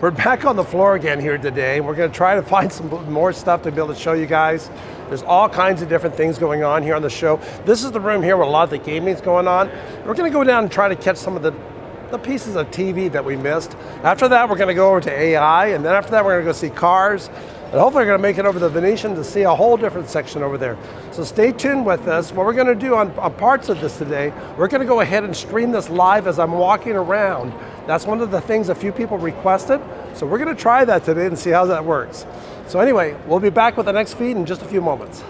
We're back on the floor again here today. We're going to try to find some more stuff to be able to show you guys. There's all kinds of different things going on here on the show. This is the room here where a lot of the gaming is going on. We're going to go down and try to catch some of the pieces of TV that we missed. After that, we're going to go over to AI, and then after that, we're going to go see cars. And hopefully we're going to make it over to the Venetian to see a whole different section over there. So stay tuned with us. What we're going to do on parts of this today, we're going to go ahead and stream this live as I'm walking around. That's one of the things a few people requested. So we're going to try that today and see how that works. So anyway, we'll be back with the next feed in just a few moments.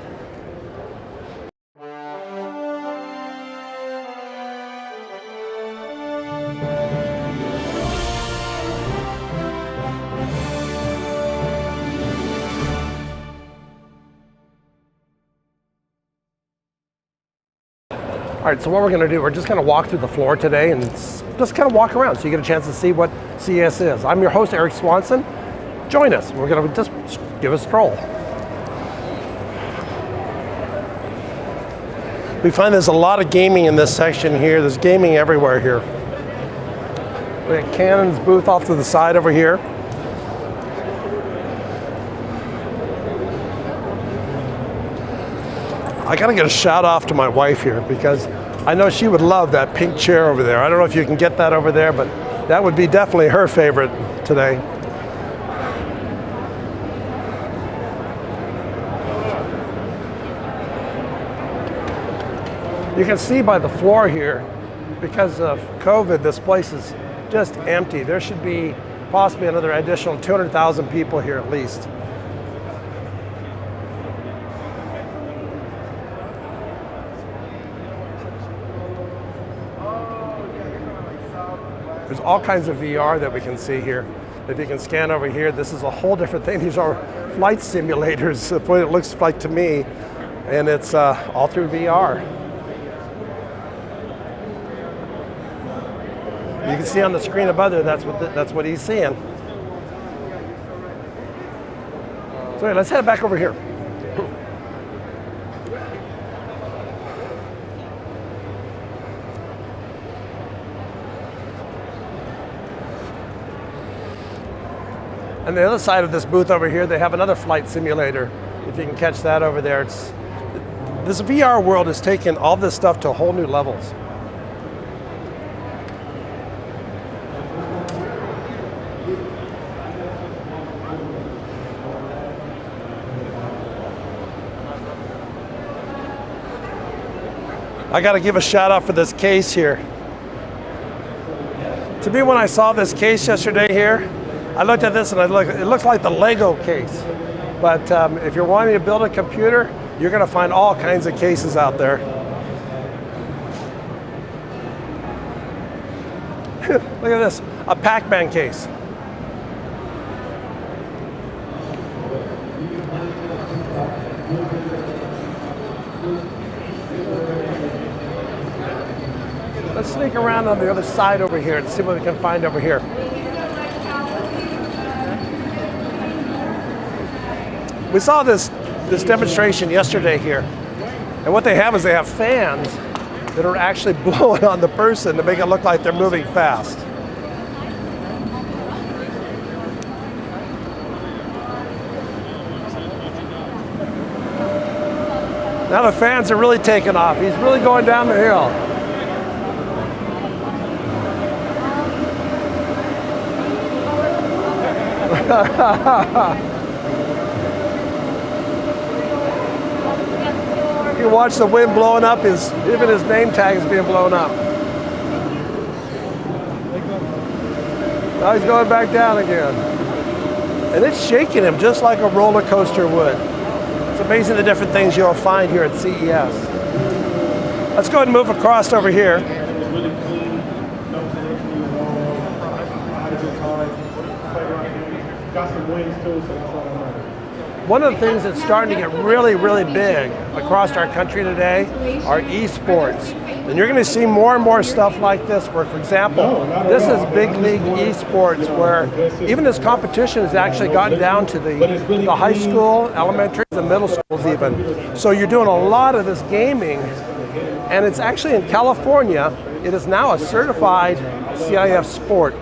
All right, so what we're going to do, we're just going to walk through the floor today and just kind of walk around so you get a chance to see what CES is. I'm your host, Eric Swanson. Join us. We're going to just give a stroll. We find there's a lot of gaming in this section here. There's gaming everywhere here. We have Canon's booth off to the side over here. I gotta get a shout off to my wife here because I know she would love that pink chair over there. I don't know if you can get that over there, but that would be definitely her favorite today. You can see by the floor here, because of COVID, this place is just empty. There should be possibly another additional 200,000 people here at least. There's all kinds of VR that we can see here. If you can scan over here, this is a whole different thing. These are flight simulators, what it looks like to me, and it's all through VR. You can see on the screen above there, that's what he's seeing. So anyway, let's head back over here. On the other side of this booth over here, they have another flight simulator. If you can catch that over there, this VR world has taken all this stuff to whole new levels. I got to give a shout out for this case here. To me, when I saw this case yesterday here, I looked at this and it looks like the Lego case. But if you're wanting to build a computer, you're going to find all kinds of cases out there. Look at this, a Pac-Man case. Let's sneak around on the other side over here and see what we can find over here. We saw this demonstration yesterday here, and what they have is they have fans that are actually blowing on the person to make it look like they're moving fast. Now the fans are really taking off. He's really going down the hill. You watch the wind blowing up, even his name tag is being blown up. Now he's going back down again. And it's shaking him just like a roller coaster would. It's amazing the different things you'll find here at CES. Let's go ahead and move across over here. One of the things that's starting to get really, really big across our country today are esports. And you're going to see more and more stuff like this where, for example, this is big league esports where even this competition has actually gotten down to the high school, elementary, the middle schools even. So you're doing a lot of this gaming, and it's actually in California. It is now a certified CIF sport.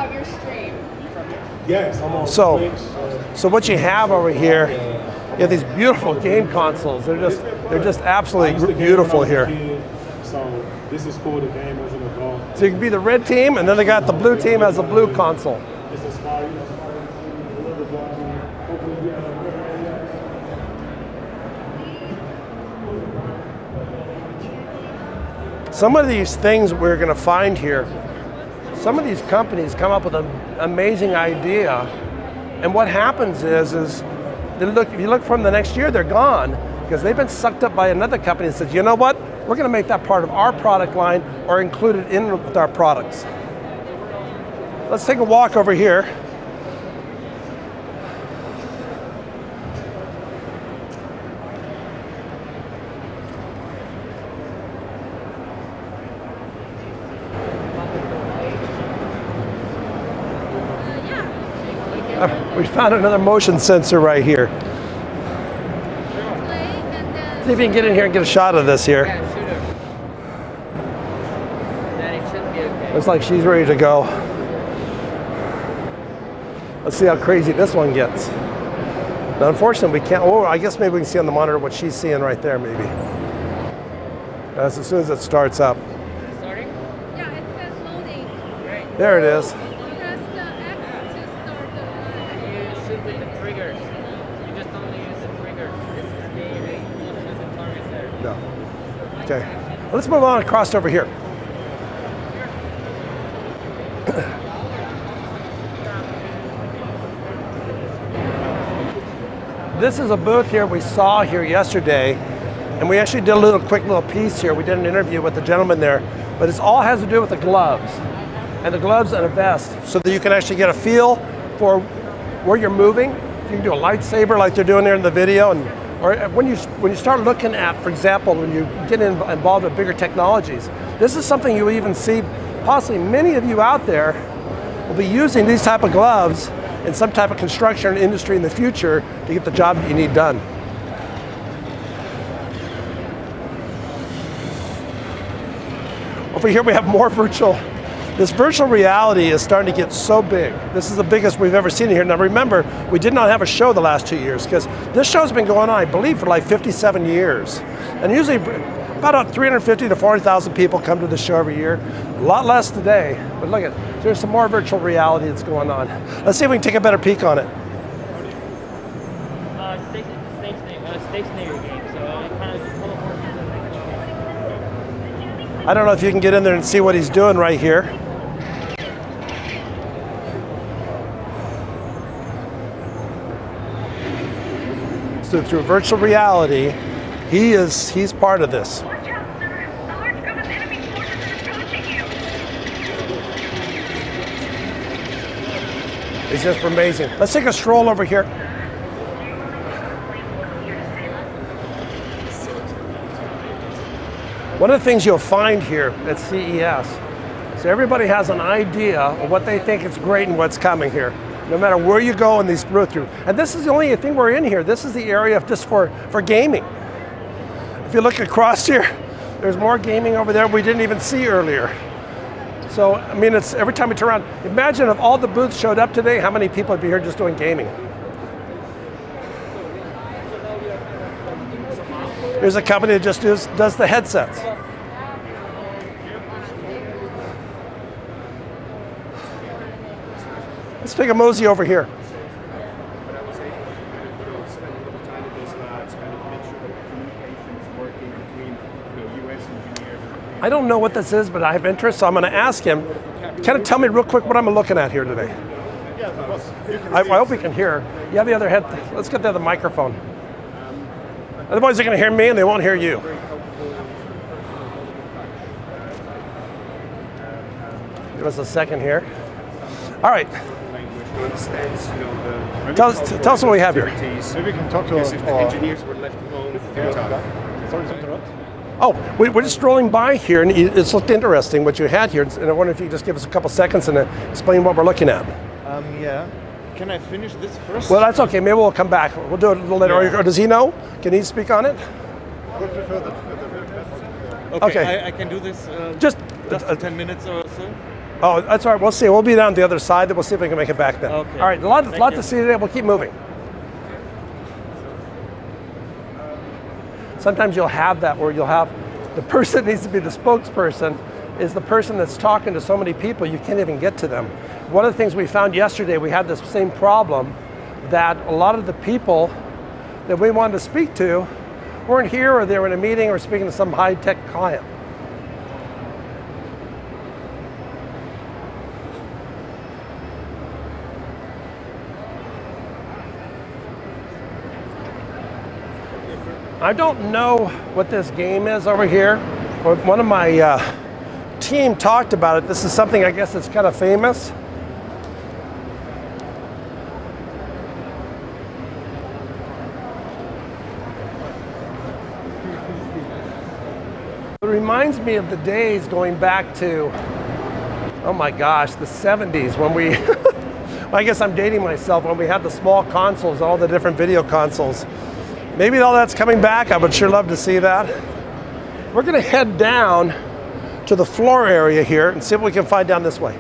about your stream? Yes, I'm on So, Twitch. so what you have over here, you have these beautiful game consoles. They're just absolutely beautiful here. So this is cool, the game as an adult. So you can be the red team, and then they got the blue team as a blue console. It's inspired, Some of these things we're going to find here, some of these companies come up with an amazing idea, and what happens is they look, if you look from the next year, they're gone because they've been sucked up by another company that says, you know what, we're going to make that part of our product line or include it in with our products. Let's take a walk over here. We found another motion sensor right here. See if you can get in here and get a shot of this here. Yeah, shoot her. Then it should be okay. Looks like she's ready to go. Let's see how crazy this one gets. Now, unfortunately, we can't. Oh, I guess maybe we can see on the monitor what she's seeing right there, maybe. As soon as it starts up. Starting? Yeah, it says loading. Great. There it is. Press the X to start the You shoot with the trigger. You just only use the trigger. This is the target there. No. Okay. Let's move on across over here. This is a booth here we saw here yesterday, and we actually did a quick little piece here. We did an interview with the gentleman there, but it all has to do with the gloves, and the gloves and a vest, so that you can actually get a feel for where you're moving. You can do a lightsaber like they're doing there in the video, and or when you start looking at, for example, when you get involved with bigger technologies, this is something you even see. Possibly many of you out there will be using these type of gloves in some type of construction industry in the future to get the job that you need done. Over here we have more virtual. This virtual reality is starting to get so big. This is the biggest we've ever seen here. Now remember, we did not have a show the last 2 years because this show's been going on, I believe, for like 57 years. And usually about 350 to 400,000 people come to the show every year. A lot less today, but look at, there's some more virtual reality that's going on. Let's see if we can take a better peek on it. Stationary game, so it kind of just teleports. I don't know if you can get in there and see what he's doing right here. So through virtual reality, he's part of this. It's just amazing. Let's take a stroll over here. One of the things you'll find here at CES, so everybody has an idea of what they think is great and what's coming here, no matter where you go in these through. And this is the only thing we're in here. This is the area just for gaming. If you look across here, there's more gaming over there we didn't even see earlier. So, I mean, it's every time we turn around, imagine if all the booths showed up today, how many people would be here just doing gaming? Here's a company that just does the headsets. Let's take a mosey over here. I don't know what this is, but I have interest, so I'm going to ask him. Kind of tell me real quick what I'm looking at here today. I hope we can hear. You have the other head. Let's get the other microphone. Otherwise, they're going to hear me and they won't hear you. Give us a second here. All right. Tell us what we have here. Maybe we can talk to Because if the engineers were left alone, Sorry to interrupt. Oh, we're just strolling by here, and it's looked interesting what you had here. And I wonder if you could just give us a couple seconds and explain what we're looking at. Yeah. Can I finish this first? Well, that's okay. Maybe we'll come back. We'll do it a little later. Yeah. Or does he know? Can he speak on it? Further. Okay. I can do this Just 10 minutes or so. Oh, that's all right. We'll see. We'll be down the other side. Then we'll see if we can make it back then. Okay. All right. A lot Thank to you. see today. We'll keep moving. Sometimes you'll have that where you'll have the person that needs to be the spokesperson is the person that's talking to so many people you can't even get to them. One of the things we found yesterday, we had this same problem that a lot of the people that we wanted to speak to weren't here, or they were in a meeting or speaking to some high-tech client. I don't know what this game is over here. One of my team talked about it. This is something I guess that's kind of famous. It reminds me of the days going back to, oh my gosh, the 70s when we, I guess I'm dating myself, when we had the small consoles, all the different video consoles. Maybe all that's coming back. I would sure love to see that. We're gonna head down to the floor area here and see what we can find down this way.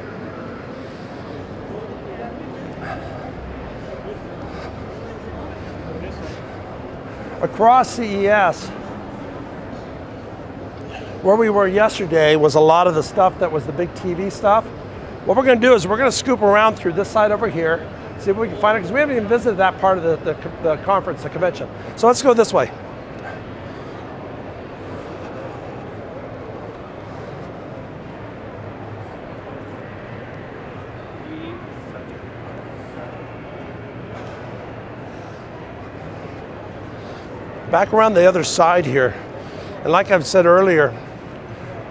Across CES, where we were yesterday was a lot of the stuff that was the big TV stuff. What we're gonna do is we're gonna scoop around through this side over here, see if we can find it, because we haven't even visited that part of the conference, the convention. So let's go this way. Back around the other side here, and like I've said earlier,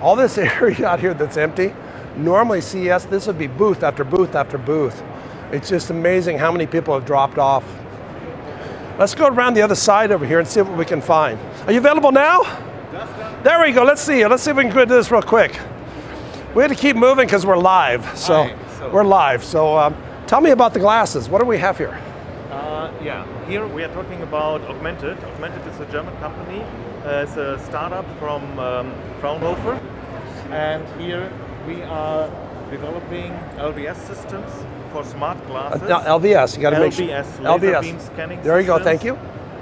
all this area out here that's empty, normally CES, this would be booth after booth after booth. It's just amazing how many people have dropped off. Let's go around the other side over here and see what we can find. Are you available now? There we go, let's see if we can do this real quick. We had to keep moving because we're live, so we're live. So tell me about the glasses. What do we have here? Yeah, here we are talking about Augmented. Augmented is a German company. It's a startup from Fraunhofer. And here we are developing LBS systems for smart glasses. Now, LBS, you got to make sure. LBS, laser beam scanning There you go, systems thank you.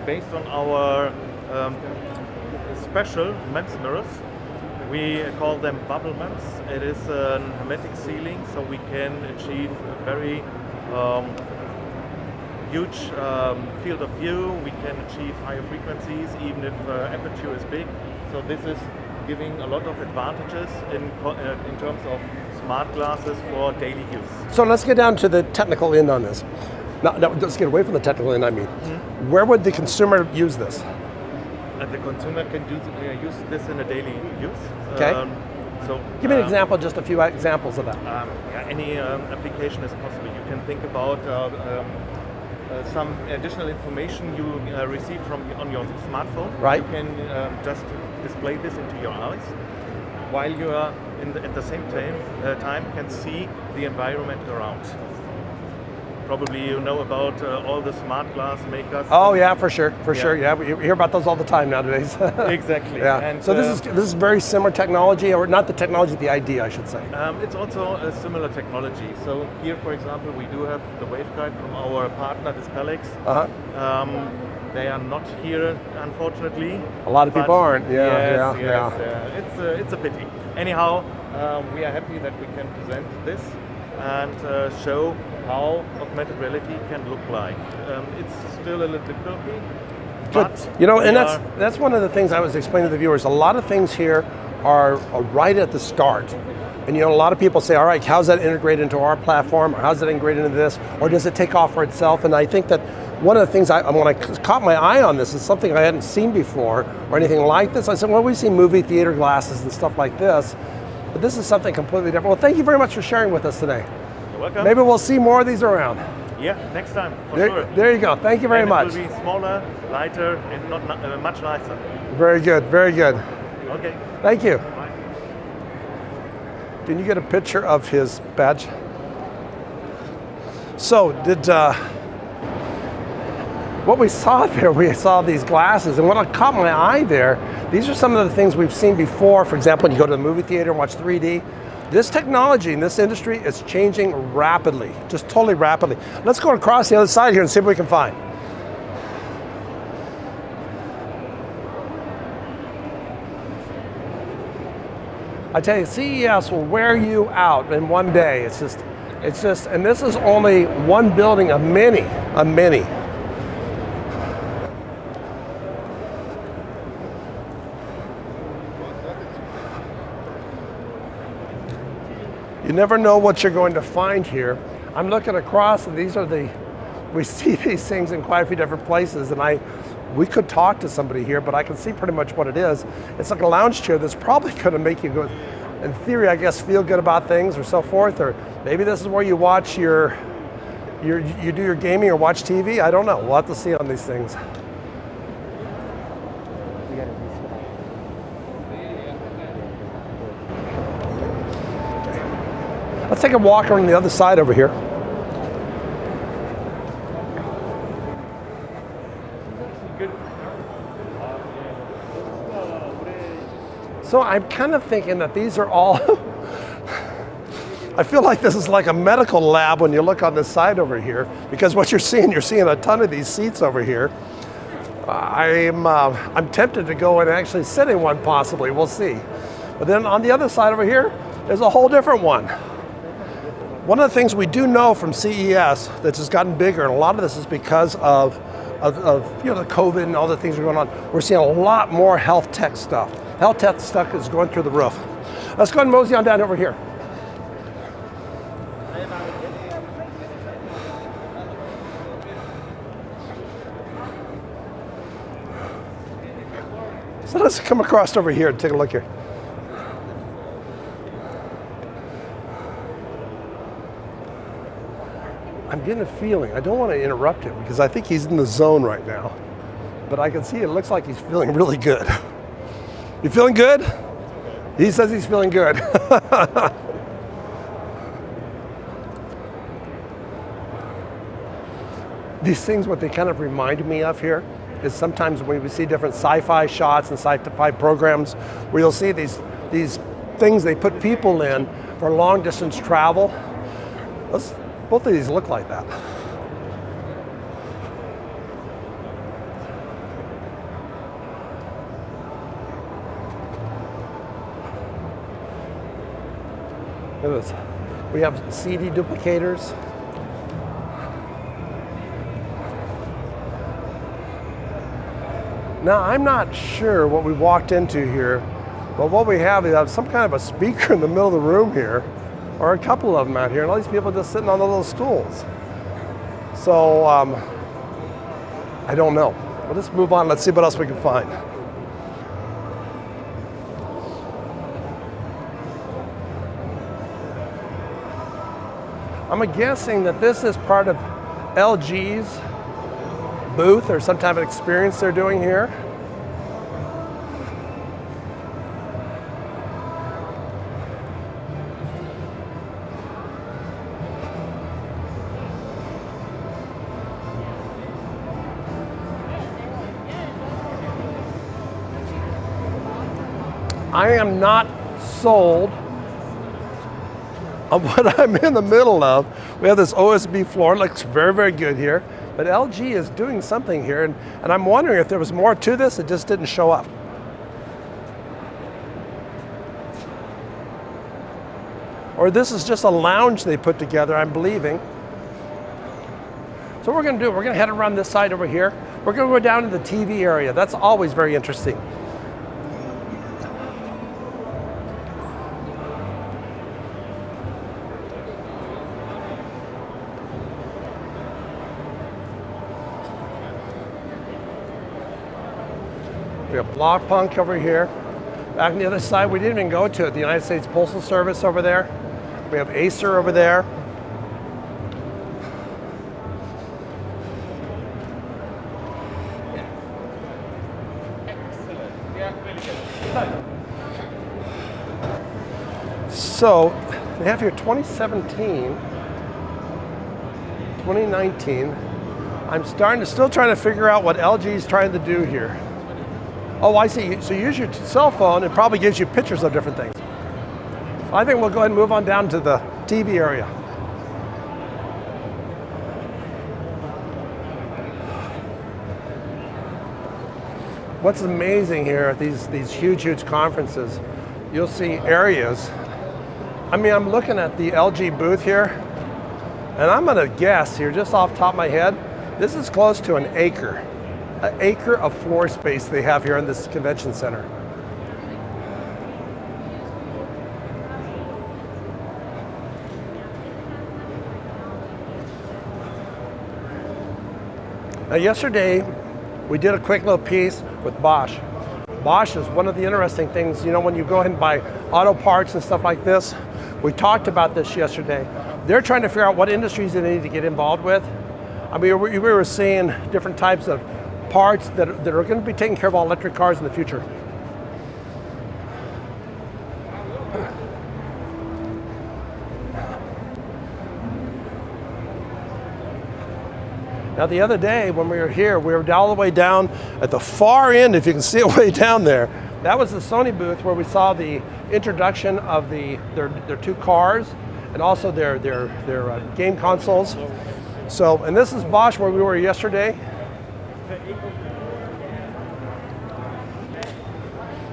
Based on our special MEMS mirrors. We call them bubble MEMS. It is a hermetic sealing, so we can achieve a very huge field of view. We can achieve higher frequencies even if aperture is big. So this is giving a lot of advantages in terms of smart glasses for daily use. So let's get down to the technical end on this. No, let's get away from the technical end, I mean. Where would the consumer use this? The consumer can use this in a daily use. Okay. So give me an example, just a few examples of that. Yeah, any application is possible. You can think about some additional information you receive on your smartphone. Right. You can just display this into your eyes, while you are at the same time can see the environment around. Probably you know about all the smart glass makers. Oh yeah, for sure. Yeah, we hear about those all the time nowadays. Exactly. Yeah. And so this is very similar technology, or not the technology, the idea, I should say. It's also a similar technology. So here, for example, we do have the waveguide from our partner Dispelix. They are not here, unfortunately. A lot of people aren't. Yes. It's a pity. Anyhow, we are happy that we can present this and show how augmented reality can look like. It's still a little bit bulky. Good. You know, and that's one of the things I was explaining to the viewers. A lot of things here are right at the start. And you know, a lot of people say, all right, how's that integrated into our platform? Or how's it integrated into this? Or does it take off for itself? And I think that one of the things when I caught my eye on this is something I hadn't seen before or anything like this. I said, well, we've seen movie theater glasses and stuff like this, but this is something completely different. Well, thank you very much for sharing with us today. You're welcome. Maybe we'll see more of these around. Yeah, next time, for there, sure. There you go. Thank you very much. It will be smaller, lighter, and not much nicer. Very good, very good. Okay. Thank you. Bye. Can you get a picture of his badge? So, what we saw there, we saw these glasses, and what caught my eye there, these are some of the things we've seen before. For example, when you go to the movie theater and watch 3D, This technology in this industry is changing rapidly, just totally rapidly. Let's go across the other side here and see what we can find. I tell you, CES will wear you out in one day. It's just, and this is only one building of many, of many. You never know what you're going to find here. I'm looking across, and we see these things in quite a few different places, and we could talk to somebody here, but I can see pretty much what it is. It's like a lounge chair that's probably gonna make you go, in theory, I guess, feel good about things or so forth, or maybe this is where you watch you do your gaming or watch TV. I don't know, we'll have to see on these things. Let's take a walk around the other side over here. So I'm kind of thinking that these are all, I feel like this is like a medical lab when you look on this side over here, because what you're seeing a ton of these seats over here. I'm tempted to go and actually sit in one possibly, we'll see. But then on the other side over here, there's a whole different one. One of the things we do know from CES that's just gotten bigger, and a lot of this is because of the COVID and all the things that are going on, we're seeing a lot more health tech stuff. Health tech stuff is going through the roof. Let's go and mosey on down over here. So let's come across over here and take a look here. I'm getting a feeling, I don't want to interrupt him because I think he's in the zone right now, but I can see it looks like he's feeling really good. You feeling good? He says he's feeling good. These things, what they kind of remind me of here is sometimes when we see different sci-fi shots and sci-fi programs where you'll see these things they put people in for long distance travel. Both of these look like that. Look at this. We have CD duplicators. Now, I'm not sure what we walked into here, but what we have is some kind of a speaker in the middle of the room here, or a couple of them out here, and all these people just sitting on the little stools. So, I don't know. Well, let's move on. Let's see what else we can find. I'm guessing that this is part of LG's booth or some type of experience they're doing here. I am not sold on what I'm in the middle of. We have this OSB floor, it looks very, very good here, but LG is doing something here, and I'm wondering if there was more to this, it just didn't show up. Or this is just a lounge they put together, I'm believing. So what we're gonna do, we're gonna head around this side over here. We're gonna go down to the TV area. That's always very interesting. We have Block Punk over here. Back on the other side, we didn't even go to it. The United States Postal Service over there. We have Acer over there. So they have here 2017, 2019. I'm still trying to figure out what LG is trying to do here. Oh, I see. So you use your cell phone, it probably gives you pictures of different things. I think we'll go ahead and move on down to the TV area. What's amazing here at these huge conferences, you'll see areas. I mean, I'm looking at the LG booth here, and I'm gonna guess here, just off the top of my head, this is close to an acre of floor space they have here in this convention center. Now yesterday, we did a quick little piece with Bosch. Bosch is one of the interesting things, you know, when you go ahead and buy auto parts and stuff like this, we talked about this yesterday. They're trying to figure out what industries they need to get involved with. I mean, we were seeing different types of parts that are going to be taking care of all electric cars in the future. Now the other day when we were here, we were all the way down at the far end, if you can see it way down there. That was the Sony booth where we saw the introduction of their two cars and also their game consoles. So, and this is Bosch where we were yesterday.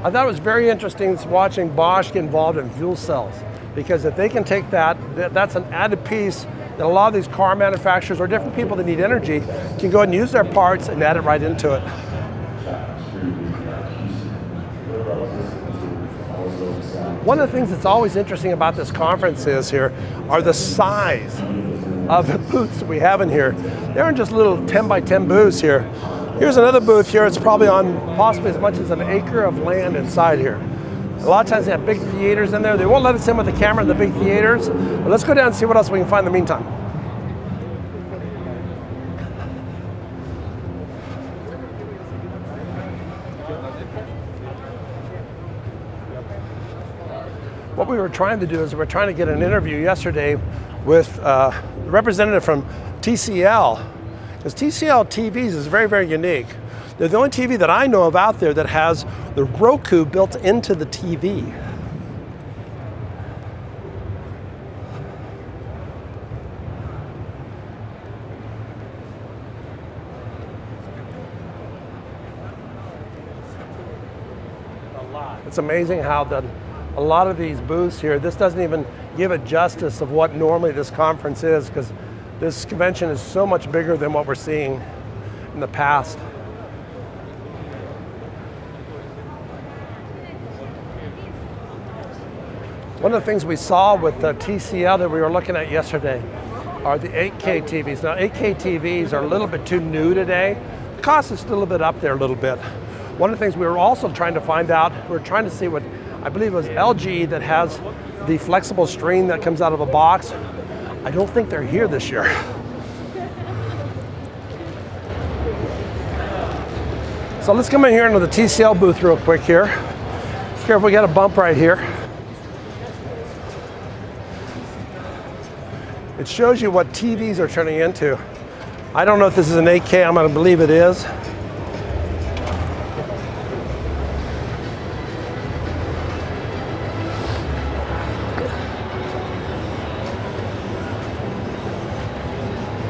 I thought it was very interesting watching Bosch get involved in fuel cells, because if they can take that's an added piece that a lot of these car manufacturers or different people that need energy can go ahead and use their parts and add it right into it. One of the things that's always interesting about this conference are the size of the booths that we have in here. They aren't just little 10 by 10 booths here. Here's another booth here. It's probably on possibly as much as an acre of land inside here. A lot of times they have big theaters in there. They won't let us in with the camera in the big theaters. But let's go down and see what else we can find in the meantime. What we were trying to do is we're trying to get an interview yesterday with a representative from TCL, because TCL TVs is very unique. They're the only TV that I know of out there that has the Roku built into the TV. It's amazing how a lot of these booths here, this doesn't even give it justice of what normally this conference is, because this convention is so much bigger than what we're seeing in the past. One of the things we saw with the TCL that we were looking at yesterday are the 8K TVs. Now 8K TVs are a little bit too new today. The cost is still a bit up there a little bit. One of the things we were also trying to find out, we were trying to see what, I believe it was LG that has the flexible screen that comes out of a box. I don't think they're here this year. So let's come in here into the TCL booth real quick here. Here, we got a bump right here. It shows you what TVs are turning into. I don't know if this is an 8K, I'm gonna believe it is.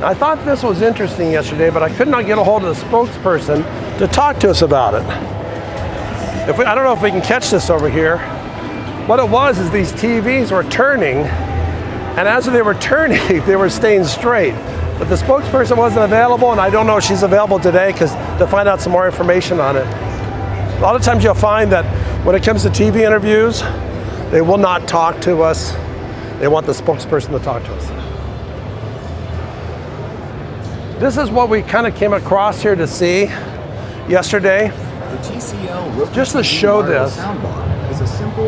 I thought this was interesting yesterday, but I could not get a hold of the spokesperson to talk to us about it. I don't know if we can catch this over here. What it was is these TVs were turning, and as they were turning, they were staying straight. But the spokesperson wasn't available, and I don't know if she's available today to find out some more information on it. A lot of times you'll find that when it comes to TV interviews, they will not talk to us. They want the spokesperson to talk to us. This is what we kind of came across here to see yesterday. Just to show this,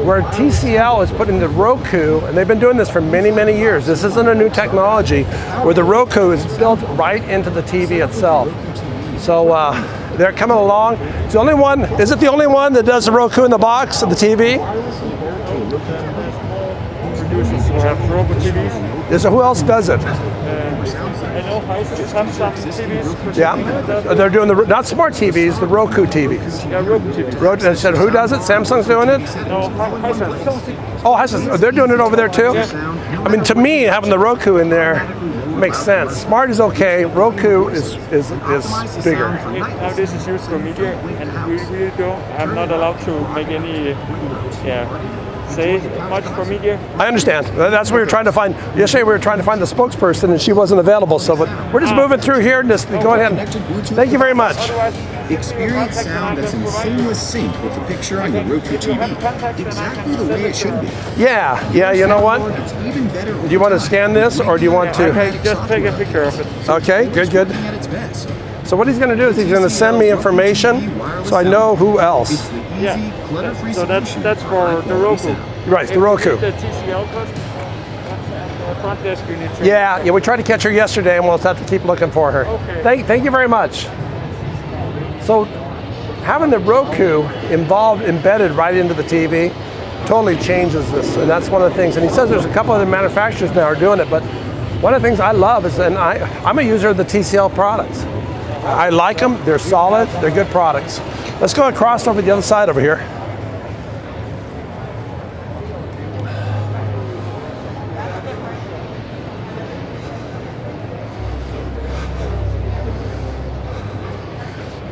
where TCL is putting the Roku, and they've been doing this for many years. This isn't a new technology, where the Roku is built right into the TV itself. So they're coming along. It's the only one, is it the only one that does the Roku in the box of the TV? Have Roku TVs. So who else does it? I know Samsung TVs. Yeah, they're doing the not smart TVs, the Roku TVs. Yeah, Roku TVs. And said who does it? Samsung's doing it. No, Hisense. Oh, Hisense. They're doing it over there too. I mean, to me, having the Roku in there makes sense. Smart is okay. Roku is bigger. Now this is used for media, and we really don't. I'm not allowed to make any. Say much for media. I understand. That's what we were trying to find. Yesterday we were trying to find the spokesperson and she wasn't available. So but we're just moving through here and just go ahead. Thank you very much. Experience sound that's in seamless sync with the picture on your Roku TV. Exactly the way it should be. Yeah, you know what? It's even better. Do you want to scan this or do you want to? Okay, just take a picture of it. Okay, good. At its best. So what he's going to do is he's going to send me information so I know who else. Yeah. So that's for the Roku. Right, the Roku. The TCL first. The front desk you need to. Yeah, we tried to catch her yesterday and we'll just have to keep looking for her. Okay. Thank you very much. So having the Roku embedded right into the TV totally changes this, and that's one of the things. And he says there's a couple other manufacturers now are doing it, but one of the things I love is, and I'm a user of the TCL products. I like them, they're solid, they're good products. Let's go across over the other side over here.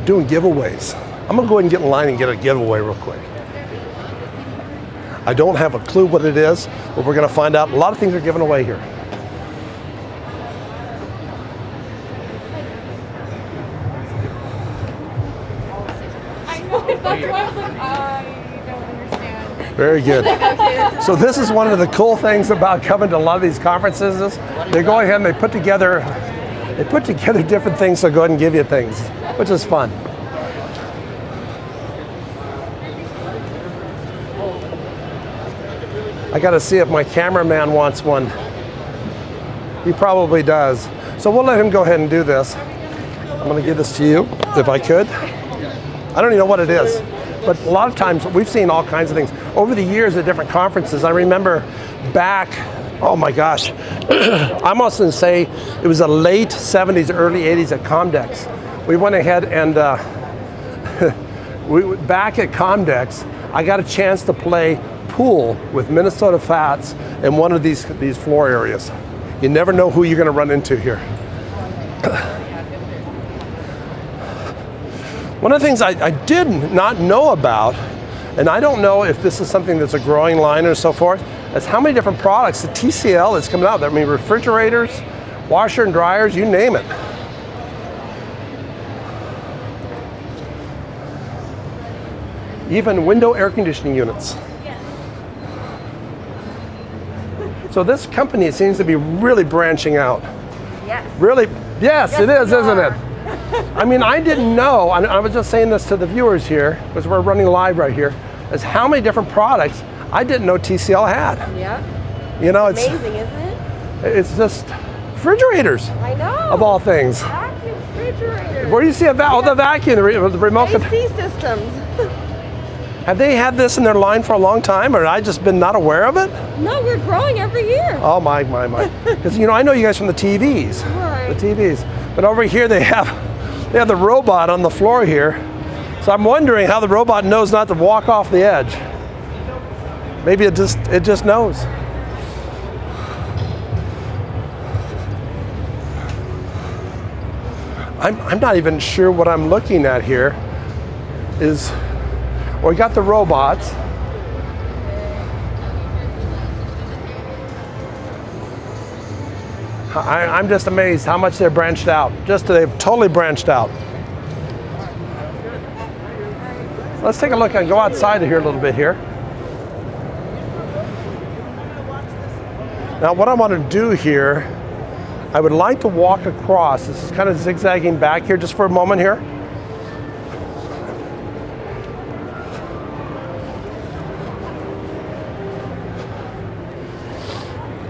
Doing giveaways. I'm gonna go ahead and get in line and get a giveaway real quick. I don't have a clue what it is, but we're gonna find out. A lot of things are given away here. I know, that's why I was like, I don't understand. Very good. So this is one of the cool things about coming to a lot of these conferences is they go ahead and they put together different things, so go ahead and give you things, which is fun. I got to see if my cameraman wants one. He probably does. So we'll let him go ahead and do this. I'm going to give this to you, if I could. I don't even know what it is, but a lot of times we've seen all kinds of things. Over the years at different conferences, I remember back, oh my gosh, I'm almost going to say it was the late 70s, early 80s at Comdex. We went ahead and back at Comdex, I got a chance to play pool with Minnesota Fats in one of these floor areas. You never know who you're going to run into here. One of the things I did not know about, and I don't know if this is something that's a growing line or so forth, is how many different products the TCL is coming out. I mean, refrigerators, washer and dryers, you name it. Even window air conditioning units. So this company seems to be really branching out. Yes. Really, yes, it is, isn't it? it? I mean, I didn't know, I was just saying this to the viewers here, because we're running live right here, is how many different products I didn't know TCL had. Yeah. You know, it's amazing, isn't it? It's just refrigerators, I know. of all things. Vacuum refrigerators. Where do you see the vacuum, the remote? AC systems. Have they had this in their line for a long time, or I just been not aware of it? No, we're growing every year. Oh my. Because I know you guys from the TVs. Right. The TVs. But over here they have the robot on the floor here. So I'm wondering how the robot knows not to walk off the edge. Maybe it just knows. I'm not even sure what I'm looking at here is, well, we got the robots. I'm just amazed how much they're branched out. They've totally branched out. Let's take a look and go outside of here a little bit here. Now what I want to do here, I would like to walk across. This is kind of zigzagging back here just for a moment here.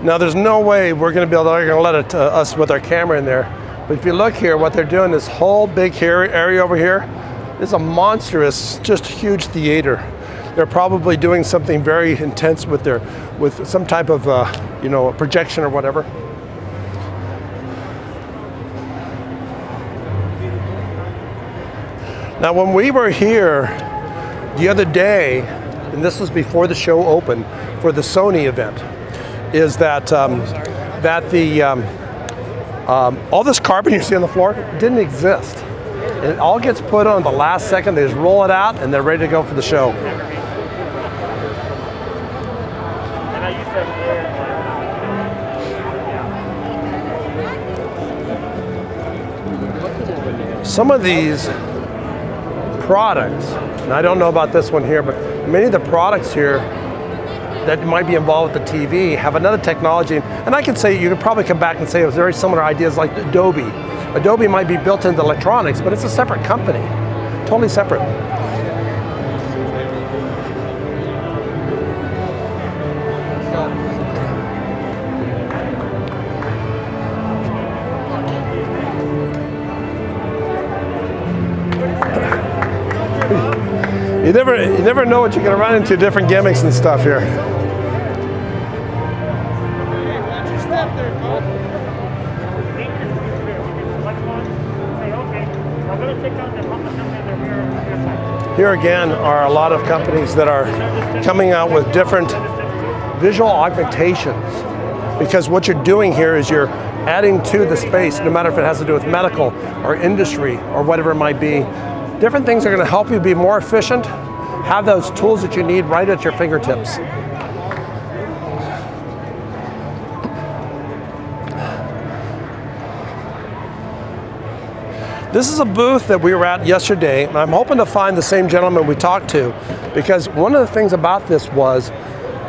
Now there's no way we're going to be able to let us with our camera in there. But if you look here, what they're doing, this whole big area over here is a monstrous, just huge theater. they're probably doing something very intense with some type of projection or whatever. Now, when we were here the other day, and this was before the show opened for the Sony event, is that all this carpet you see on the floor didn't exist. It all gets put on the last second. They just roll it out and they're ready to go for the show. Some of these products, and I don't know about this one here, but many of the products here that might be involved with the TV have another technology. And I can say, you could probably come back and say it was very similar ideas like Adobe. Adobe might be built into electronics, but it's a separate company, totally separate. You never know what you're going to run into, different gimmicks and stuff here. Here again are a lot of companies that are coming out with different visual augmentations, because what you're doing here is you're adding to the space, no matter if it has to do with medical or industry or whatever it might be. Different things are going to help you be more efficient, have those tools that you need right at your fingertips. This is a booth that we were at yesterday, and I'm hoping to find the same gentleman we talked to, because one of the things about this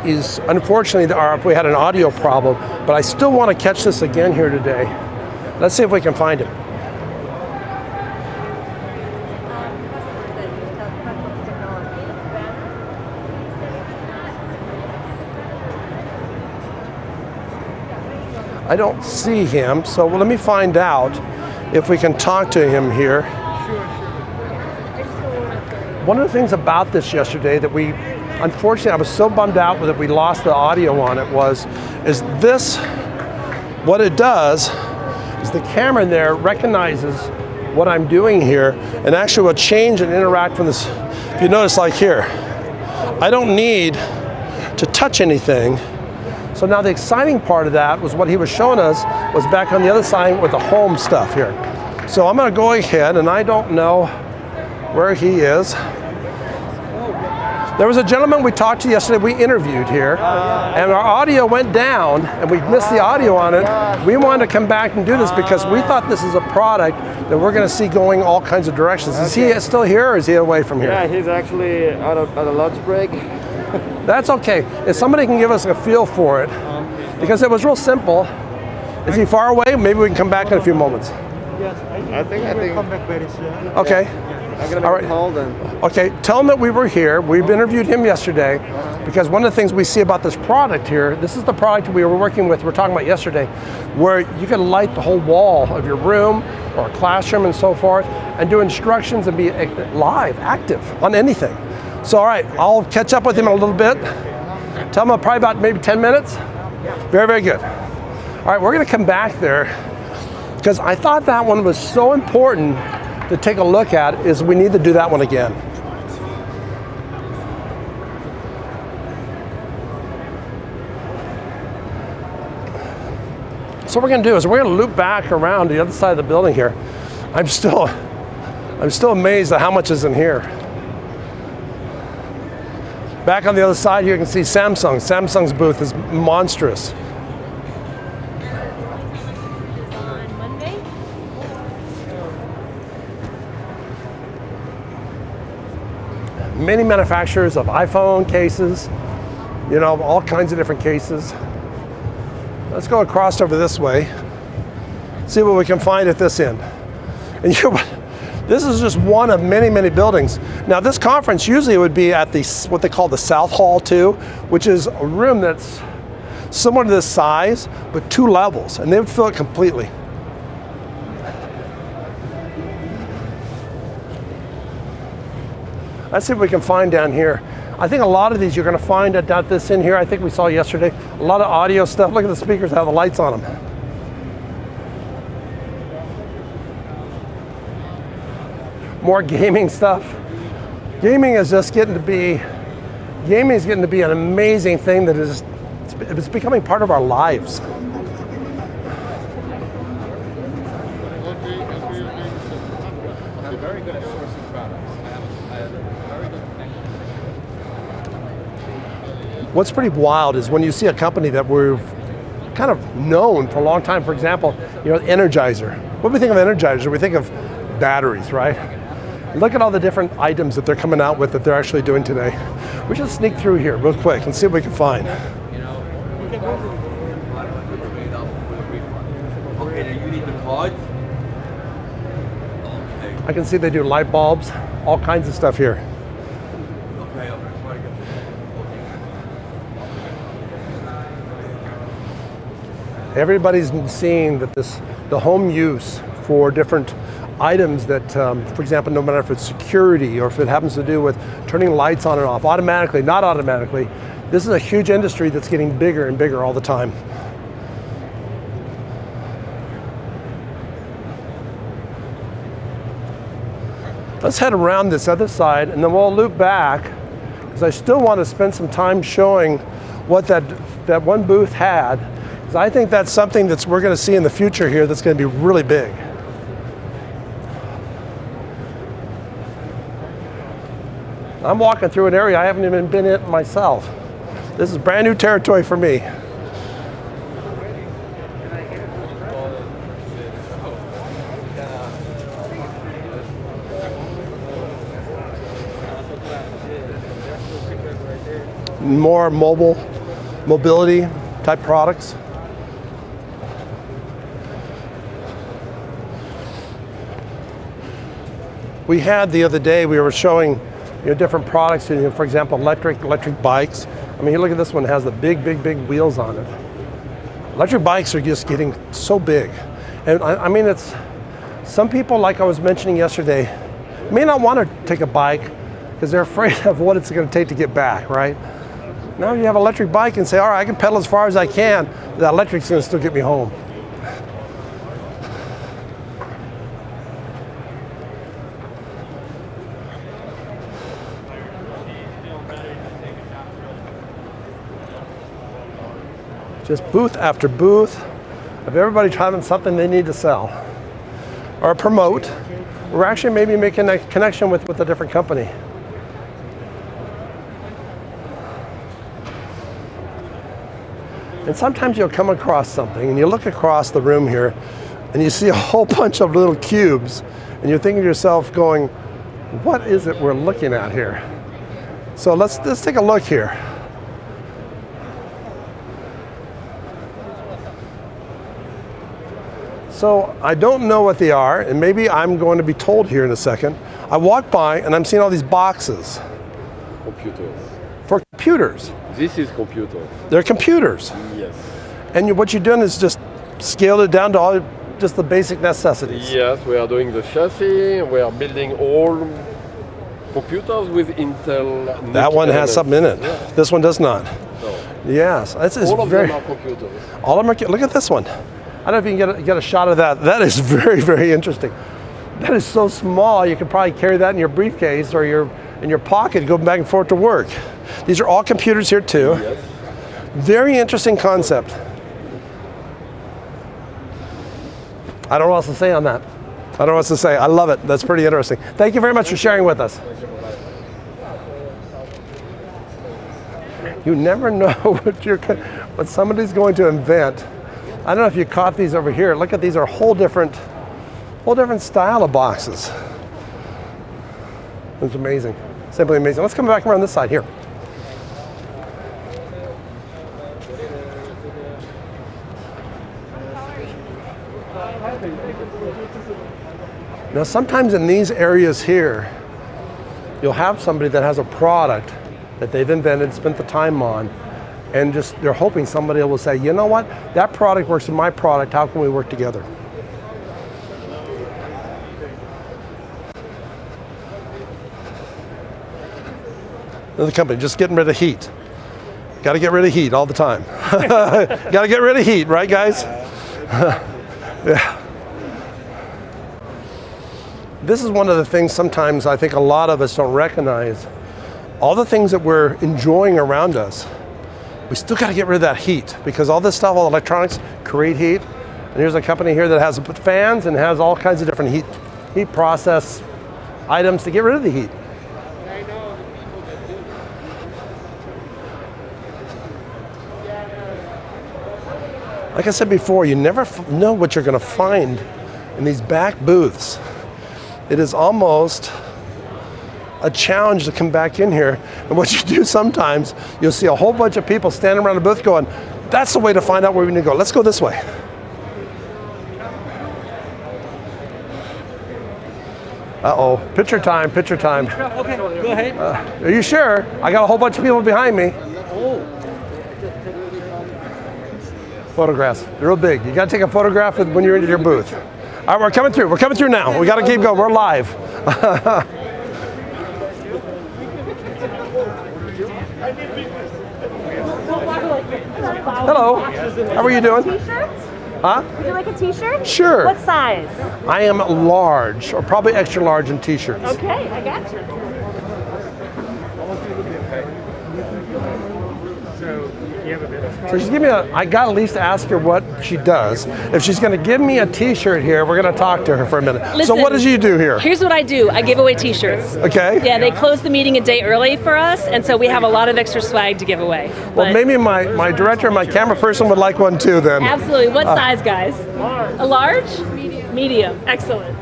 is unfortunately we had an audio problem, but I still want to catch this again here today. Let's see if we can find him. I don't see him, so let me find out if we can talk to him here. One of the things about this yesterday that unfortunately, I was so bummed out that we lost the audio on it what it does is the camera in there recognizes what I'm doing here and actually will change and interact from this. If you notice, like here, I don't need to touch anything. So now the exciting part of that was what he was showing us was back on the other side with the home stuff here. So I'm going to go ahead, and I don't know where he is. There was a gentleman we talked to yesterday, we interviewed here, and our audio went down, and we missed the audio on it. We wanted to come back and do this because we thought this is a product that we're going to see going all kinds of directions. Is he still here, or is he away from here? Yeah, he's actually at a lunch break. That's okay. If somebody can give us a feel for it, because it was real simple. Is he far away? Maybe we can come back in a few moments. Yes, I think come back very soon. Okay. Yeah. I'm gonna make a call then. Okay, tell him that we were here. We've interviewed him yesterday, because one of the things we see about this product here, this is the product we were working with, we were talking about yesterday, where you can light the whole wall of your room or a classroom and so forth, and do instructions and be live, active on anything. So, all right, I'll catch up with him in a little bit. Tell him probably about maybe 10 minutes. Very, very good. All right, we're going to come back there, because I thought that one was so important to take a look at, is we need to do that one again. So what we're going to do is we're going to loop back around the other side of the building here. I'm still amazed at how much is in here. Back on the other side here, you can see Samsung. Samsung's booth is monstrous. On Monday? Many manufacturers of iPhone cases, all kinds of different cases. Let's go across over this way, see what we can find at this end. And this is just one of many, many buildings. Now, this conference usually would be at what they call the South Hall 2, which is a room that's similar to this size, but 2 levels, and they would fill it completely. Let's see if we can find down here. I think a lot of these you're going to find at this in here. I think we saw yesterday a lot of audio stuff. Look at the speakers, have the lights on them. More gaming stuff. Gaming is getting to be an amazing thing that it's becoming part of our lives. What's pretty wild is when you see a company that we've kind of known for a long time. For example, Energizer. What do we think of Energizer? We think of batteries, right? Look at all the different items that they're coming out with that they're actually doing today. We should sneak through here real quick and see what we can find. Okay, you need the card. I can see they do light bulbs, all kinds of stuff here. Okay, Everybody's seeing that the home use for different items that, for example, no matter if it's security or if it happens to do with turning lights on and off, automatically, not automatically, this is a huge industry that's getting bigger and bigger all the time. Let's head around this other side and then we'll loop back, because I still want to spend some time showing what that one booth had, because I think that's something that we're going to see in the future here that's going to be really big. I'm walking through an area I haven't even been in myself. This is brand new territory for me. More mobility type products. We had the other day, we were showing different products, for example, electric bikes. I mean, you look at this one, it has the big wheels on it. Electric bikes are just getting so big. And I mean, it's, some people, like I was mentioning yesterday, may not want to take a bike because they're afraid of what it's going to take to get back, right? Now you have an electric bike and say, all right, I can pedal as far as I can, but that electric's going to still get me home. Just booth after booth of everybody trying something they need to sell or promote. We're actually maybe making a connection with a different company. And sometimes you'll come across something and you look across the room here and you see a whole bunch of little cubes and you're thinking to yourself going, what is it we're looking at here? So let's take a look here. So I don't know what they are, and maybe I'm going to be told here in a second. I walk by and I'm seeing all these boxes. Computers. For computers. This is computer. They're computers. Yes. And what you're doing is just scale it down to all just the basic necessities. Yes, we are doing the chassis. We are building all computers with Intel. That one has something in it. Yeah. This one does not. No. Yes, this is all of very. them are computers. All of them are. Look at this one. I don't know if you can get a shot of that. That is very interesting. That is so small. You could probably carry that in your briefcase or in your pocket, go back and forth to work. These are all computers here too. Yes. Very interesting concept. I don't know what else to say on that. I don't know what else to say. I love it. That's pretty interesting. Thank you very much for sharing with us. You never know what somebody's going to invent. I don't know if you caught these over here. Look at these are whole different style of boxes. It's amazing, simply amazing. Let's come back around this side here. Now sometimes in these areas here, you'll have somebody that has a product that they've invented, spent the time on, and just they're hoping somebody will say, you know what, that product works with my product, how can we work together? Another company, just getting rid of heat. Got to get rid of heat all the time. Got to get rid of heat, right, guys? Yeah. This is one of the things sometimes I think a lot of us don't recognize. All the things that we're enjoying around us, we still got to get rid of that heat because all this stuff, all electronics, create heat. And here's a company here that has fans and has all kinds of different heat process items to get rid of the heat. Like I said before, you never know what you're going to find in these back booths. It is almost a challenge to come back in here. And what you do sometimes, you'll see a whole bunch of people standing around the booth going, that's the way to find out where we need to go. Let's go this way. Uh-oh, picture time, picture time. Okay, go ahead. Are you sure? I got a whole bunch of people behind me. Photographs, they're real big. You gotta take a photograph when you're in your booth. All right, we're coming through. We're coming through now. We got to keep going. We're live. Hello. How are you doing? T-shirts? Huh? Would you like a t-shirt? Sure. What size? I am large, or probably extra large in t-shirts. Okay, I got you. So she's giving me I got at least to ask her what she does. If she's going to give me a t-shirt here, we're going to talk to her for a minute. Listen, so what does you do here? Here's what I do. I give away t-shirts. Okay. Yeah, they close the meeting a day early for us, and so we have a lot of extra swag to give away. Well, maybe my director and my camera person would like one too then. Absolutely. What size, guys? A large? Medium. Medium. Excellent.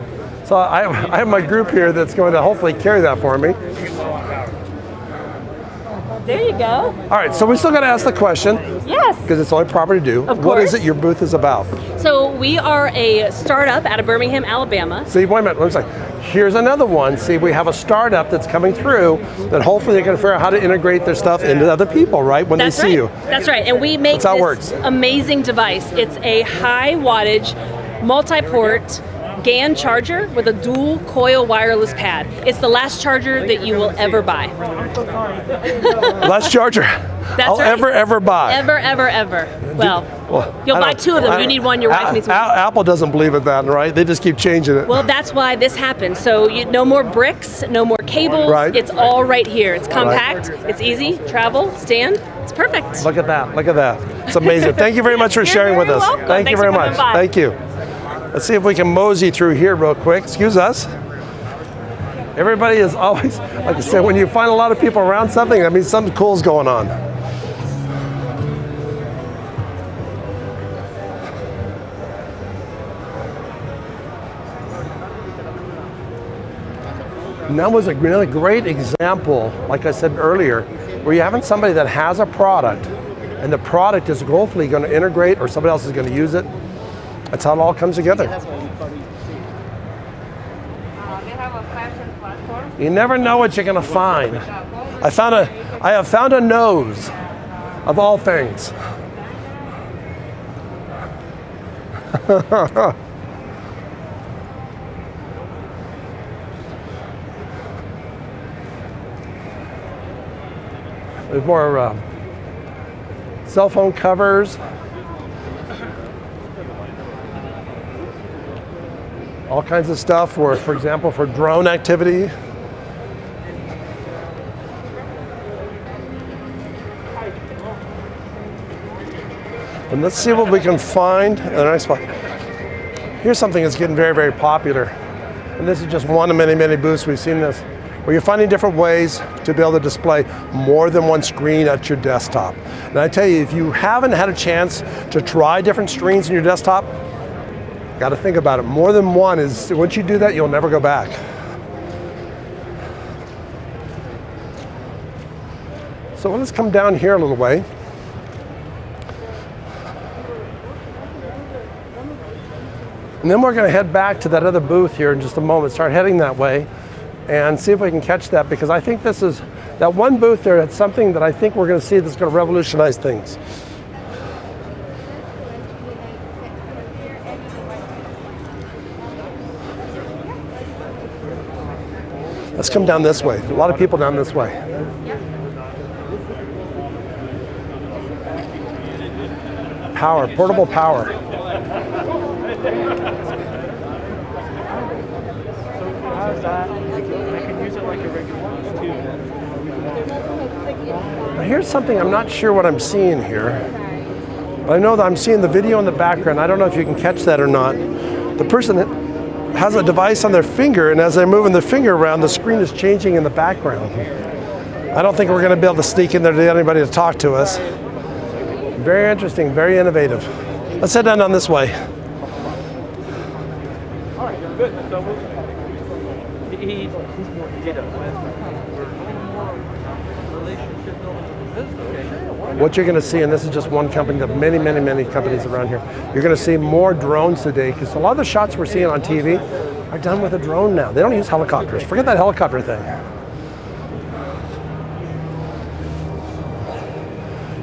So I have my group here that's going to hopefully carry that for me. There you go. All right, so we still got to ask the question. Yes. Because it's only proper to do. Of What is course. it your booth is about? So we are a startup out of Birmingham, Alabama. See, wait a minute, let me say. Here's another one. See, we have a startup that's coming through that hopefully they can figure out how to integrate their stuff into other people, right, when That's they see you. That's right. And we make That's how it this works. amazing device. It's a high wattage, multi-port Gan Charger with a dual coil wireless pad. It's the last charger that you will ever buy. Last charger I'll right. ever buy. Ever. Well, you'll I buy don't- two of them. You need one, your wife needs one. Apple doesn't believe in that, right? They just keep changing it. Well, that's why this happened. So no more bricks, no more cables. Right. It's all right here. It's compact. It's easy. Travel, stand. It's perfect. Look at that. Look at that. It's amazing. Thank you very much for You're sharing with very us. welcome. Thank you Thanks very for much. coming by. Thank you. Let's see if we can mosey through here real quick. Excuse us. Everybody is always, like I said, when you find a lot of people around something, that means something cool's going on. And that was a really great example, like I said earlier, where you're having somebody that has a product and the product is hopefully going to integrate or somebody else is going to use it. That's how it all comes together. They have a fashion platform. You never know what you're going to find. I have found a nose of all things. There's more cell phone covers. All kinds of stuff for example, for drone activity. And let's see what we can find in a nice spot. Here's something that's getting very popular. And this is just one of many booths. We've seen this, where you're finding different ways to be able to display more than one screen at your desktop. And I tell you, if you haven't had a chance to try different screens in your desktop, got to think about it. More than one is, once you do that, you'll never go back. So let's come down here a little way. And then we're going to head back to that other booth here in just a moment, start heading that way and see if we can catch that, because I think this is, that one booth there, it's something that I think we're going to see that's going to revolutionize things. Let's come down this way. A lot of people down this way. power, portable power. Now here's something I'm not sure what I'm seeing here. But I know that I'm seeing the video in the background. I don't know if you can catch that or not. The person has a device on their finger, and as they're moving their finger around, the screen is changing in the background. I don't think we're going to be able to sneak in there to get anybody to talk to us. Very interesting, very innovative. Let's head down this way. All right, good. So he did a relationship building with the business. What you're going to see, and this is just one company, of many, many, many companies around here, you're going to see more drones today, because a lot of the shots we're seeing on TV are done with a drone now. They don't use helicopters. Forget that helicopter thing.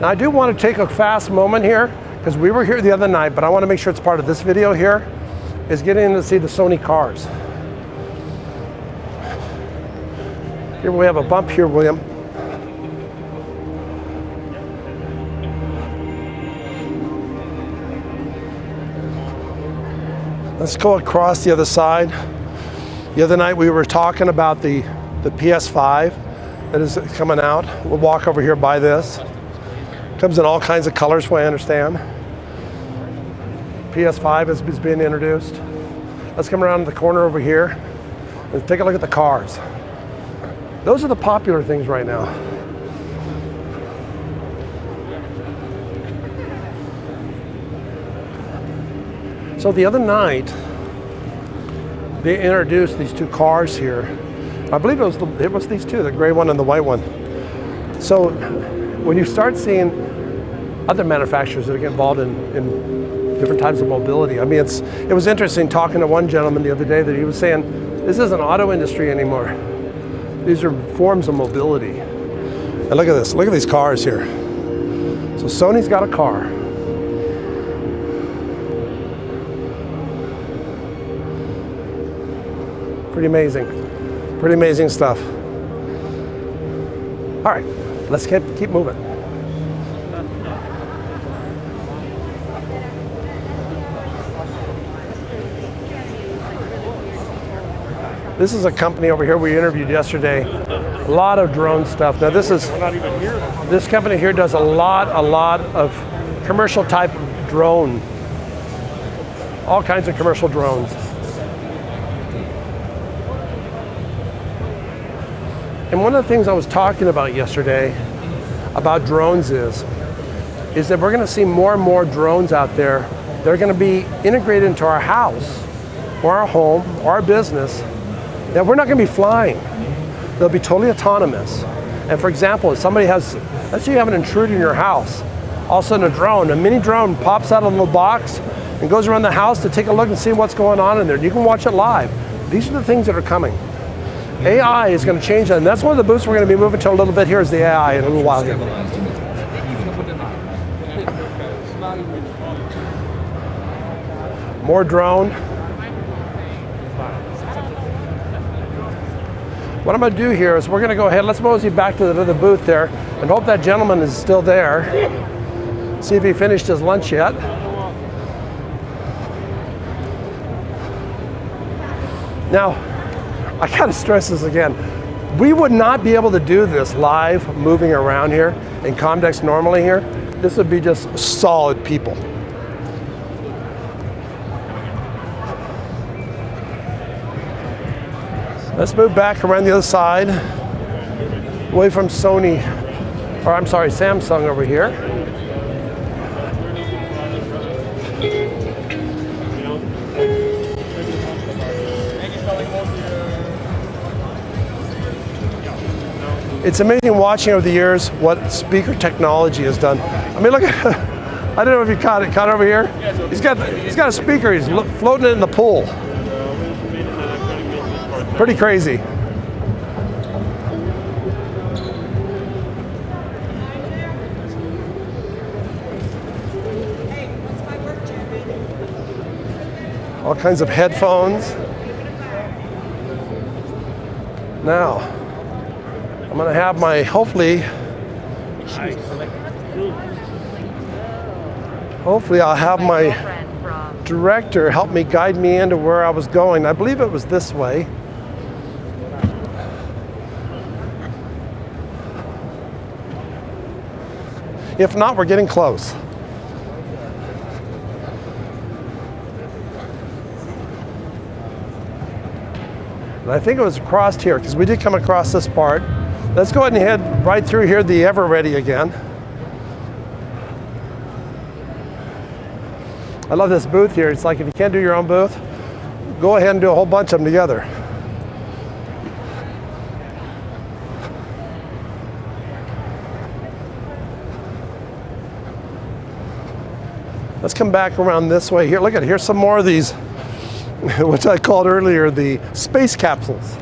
Now I do want to take a fast moment here, because we were here the other night, but I want to make sure it's part of this video here, is getting to see the Sony Cars. Here we have a bump here, William. Let's go across the other side. The other night we were talking about the PS5 that is coming out. We'll walk over here by this. Comes in all kinds of colors, what I understand. PS5 is being introduced. Let's come around the corner over here and take a look at the cars. Those are the popular things right now. So the other night, they introduced these two cars here. I believe it was these two, the gray one and the white one. So when you start seeing other manufacturers that get involved in different types of mobility, I mean, it was interesting talking to one gentleman the other day that he was saying, this isn't auto industry anymore. These are forms of mobility. And look at this, look at these cars here. So Sony's got a car. Pretty amazing stuff. All right, let's keep moving. This is a company over here we interviewed yesterday. A lot of drone stuff. Now this company here does a lot of commercial type drone. All kinds of commercial drones. And one of the things I was talking about yesterday about drones is that we're going to see more and more drones out there. They're going to be integrated into our house or our home or our business. That we're not going to be flying. They'll be totally autonomous. And for example, if somebody has, let's say you have an intruder in your house, all of a sudden a mini drone pops out of the box and goes around the house to take a look and see what's going on in there. You can watch it live. These are the things that are coming. AI is going to change that, and that's one of the booths we're going to be moving to a little bit here is the AI in a little while here. More drone. What I'm going to do here is we're going to go ahead, let's mosey back to the booth there and hope that gentleman is still there. See if he finished his lunch yet. Now, I gotta stress this again. We would not be able to do this live, moving around here in Comdex normally here. This would be just solid people. Let's move back around the other side, away from Sony, or I'm sorry, Samsung over here. It's amazing watching over the years what speaker technology has done. I mean, look at, I don't know if you caught it over here. He's got a speaker, he's floating it in the pool. Pretty crazy. All kinds of headphones. Now, I'm going to have my, hopefully, Hopefully I'll have my director help me guide me into where I was going. I believe it was this way. If not, we're getting close. And I think it was across here because we did come across this part. Let's go ahead and head right through here, the Ever Ready again. I love this booth here. It's like if you can't do your own booth, go ahead and do a whole bunch of them together. Let's come back around this way here. Look at, here's some more of these, which I called earlier the space capsules.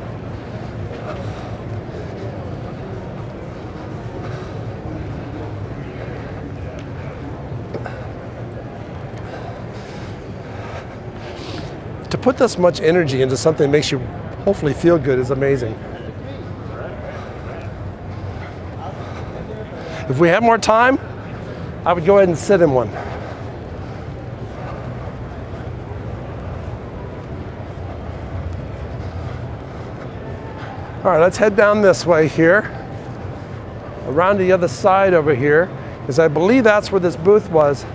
To put this much energy into something that makes you hopefully feel good is amazing. If we had more time, I would go ahead and sit in one. All right, let's head down this way here, around the other side over here, because I believe that's where this booth was,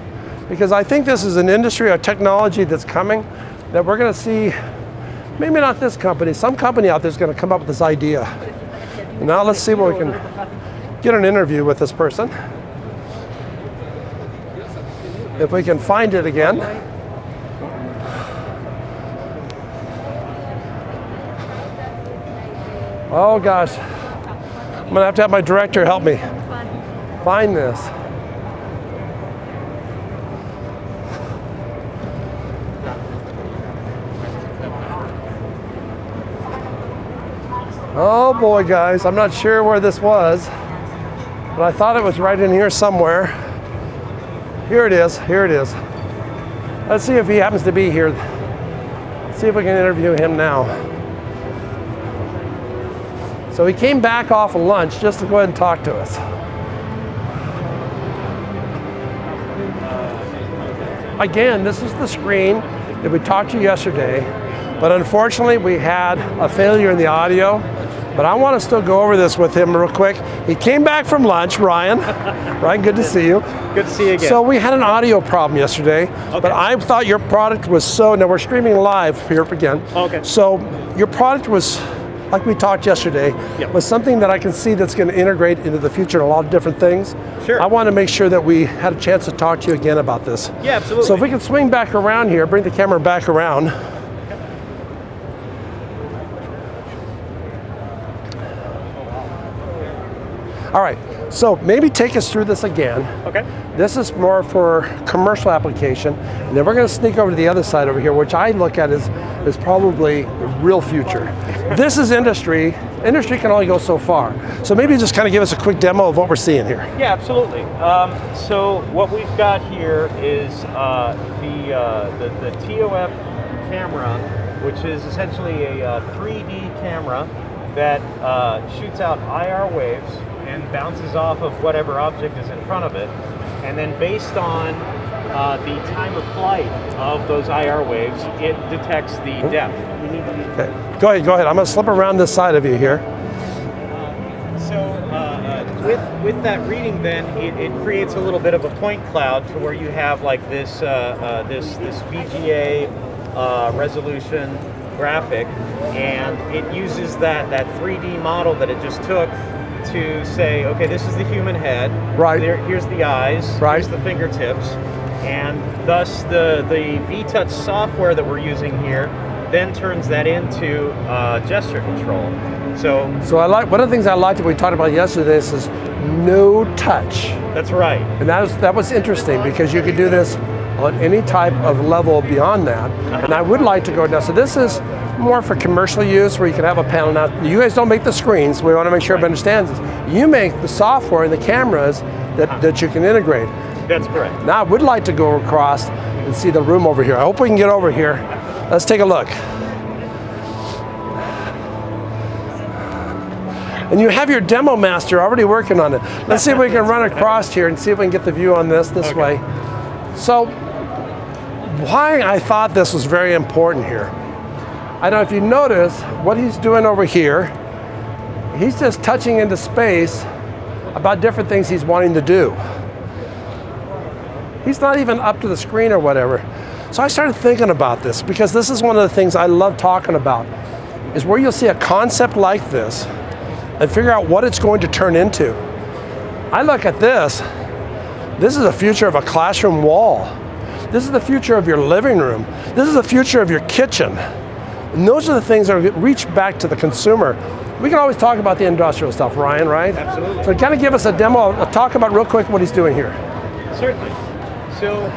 because I think this is an industry or technology that's coming that we're going to see, maybe not this company, some company out there is going to come up with this idea. And now let's see what we can get an interview with this person. If we can find it again. Oh gosh, I'm gonna have to have my director help me find this. Oh boy, guys, I'm not sure where this was, but I thought it was right in here somewhere. Here it is, here it is. Let's see if he happens to be here. Let's see if we can interview him now. So he came back off of lunch just to go ahead and talk to us. Again, this is the screen that we talked to yesterday, but unfortunately we had a failure in the audio. But I want to still go over this with him real quick. He came back from lunch, Ryan. Ryan, good to see you. Good to see you again. So we had an audio problem yesterday, but I thought your product was so, now we're streaming live here again. Okay. So your product was, like we talked yesterday, was something that I can see that's going to integrate into the future in a lot of different things. Sure. I want to make sure that we had a chance to talk to you again about this. Yeah, absolutely. So if we can swing back around here, bring the camera back around. All right, so maybe take us through this again. Okay. This is more for commercial application, and then we're going to sneak over to the other side over here, which I look at as probably the real future. This is industry. Industry can only go so far. So maybe just kind of give us a quick demo of what we're seeing here. Yeah, absolutely. So what we've got here is the TOF camera, which is essentially a 3D camera that shoots out IR waves and bounces off of whatever object is in front of it. And then based on the time of flight of those IR waves, it detects the depth. Okay. Go ahead. I'm going to slip around this side of you here. With that reading, then it creates a little bit of a point cloud to where you have like this VGA resolution graphic, and it uses that 3D model that it just took to say, okay, this is the human head. Right. Here's the eyes. Right. Here's the fingertips, and thus the V-Touch software that we're using here then turns that into gesture control. So I like, one of the things I liked that we talked about yesterday is no touch. That's right. And that was interesting because you could do this on any type of level beyond that. And I would like to go down. So this is more for commercial use where you can have a panel. Now, you guys don't make the screens. We want to make sure everybody understands this. You make the software and the cameras that you can integrate. That's correct. Now, I would like to go across and see the room over here. I hope we can get over here. Let's take a look. And you have your demo master already working on it. Let's see if we can run across here and see if we can get the view on this way. So, why I thought this was very important here. I don't know if you notice what he's doing over here. He's just touching into space about different things he's wanting to do. He's not even up to the screen or whatever. So I started thinking about this because this is one of the things I love talking about, is where you'll see a concept like this and figure out what it's going to turn into. I look at this. This is the future of a classroom wall. This is the future of your living room. This is the future of your kitchen. And those are the things that reach back to the consumer. We can always talk about the industrial stuff, Ryan, right? Absolutely. So kind of give us a demo, talk about real quick what he's doing here. Certainly. So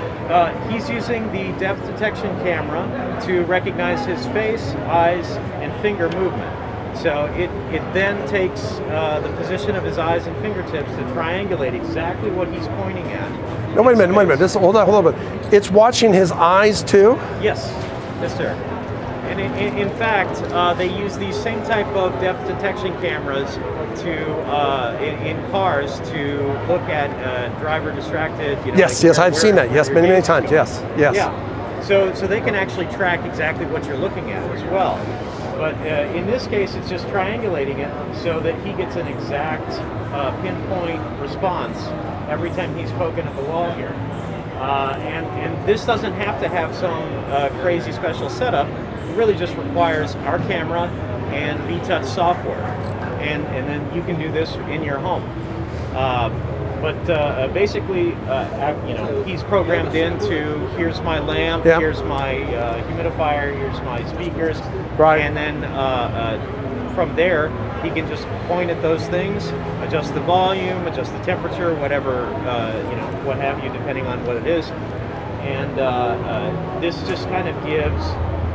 he's using the depth detection camera to recognize his face, eyes, and finger movement. So it then takes the position of his eyes and fingertips to triangulate exactly what he's pointing at. No, wait a minute. Hold on. It's watching his eyes too? Yes, sir. And in fact, they use these same type of depth detection cameras in cars to look at driver distracted. Yes, I've seen that. Yes, many times. Yes. Yeah. So they can actually track exactly what you're looking at as well. But in this case, it's just triangulating it so that he gets an exact pinpoint response every time he's poking at the wall here. And this doesn't have to have some crazy special setup. It really just requires our camera and VTouch software. And then you can do this in your home. But basically, he's programmed into, here's my lamp, here's my humidifier, here's my speakers. Right. And then from there, he can just point at those things, adjust the volume, adjust the temperature, whatever, what have you, depending on what it is. And this just kind of gives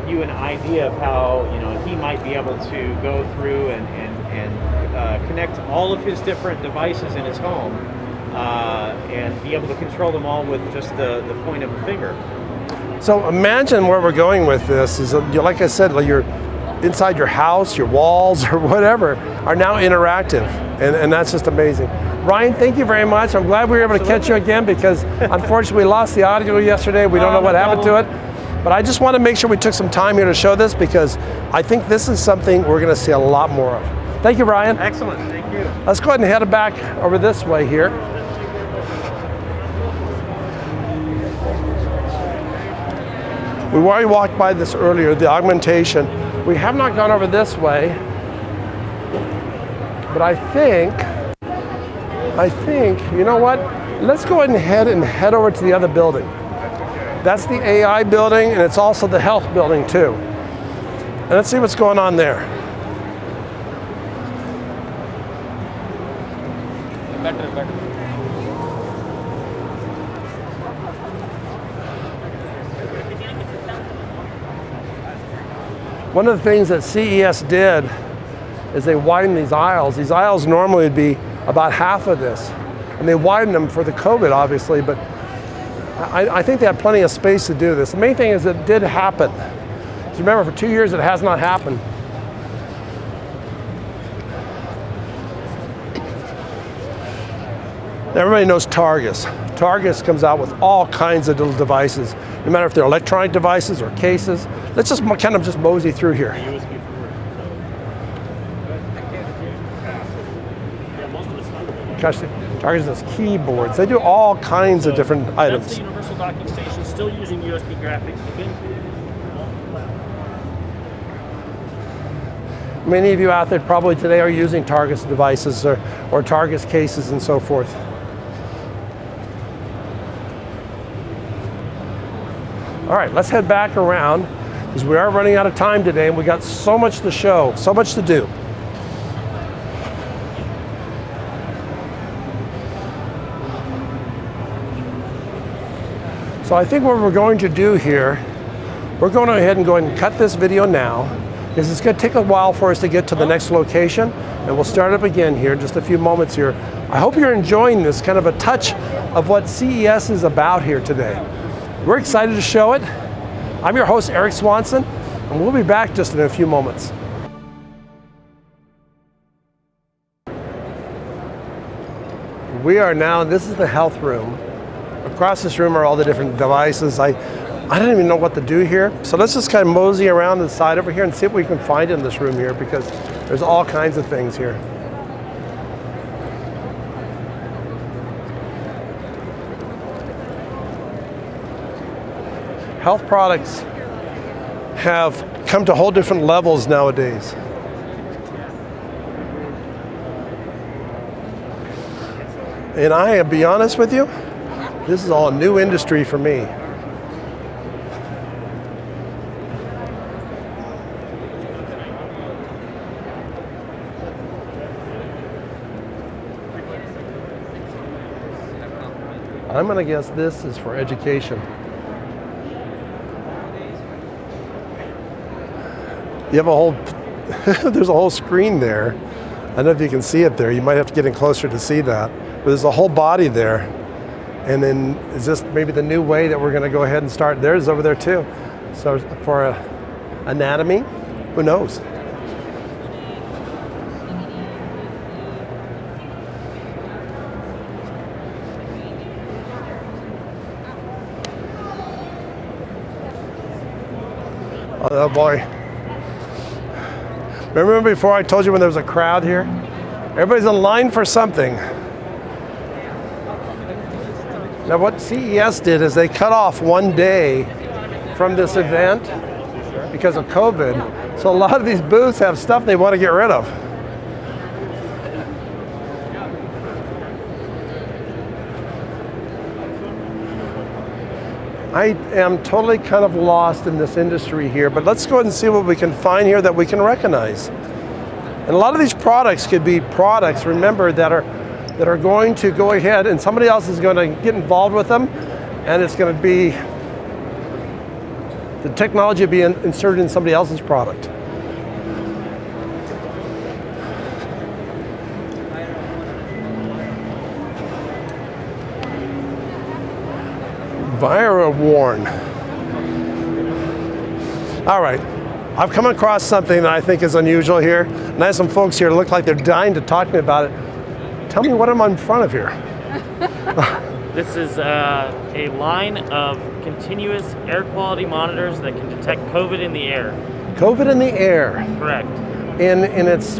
you an idea of how, he might be able to go through and connect all of his different devices in his home and be able to control them all with just the point of a finger. So imagine where we're going with this is, like I said, like you're inside your house, your walls or whatever are now interactive, and that's just amazing. Ryan, thank you very much. I'm glad we were able to catch you again because unfortunately we lost the audio yesterday. We don't know what happened to it. But I just want to make sure we took some time here to show this because I think this is something we're going to see a lot more of. Thank you, Ryan. Excellent, thank you. Let's go ahead and head back over this way here. We already walked by this earlier, the augmentation. We have not gone over this way, but I think, you know what? Let's go ahead and head over to the other building. That's the AI building, and it's also the health building too. And let's see what's going on there. Better. One of the things that CES did is they widened these aisles. These aisles normally would be about half of this. And they widened them for the COVID, obviously, but I think they had plenty of space to do this. The main thing is it did happen. So remember, for 2 years it has not happened. Everybody knows Targus. Targus comes out with all kinds of little devices, no matter if they're electronic devices or cases. Let's just kind of just mosey through here. Gosh, Targus does keyboards. They do all kinds of different items. That's the universal docking station, still using USB graphics. Many of you out there probably today are using Targus devices or Targus cases and so forth. All right, let's head back around because we are running out of time today and we got so much to show, so much to do. So I think what we're going to do here, we're going to go ahead and cut this video now because it's going to take a while for us to get to the next location, and we'll start up again here in just a few moments here. I hope you're enjoying this kind of a touch of what CES is about here today. We're excited to show it. I'm your host, Eric Swanson, and we'll be back just in a few moments. We are now, this is the health room. Across this room are all the different devices. I don't even know what to do here. So let's just kind of mosey around the side over here and see what we can find in this room here, because there's all kinds of things here. Health products have come to whole different levels nowadays. And I'll be honest with you, this is all a new industry for me. I'm gonna guess this is for education. You have a whole, there's a whole screen there. I don't know if you can see it there. You might have to get in closer to see that. But there's a whole body there. And then is this maybe the new way that we're gonna go ahead and start? There's over there too. So for anatomy, who knows? Oh boy. Remember before I told you when there was a crowd here? Everybody's in line for something. Now what CES did is they cut off one day from this event because of COVID. So a lot of these booths have stuff they want to get rid of. I am totally kind of lost in this industry here, but let's go ahead and see what we can find here that we can recognize. And a lot of these products could be products, remember, that are going to go ahead and somebody else is going to get involved with them, and it's going to be, the technology will be inserted in somebody else's product. ViraWarn. All right, I've come across something that I think is unusual here, and I have some folks here that look like they're dying to talk to me about it. Tell me what I'm in front of here. This is a line of continuous air quality monitors that can detect COVID in the air. COVID in the air. Correct. And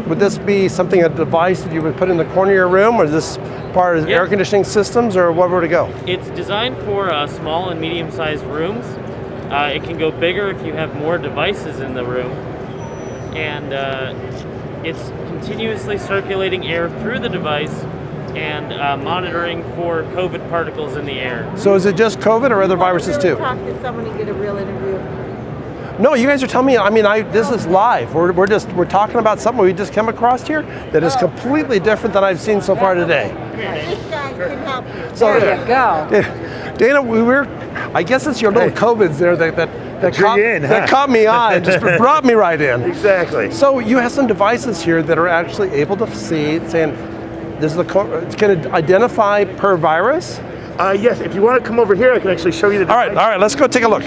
would this be something, a device that you would put in the corner of your room, or is this part of air conditioning systems, or what would it go? It's designed for small and medium-sized rooms. It can go bigger if you have more devices in the room. And it's continuously circulating air through the device and monitoring for COVID particles in the air. So is it just COVID or other viruses too? Talk to someone and get a real interview. No, you guys are telling me, I mean, this is live. We're talking about something we just came across here that is completely different than I've seen so far today. This guy can help you. So, there you go. Dana, I guess it's your little COVIDs there that caught me on and just brought me right in. Exactly. So you have some devices here that are actually able to see, saying, this is it's going to identify per virus? Yes, if you want to come over here, I can actually show you the device. All right, let's go take a look.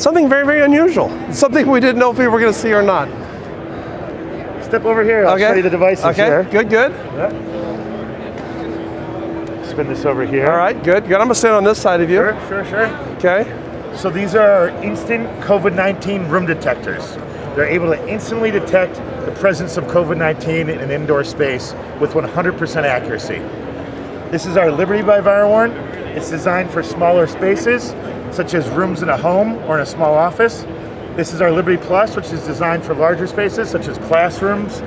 Something very, very unusual. Something we didn't know if we were going to see or not. Step over here, I'll show you the devices here. Good. Yeah. Spin this over here. All right, good. I'm going to stand on this side of you. Sure. Okay. So these are instant COVID-19 room detectors. They're able to instantly detect the presence of COVID-19 in an indoor space with 100% accuracy. This is our Liberty by ViraWarn. It's designed for smaller spaces, such as rooms in a home or in a small office. This is our Liberty Plus, which is designed for larger spaces, such as classrooms,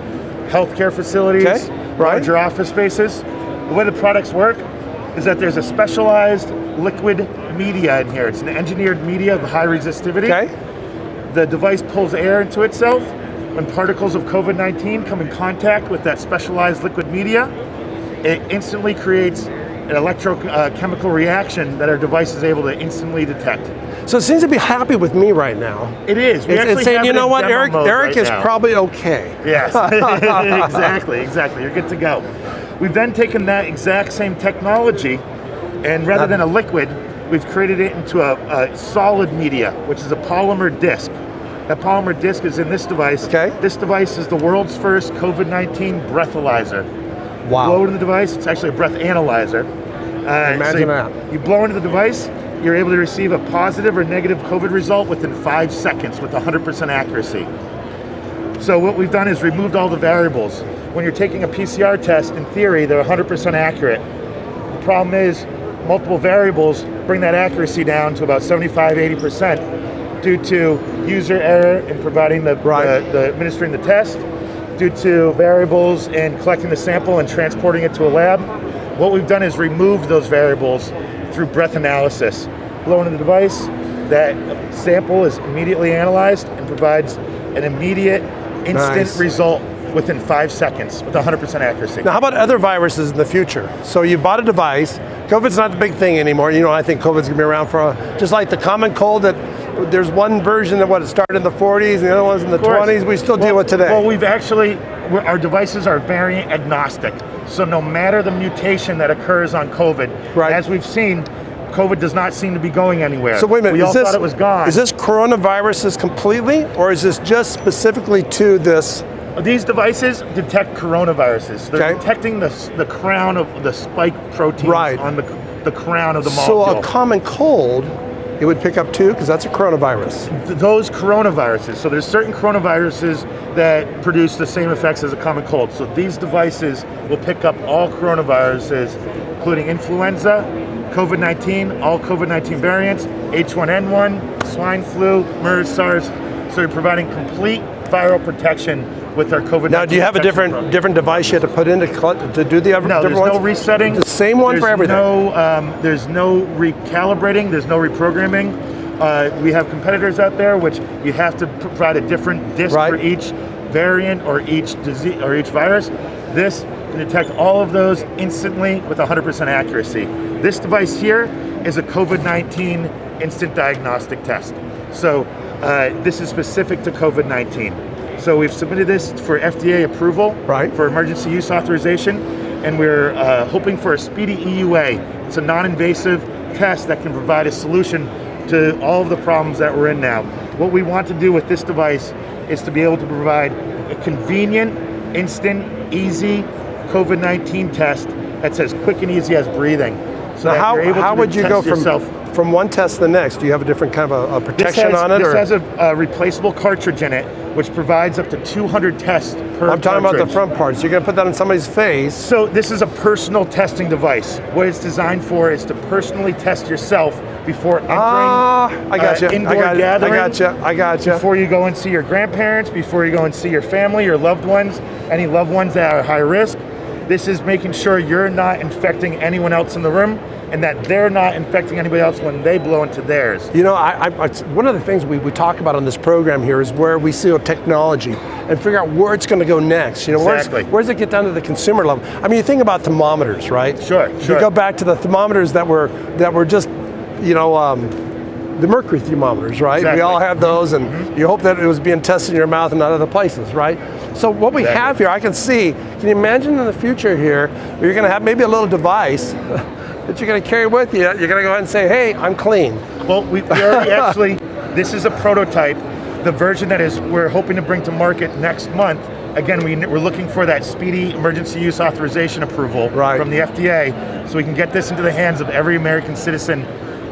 healthcare facilities, larger office spaces. The way the products work is that there's a specialized liquid media in here. It's an engineered media of high resistivity. The device pulls air into itself. When particles of COVID-19 come in contact with that specialized liquid media, it instantly creates an electrochemical reaction that our device is able to instantly detect. So it seems to be happy with me right now. It is. It's saying, you know what, Eric is probably okay. Yes, exactly. You're good to go. We've then taken that exact same technology, and rather than a liquid, we've created it into a solid media, which is a polymer disc. That polymer disc is in this device. This device is the world's first COVID-19 breathalyzer. Wow. Blow it in the device, it's actually a breath analyzer. Imagine that. You blow into the device, you're able to receive a positive or negative COVID result within 5 seconds with 100% accuracy. So what we've done is removed all the variables. When you're taking a PCR test, in theory, they're 100% accurate. The problem is multiple variables bring that accuracy down to about 75-80% due to user error in providing the administering the test, due to variables in collecting the sample and transporting it to a lab. What we've done is remove those variables through breath analysis. Blow into the device, that sample is immediately analyzed and provides an immediate, instant result within 5 seconds with 100% accuracy. Now, how about other viruses in the future? So you bought a device. COVID's not the big thing anymore. You know, I think COVID's gonna be around for, just like the common cold that there's one version that it started in the 40s and the other one's in the 20s, we still deal with today. Well, our devices are variant agnostic. So no matter the mutation that occurs on COVID, as we've seen, COVID does not seem to be going anywhere. So wait a minute, we all thought it was gone. Is this coronaviruses completely, or is this just specifically to this? These devices detect coronaviruses. They're detecting the crown of the spike proteins on the crown of the molecule. So a common cold, it would pick up too, because that's a coronavirus. Those coronaviruses. So there's certain coronaviruses that produce the same effects as a common cold. So these devices will pick up all coronaviruses, including influenza, COVID-19, all COVID-19 variants, H1N1, swine flu, MERS, SARS. So you're providing complete viral protection with our COVID-19. Now, do you have a different device you have to put in to do the other No, there's ones? no resetting. The same one for everything? There's no recalibrating, there's no reprogramming. We have competitors out there which you have to provide a different disk for each variant or each disease or each virus. This can detect all of those instantly with 100% accuracy. This device here is a COVID-19 instant diagnostic test. So this is specific to COVID-19. So we've submitted this for FDA approval for emergency use authorization, and we're hoping for a speedy EUA. It's a non-invasive test that can provide a solution to all of the problems that we're in now. What we want to do with this device is to be able to provide a convenient, instant, easy COVID-19 test that's as quick and easy as breathing. So now, that you're able how to would you go test from one test to the next? Do you have a different kind of a protection on it? This has a replaceable cartridge in it, which provides up to 200 tests per I'm talking about the cartridge. front parts. You're going to put that on somebody's face. So this is a personal testing device. What it's designed for is to personally test yourself before entering indoor gathering. I got you. Before you go and see your grandparents, before you go and see your family, your loved ones, any loved ones that are high risk. This is making sure you're not infecting anyone else in the room, and that they're not infecting anybody else when they blow into theirs. You know, one of the things we talk about on this program here is where we see technology and figure out where it's going to go next. You know, where's it get down to the consumer level? I mean, you think about thermometers, right? Sure. You go back to the thermometers that were just, you know, the mercury thermometers, right? Exactly. We all have those, and you hope that it was being tested in your mouth and not other places, right? So what we have here, I can see. Can you imagine in the future here, you're going to have maybe a little device that you're going to carry with you. You're going to go ahead and say, hey, I'm clean. Well, we already actually, this is a prototype. The version that we're hoping to bring to market next month. Again, we're looking for that speedy emergency use authorization approval from the FDA, so we can get this into the hands of every American citizen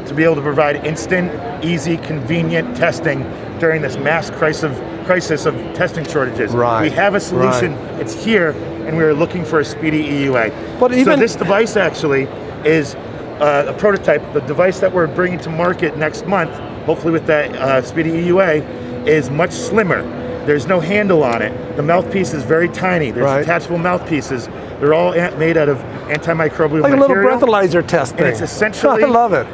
to be able to provide instant, easy, convenient testing during this mass crisis of testing shortages. We have a solution. It's here, and we're looking for a speedy EUA. But even so this device actually is a prototype. The device that we're bringing to market next month, hopefully with that speedy EUA, is much slimmer. There's no handle on it. The mouthpiece is very tiny. There's detachable mouthpieces. They're all made out of antimicrobial like material. a little breathalyzer test thing. And it's essentially, I love it.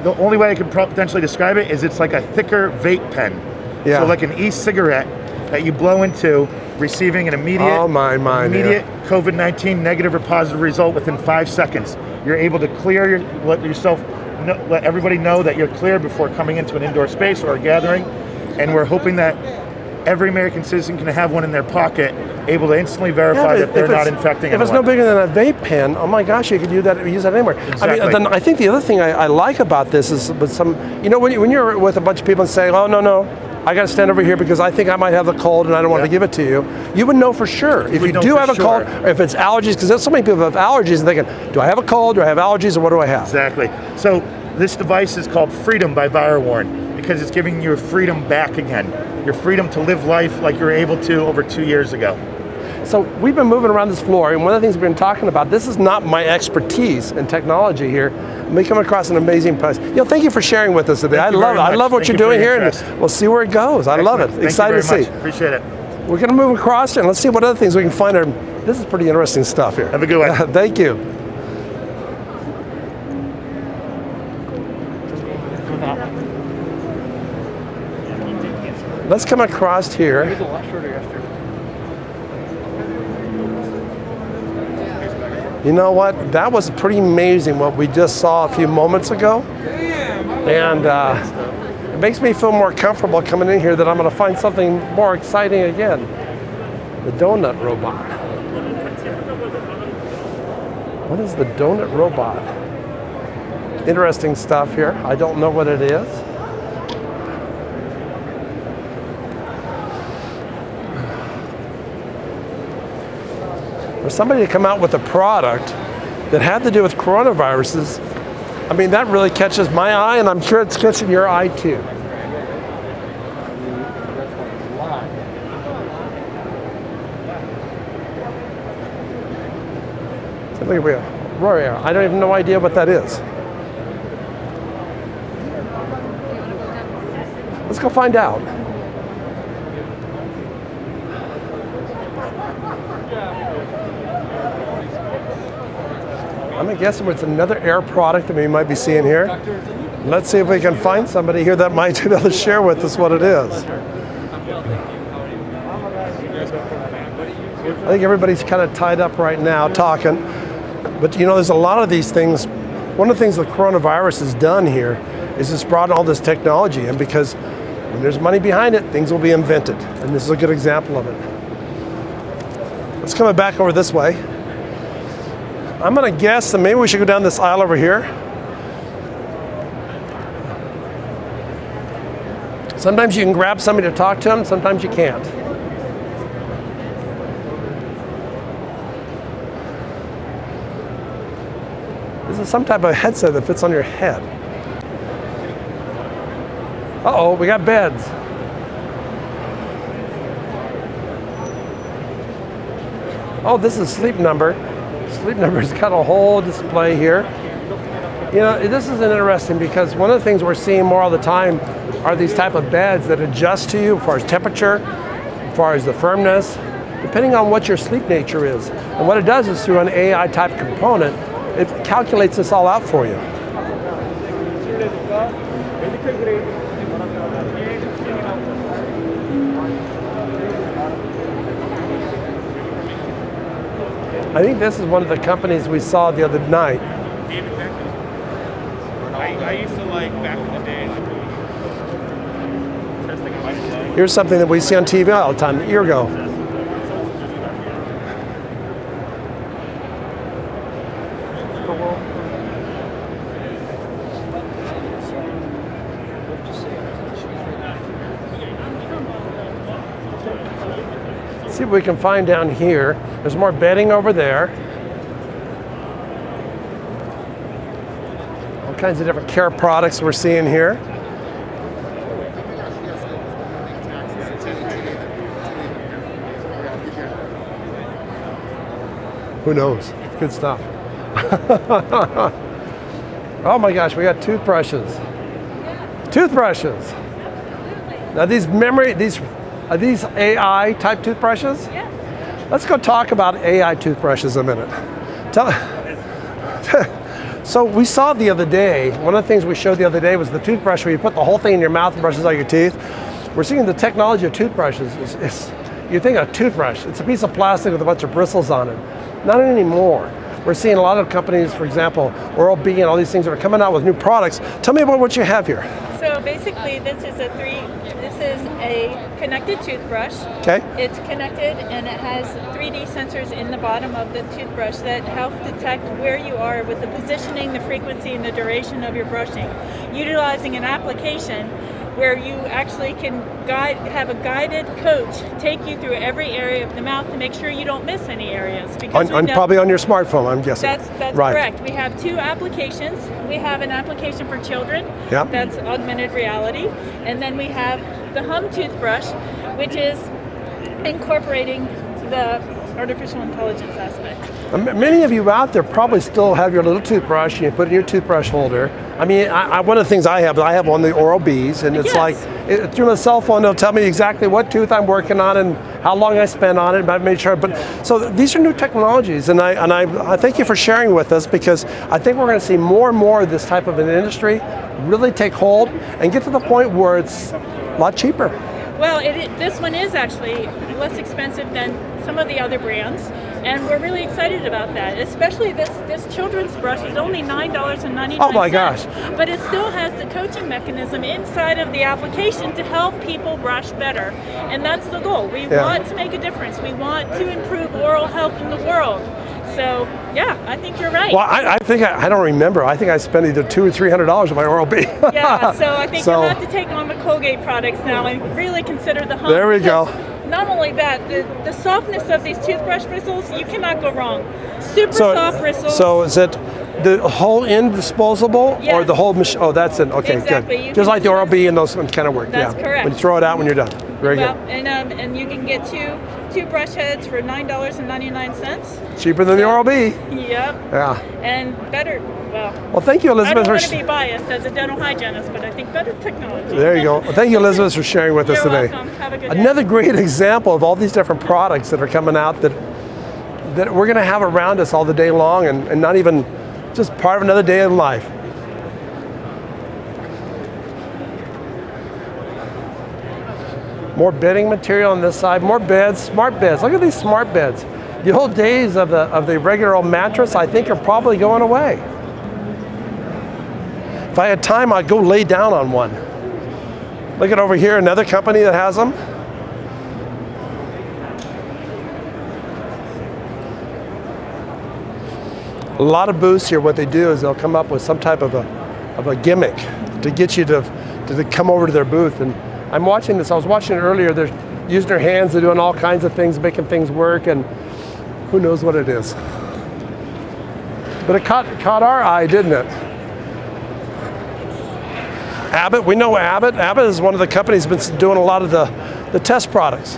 The only way I could potentially describe it is it's like a thicker vape pen. Yeah. So like an e-cigarette that you blow into, receiving an immediate COVID-19 negative or positive result within 5 seconds. You're able to clear let everybody know that you're clear before coming into an indoor space or a gathering. And we're hoping that every American citizen can have one in their pocket, able to instantly verify that they're not infecting anyone. If it's no bigger than a vape pen, oh my gosh, you could use that anywhere. Exactly. I mean, I think the other thing I like about this is with some, you know, when you're with a bunch of people and say, oh, no, I got to stand over here because I think I might have the cold and I don't want to give it to you. You would know for sure if you do have a cold, or if it's allergies, because there's so many people have allergies and thinking, do I have a cold, do I have allergies, or what do I have? Exactly. So this device is called Freedom by ViroWarn because it's giving you your freedom back again. Your freedom to live life like you were able to over 2 years ago. So we've been moving around this floor, and one of the things we've been talking about, this is not my expertise in technology here. We come across an amazing place. Thank you for sharing with us today. I love it. I love what you're doing here, and we'll see where it goes. I love it. Excited to see. Appreciate it. We're going to move across and let's see what other things we can find. This is pretty interesting stuff here. Have a good one. Thank you. Let's come across here. You know what? That was pretty amazing what we just saw a few moments ago. And it makes me feel more comfortable coming in here that I'm going to find something more exciting again. The donut robot. What is the donut robot? Interesting stuff here. I don't know what it is. For somebody to come out with a product that had to do with coronaviruses, I mean, that really catches my eye, and I'm sure it's catching your eye too. So look at Rory, I don't even know idea what that is. Let's go find out. I'm guessing it's another Air product that we might be seeing here. Let's see if we can find somebody here that might be able to share with us what it is. I think everybody's kind of tied up right now talking, but there's a lot of these things. One of the things the coronavirus has done here is it's brought all this technology in, because when there's money behind it, things will be invented, and this is a good example of it. Let's come back over this way. I'm going to guess that maybe we should go down this aisle over here. Sometimes you can grab somebody to talk to them, sometimes you can't. This is some type of headset that fits on your head. Uh-oh, we got beds. Oh, this is Sleep Number. Sleep Number's got a whole display here. This is interesting because one of the things we're seeing more all the time are these type of beds that adjust to you as far as temperature, as far as the firmness, depending on what your sleep nature is. And what it does is through an AI type component, it calculates this all out for you. I think this is one of the companies we saw the other night. I used to like back in the day. Here's something that we see on TV all the time, the Ergo. Let's see what we can find down here. There's more bedding over there. All kinds of different care products we're seeing here. Who knows? Good stuff. Oh my gosh, we got toothbrushes. Toothbrushes. Now are these AI type toothbrushes? Yeah. Let's go talk about AI toothbrushes a minute. So we saw the other day, one of the things we showed the other day was the toothbrush where you put the whole thing in your mouth and brushes out your teeth. We're seeing the technology of toothbrushes. You think a toothbrush, it's a piece of plastic with a bunch of bristles on it. Not anymore. We're seeing a lot of companies, for example, Oral-B and all these things that are coming out with new products. Tell me about what you have here. So basically this is a connected toothbrush. Okay. It's connected and it has 3D sensors in the bottom of the toothbrush that help detect where you are with the positioning, the frequency, and the duration of your brushing, utilizing an application where you actually can have a guided coach take you through every area of the mouth to make sure you don't miss any areas. Because Probably on your smartphone, I'm guessing. That's right. correct. We have 2 applications. We have an application for children. Yep. That's augmented reality. And then we have the Hum toothbrush, which is incorporating the artificial intelligence aspect. Many of you out there probably still have your little toothbrush and you put it in your toothbrush holder. I mean, one of the things I have one of the Oral-B's, and it's like, through my cell phone, it'll tell me exactly what tooth I'm working on and how long I spent on it, but I made sure. So these are new technologies, and I thank you for sharing with us, because I think we're going to see more and more of this type of an industry really take hold and get to the point where it's a lot cheaper. Well, this one is actually less expensive than some of the other brands, and we're really excited about that. Especially this children's brush is only $9.99. Oh my gosh! But it still has the coaching mechanism inside of the application to help people brush better, and that's the goal. We want to make a difference. We want to improve oral health in the world. So yeah, I think you're right. Well, I think I don't remember. I think I spent either $200 or $300 on my Oral-B. Yeah, so I think you'll have to take on the Colgate products now and really consider the Hum. There we go. Not only that, the softness of these toothbrush bristles, you cannot go wrong. Super soft bristles. So is it the whole end disposable, or the whole machine? Oh, that's it. Okay, exactly. good. Just like the Oral-B and those ones kind of work. That's correct. When you throw it out when you're done. Very good. And you can get two brush heads for $9.99. Cheaper than the Oral-B. Yep. Yeah. And better. Well, thank you, Elizabeth. I don't want to be biased as a dental hygienist, but I think better technology. There you go. Well, thank you, Elizabeth, for sharing with us You're today. welcome. Have a good day. Another great example of all these different products that are coming out that we're going to have around us all the day long, and not even just part of another day in life. More bedding material on this side, more beds, smart beds. Look at these smart beds. The old days of the regular old mattress, I think, are probably going away. If I had time, I'd go lay down on one. Look at over here, another company that has them. A lot of booths here, what they do is they'll come up with some type of a gimmick to get you to come over to their booth. And I'm watching this, I was watching it earlier, they're using their hands, they're doing all kinds of things, making things work, and who knows what it is. But it caught our eye, didn't it? Abbott, we know Abbott. Abbott is one of the companies that's been doing a lot of the test products.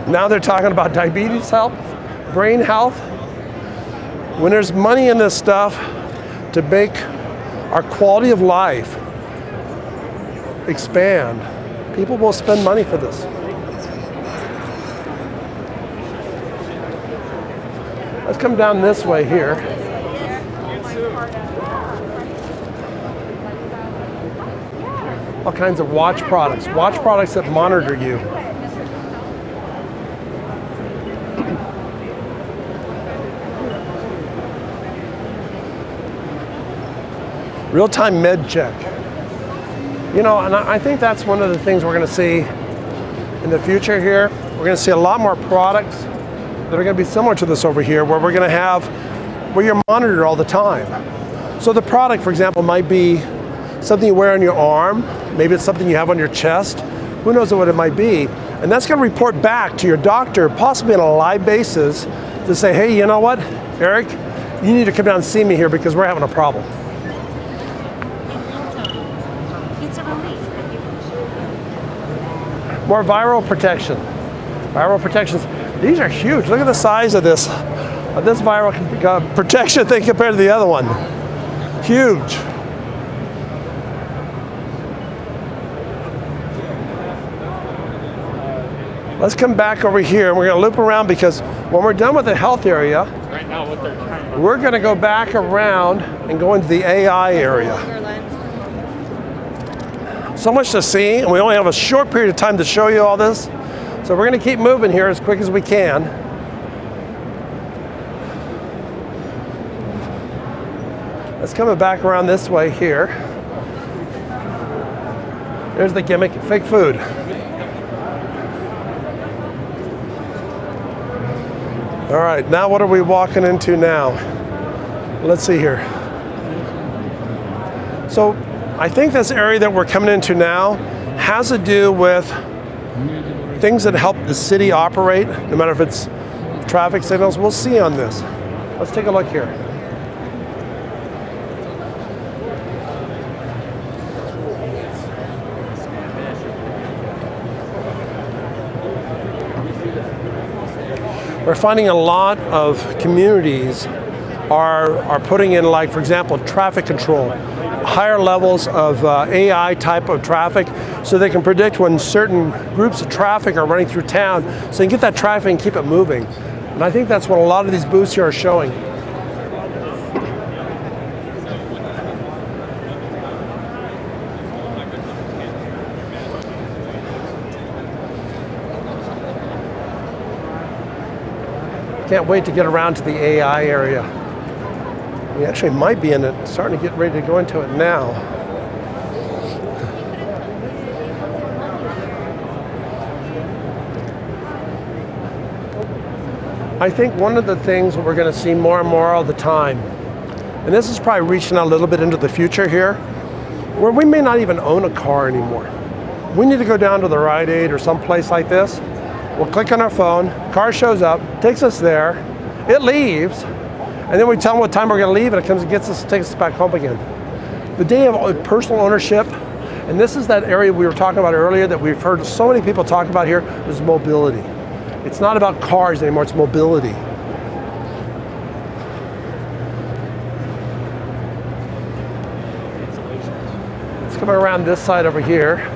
Now they're talking about diabetes health, brain health. When there's money in this stuff to make our quality of life expand, people will spend money for this. Let's come down this way here. All kinds of watch products that monitor you. Real-time med check. You know, and I think that's one of the things we're going to see in the future here. We're going to see a lot more products that are going to be similar to this over here, where we're going to have, where you're monitored all the time. So the product, for example, might be something you wear on your arm, maybe it's something you have on your chest, who knows what it might be. And that's going to report back to your doctor, possibly on a live basis, to say, hey, you know what, Eric, you need to come down and see me here because we're having a problem. More viral protection. Viral protections. These are huge. Look at the size of this viral protection thing compared to the other one. Huge. Let's come back over here and we're going to loop around, because when we're done with the health area, Right now, what they're trying to we're going to go back around and go into the AI area. So much to see, and we only have a short period of time to show you all this. So we're going to keep moving here as quick as we can. Let's come back around this way here. There's the gimmick, fake food. All right, now what are we walking into now? Let's see here. So I think this area that we're coming into now has to do with things that help the city operate, no matter if it's traffic signals. We'll see on this. Let's take a look here. We're finding a lot of communities are putting in, like, for example, traffic control, higher levels of AI type of traffic, so they can predict when certain groups of traffic are running through town, so you can get that traffic and keep it moving. And I think that's what a lot of these booths here are showing. Can't wait to get around to the AI area. We actually might be in it, starting to get ready to go into it now. I think one of the things that we're going to see more and more all the time, and this is probably reaching out a little bit into the future here, where we may not even own a car anymore. We need to go down to the Rite Aid or some place like this. We'll click on our phone, car shows up, takes us there, it leaves, and then we tell them what time we're going to leave, and it comes and gets us, takes us back home again. The day of personal ownership, and this is that area we were talking about earlier that we've heard so many people talk about here, is mobility. It's not about cars anymore, it's mobility. Let's come around this side over here.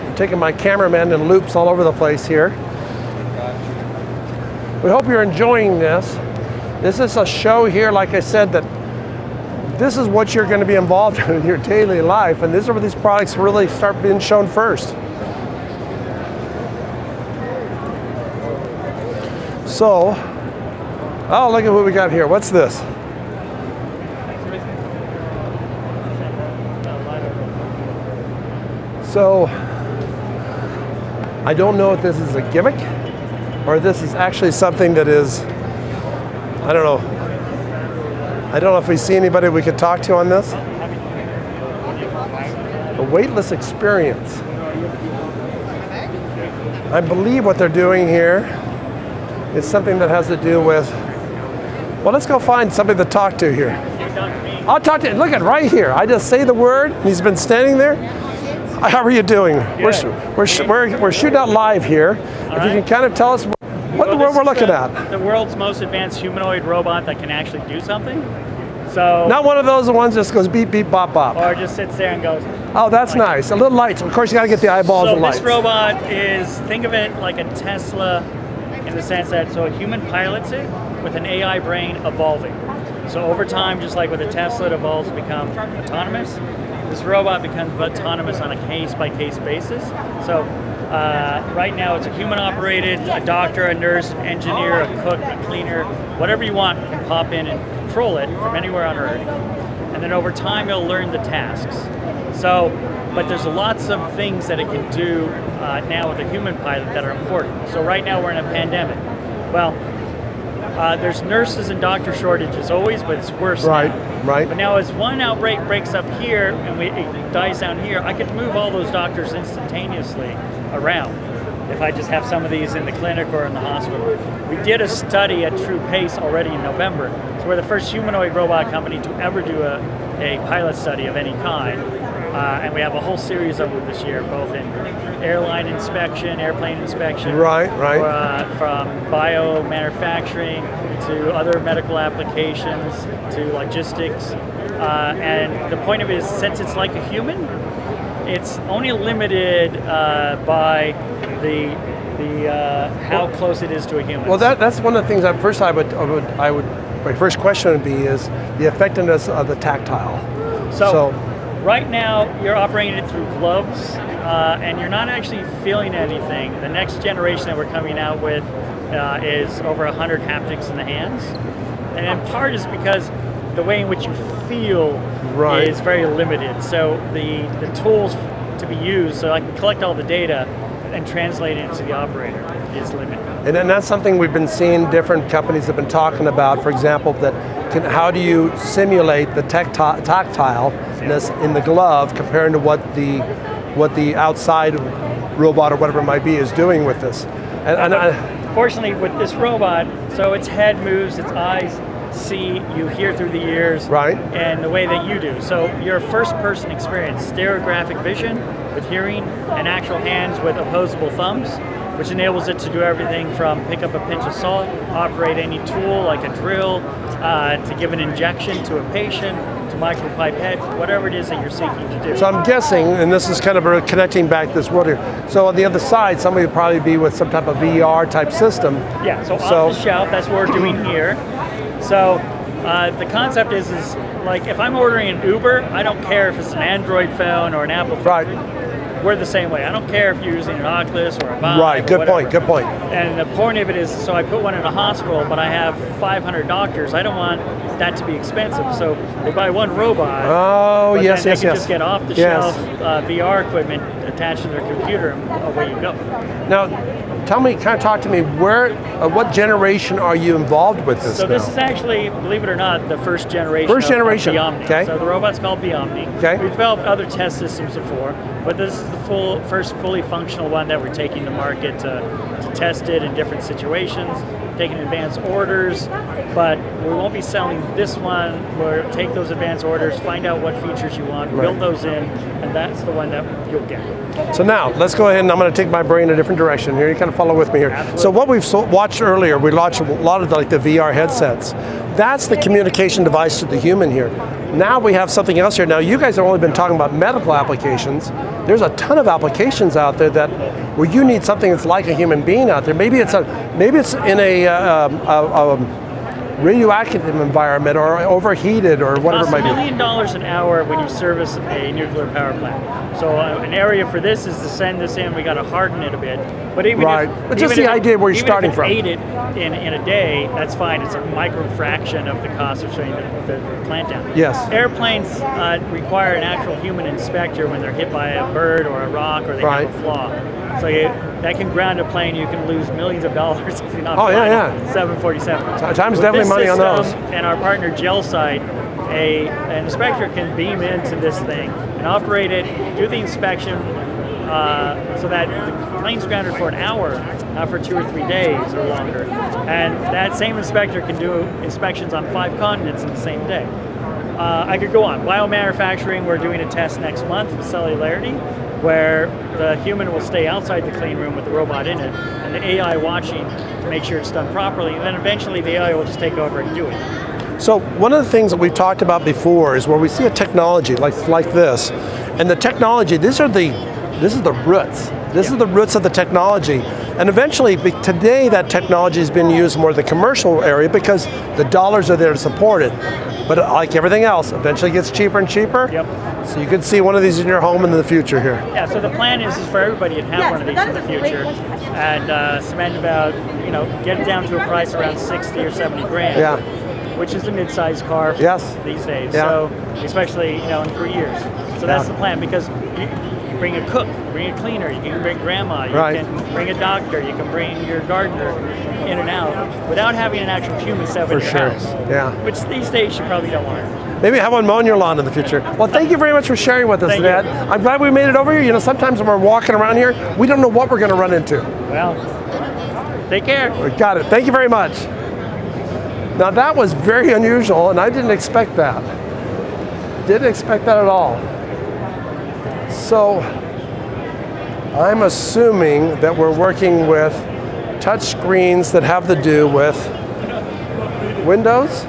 I'm taking my cameraman in loops all over the place here. We hope you're enjoying this. This is a show here, like I said, that this is what you're going to be involved in your daily life, and these are where these products really start being shown first. So, oh, look at what we got here. What's this? So, I don't know if this is a gimmick or this is actually something that is, I don't know. I don't know if we see anybody we could talk to on this. A weightless experience. I believe what they're doing here is something that has to do with, well, let's go find somebody to talk to here. I'll talk to you. Look at right here. I just say the word, and he's been standing there. How are you doing? We're shooting out live here. If you can kind of tell us what we're looking at. The world's most advanced humanoid robot that can actually do something. So not one of those ones that just goes beep, beep, bop, bop. Or just sits there and goes. Oh, that's like, nice. A little lights. Of course, you got to get the eyeballs and lights. So this robot is, think of it like a Tesla in the sense that, so a human pilots it with an AI brain evolving. So over time, just like with a Tesla, it evolves to become autonomous. This robot becomes autonomous on a case-by-case basis. So right now it's a human-operated, a doctor, a nurse, an engineer, a cook, a cleaner, whatever you want can pop in and control it from anywhere on Earth. And then over time it'll learn the tasks. So, but there's lots of things that it can do now with a human pilot that are important. So right now we're in a pandemic. Well, there's nurses and doctor shortages always, but it's worse now. Right. But now as one outbreak breaks up here and it dies down here, I could move all those doctors instantaneously around if I just have some of these in the clinic or in the hospital. We did a study at True Pace already in November. So we're the first humanoid robot company to ever do a pilot study of any kind. And we have a whole series of them this year, both in airline inspection, airplane inspection. Right. From biomanufacturing to other medical applications to logistics. And the point of it is, since it's like a human, it's only limited by the how close it is to a human. Well, that's one of the things. My first question would be is the effectiveness of the tactile. So right now you're operating it through gloves, and you're not actually feeling anything. The next generation that we're coming out with is over 100 haptics in the hands, and in part is because the way in which you feel is very limited. So the tools to be used, so I can collect all the data, and translate it into the operator is limited. And then that's something we've been seeing different companies have been talking about. For example, how do you simulate the tactileness in the glove compared to what the outside robot or whatever it might be is doing with this. Fortunately, with this robot, so its head moves, its eyes see, you hear through the ears, right? And the way that you do. So your first-person experience, stereographic vision with hearing, and actual hands with opposable thumbs, which enables it to do everything from pick up a pinch of salt, operate any tool like a drill, to give an injection to a patient, to micropipette, whatever it is that you're seeking to do. So I'm guessing, and this is kind of connecting back this world here, so on the other side, somebody would probably be with some type of VR type system. Yeah, so off the shelf, that's what we're doing here. So the concept is like if I'm ordering an Uber, I don't care if it's an Android phone or an Apple phone. Right. We're the same way. I don't care if you're using an Oculus or a Vive. Right, good point. And the point of it is, so I put one in a hospital, but I have 500 doctors. I don't want that to be expensive. So they buy one robot. Oh, yes, they yes, can yes. just get off the shelf VR equipment attached to their computer, and away you go. Now, talk to me, what generation are you involved with this So now? this is actually, believe it or not, the first generation of Biomanufacturing. Okay. So the robot's called Biomanufacturing. Okay. We've developed other test systems before, but this is the first fully functional one that we're taking to market to test it in different situations, taking advanced orders, but we won't be selling this one. We'll take those advanced orders, find out what features you want, build those in, and that's the one that you'll get. So now, let's go ahead and I'm going to take my brain in a different direction here. You kind of follow with me here. Absolutely. So what we've watched earlier, we launched a lot of the VR headsets. That's the communication device to the human here. Now we have something else here. Now you guys have only been talking about medical applications. There's a ton of applications out there where you need something that's like a human being out there. Maybe it's in a radioactive environment or overheated or whatever it might be. It costs $1 million an hour when you service a nuclear power plant. So an area for this is to send this in. We got to harden it a bit. But but just the idea where you're starting from. If it ate it in a day, that's fine. It's a micro fraction of the cost of shutting the plant down. Yes. Airplanes require an actual human inspector when they're hit by a bird or a rock or they have a flaw. So that can ground a plane. You can lose millions of dollars if you're not flying a 747. Time's definitely money on those. And our partner GelSight, an inspector can beam into this thing and operate it, do the inspection, so that the plane's grounded for an hour, not for 2 or 3 days or longer. And that same inspector can do inspections on 5 continents in the same day. I could go on. Biomanufacturing, we're doing a test next month with cellularity, where the human will stay outside the clean room with the robot in it, and the AI watching to make sure it's done properly, and then eventually the AI will just take over and do it. So one of the things that we've talked about before is where we see a technology like this, and the technology, this is the roots. This is the roots of the technology. And eventually, today that technology has been used more in the commercial area because the dollars are there to support it. But like everything else, eventually it gets cheaper and cheaper. Yep. So you could see one of these in your home in the future here. Yeah, so the plan is for everybody to have one of these in the future and spend about, get it down to a price around 60 or 70 grand. Yeah. Which is a mid-sized car these days. Yeah. So especially, in 3 years. So that's the plan, because you bring a cook, you bring a cleaner, you can bring grandma, you can bring a doctor, you can bring your gardener in and out without having an actual human set in your house. Yeah. Which these days you probably don't want. Maybe have one mowing your lawn in the future. Well, thank you very much for sharing with us, Dad. I'm glad we made it over here. Sometimes when we're walking around here, we don't know what we're going to run into. Well, take care. We got it. Thank you very much. Now that was very unusual, and I didn't expect that. Didn't expect that at all. So I'm assuming that we're working with touch screens that have to do with Windows.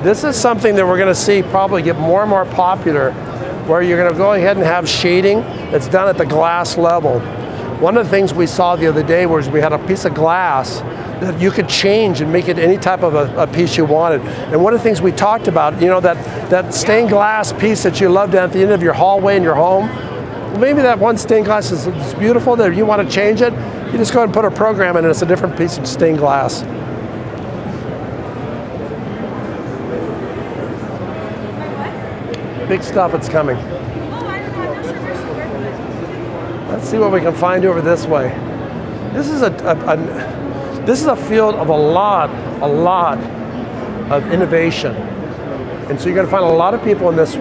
This is something that we're going to see probably get more and more popular, where you're going to go ahead and have shading that's done at the glass level. One of the things we saw the other day was we had a piece of glass that you could change and make it any type of a piece you wanted. And one of the things we talked about, that stained glass piece that you loved at the end of your hallway in your home, well, maybe that one stained glass is beautiful that if you want to change it, you just go ahead and put a program in and it's a different piece of stained glass. Big stuff, it's coming. Let's see what we can find over this way. This is this is a field of a lot of innovation. And so you're going to find a lot of people in this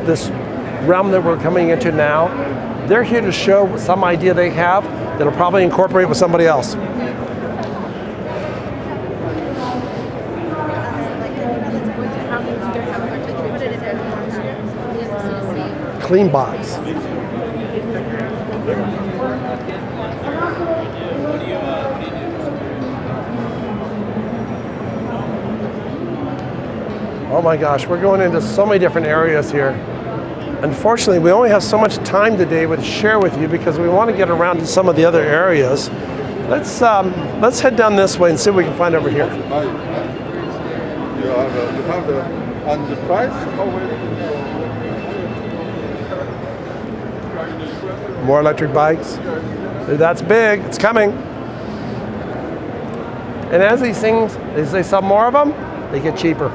realm that we're coming into now. They're here to show some idea they have that'll probably incorporate with somebody else. Clean box. Oh my gosh, we're going into so many different areas here. Unfortunately, we only have so much time today to share with you because we want to get around to some of the other areas. Let's head down this way and see what we can find over here. You have the on the price. More electric bikes. That's big. It's coming. And as these things, as they sell more of them, they get cheaper.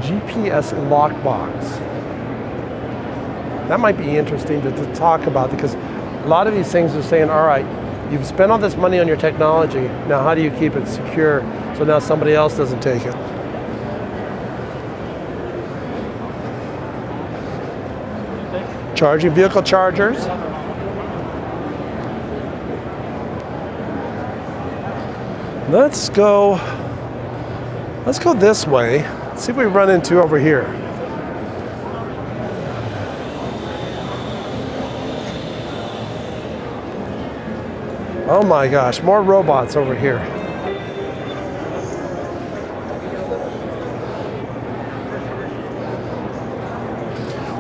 GPS lockbox. That might be interesting to talk about because a lot of these things are saying, all right, you've spent all this money on your technology, now how do you keep it secure so now somebody else doesn't take it? Charging vehicle chargers. Let's go this way. Let's see what we run into over here. Oh my gosh, more robots over here.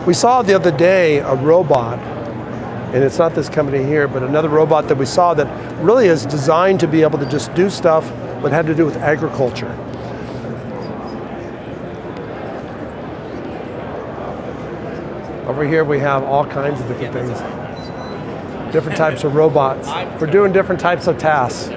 We saw the other day a robot, and it's not this company here, but another robot that we saw that really is designed to be able to just do stuff that had to do with agriculture. Over here we have all kinds of different things. Different types of robots for doing different types of tasks.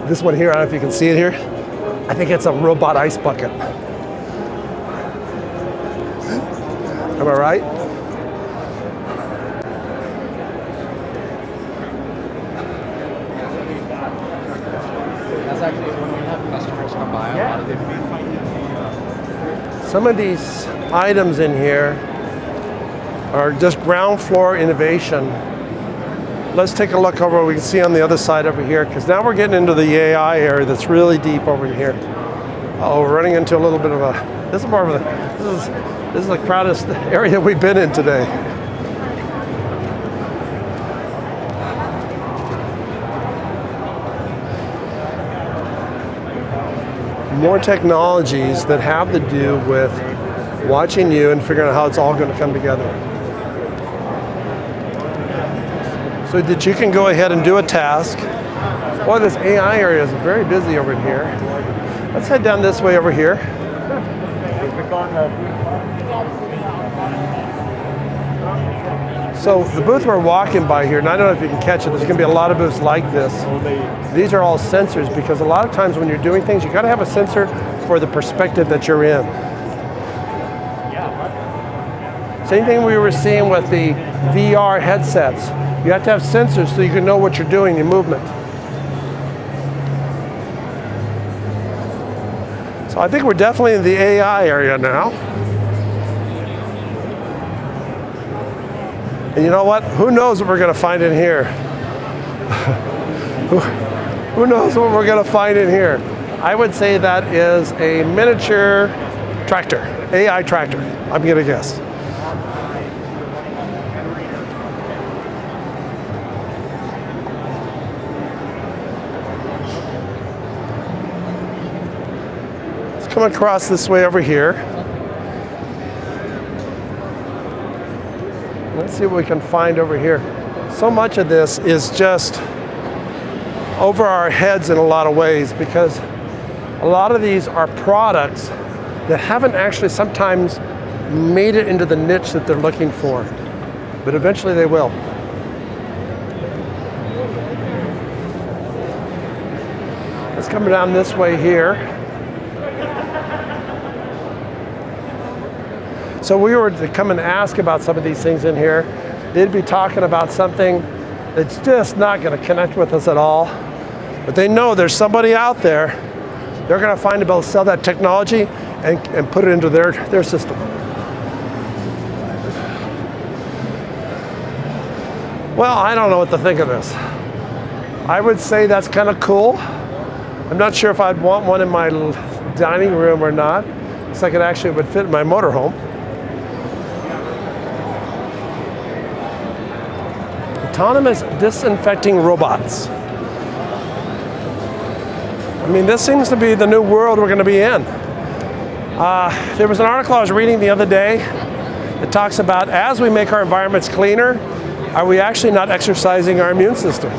This one here, I don't know if you can see it here. I think it's a robot ice bucket. Am I right? That's actually when we have customers come by, a lot of the Some of these items in here are just ground floor innovation. Let's take a look over what we can see on the other side over here, because now we're getting into the AI area that's really deep over here. Oh, we're running into a little bit of a, this is more of a, this is the crowdest area we've been in today. More technologies that have to do with watching you and figuring out how it's all going to come together. So that you can go ahead and do a task. Boy, this AI area is very busy over here. Let's head down this way over here. So the booth we're walking by here, and I don't know if you can catch it, there's going to be a lot of booths like this. These are all sensors because a lot of times when you're doing things, you got to have a sensor for the perspective that you're in. Same thing we were seeing with the VR headsets. You have to have sensors so you can know what you're doing, your movement. So I think we're definitely in the AI area now. And you know what? Who knows what we're going to find in here? Who knows what we're going to find in here? I would say that is a miniature tractor, AI tractor, I'm going to guess. Let's come across this way over here. Let's see what we can find over here. So much of this is just over our heads in a lot of ways because a lot of these are products that haven't actually sometimes made it into the niche that they're looking for. But eventually they will. Let's come down this way here. So we were to come and ask about some of these things in here. They'd be talking about something that's just not going to connect with us at all. But they know there's somebody out there. They're going to find a able to sell that technology and put it into their system. Well, I don't know what to think of this. I would say that's kind of cool. I'm not sure if I'd want one in my dining room or not. Looks like it actually would fit in my motorhome. Autonomous disinfecting robots. I mean, this seems to be the new world we're going to be in. There was an article I was reading the other day that talks about as we make our environments cleaner, are we actually not exercising our immune system?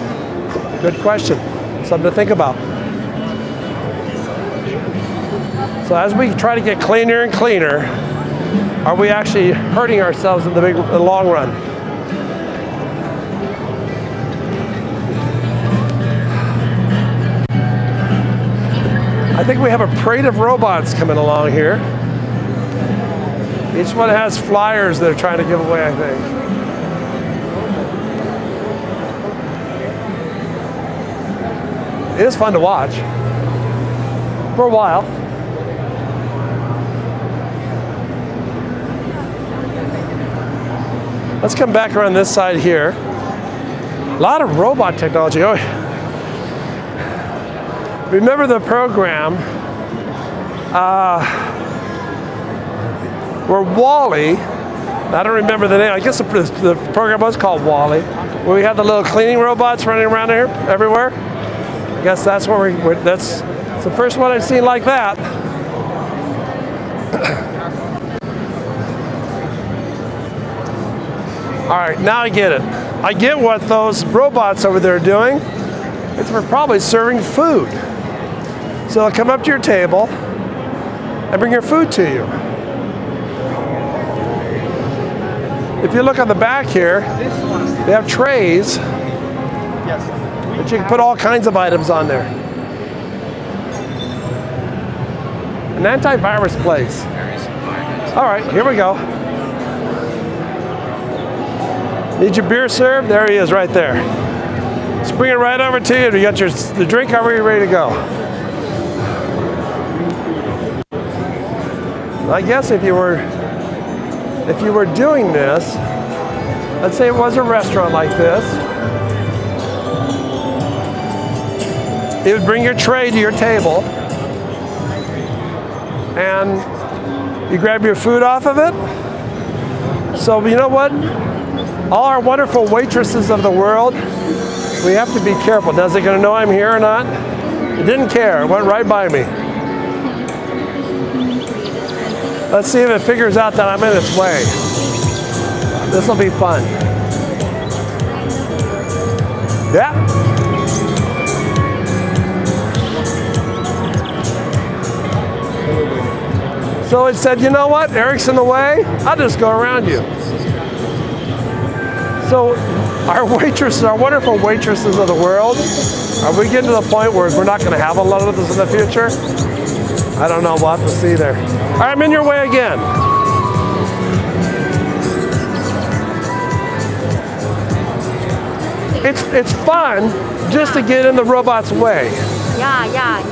Good question. Something to think about. So as we try to get cleaner and cleaner, are we actually hurting ourselves in the long run? I think we have a parade of robots coming along here. Each one has flyers they're trying to give away, I think. It is fun to watch. For a while. Let's come back around this side here. A lot of robot technology. Oh, remember the program where Wall-E, I don't remember the name, I guess the program was called Wall-E, where we had the little cleaning robots running around here everywhere. I guess that's where that's the first one I've seen like that. All right, now I get it. I get what those robots over there are doing. It's for probably serving food. So they'll come up to your table and bring your food to you. If you look on the back here, they have trays that you can put all kinds of items on there. An antivirus place. All right, here we go. Need your beer served? There he is right there. Let's bring it right over to you. You got the drink over, you're ready to go. I guess if you were doing this, let's say it was a restaurant like this, it would bring your tray to your table and you grab your food off of it. So you know what? All our wonderful waitresses of the world, we have to be careful. Now, is it going to know I'm here or not? It didn't care. It went right by me. Let's see if it figures out that I'm in its way. This will be fun. Yeah. So it said, you know what? Eric's in the way. I'll just go around you. So our waitresses, our wonderful waitresses of the world, are we getting to the point where we're not going to have a lot of this in the future? I don't know. We'll have to see there. All right, I'm in your way again. It's fun just to get in the robot's way. Yeah.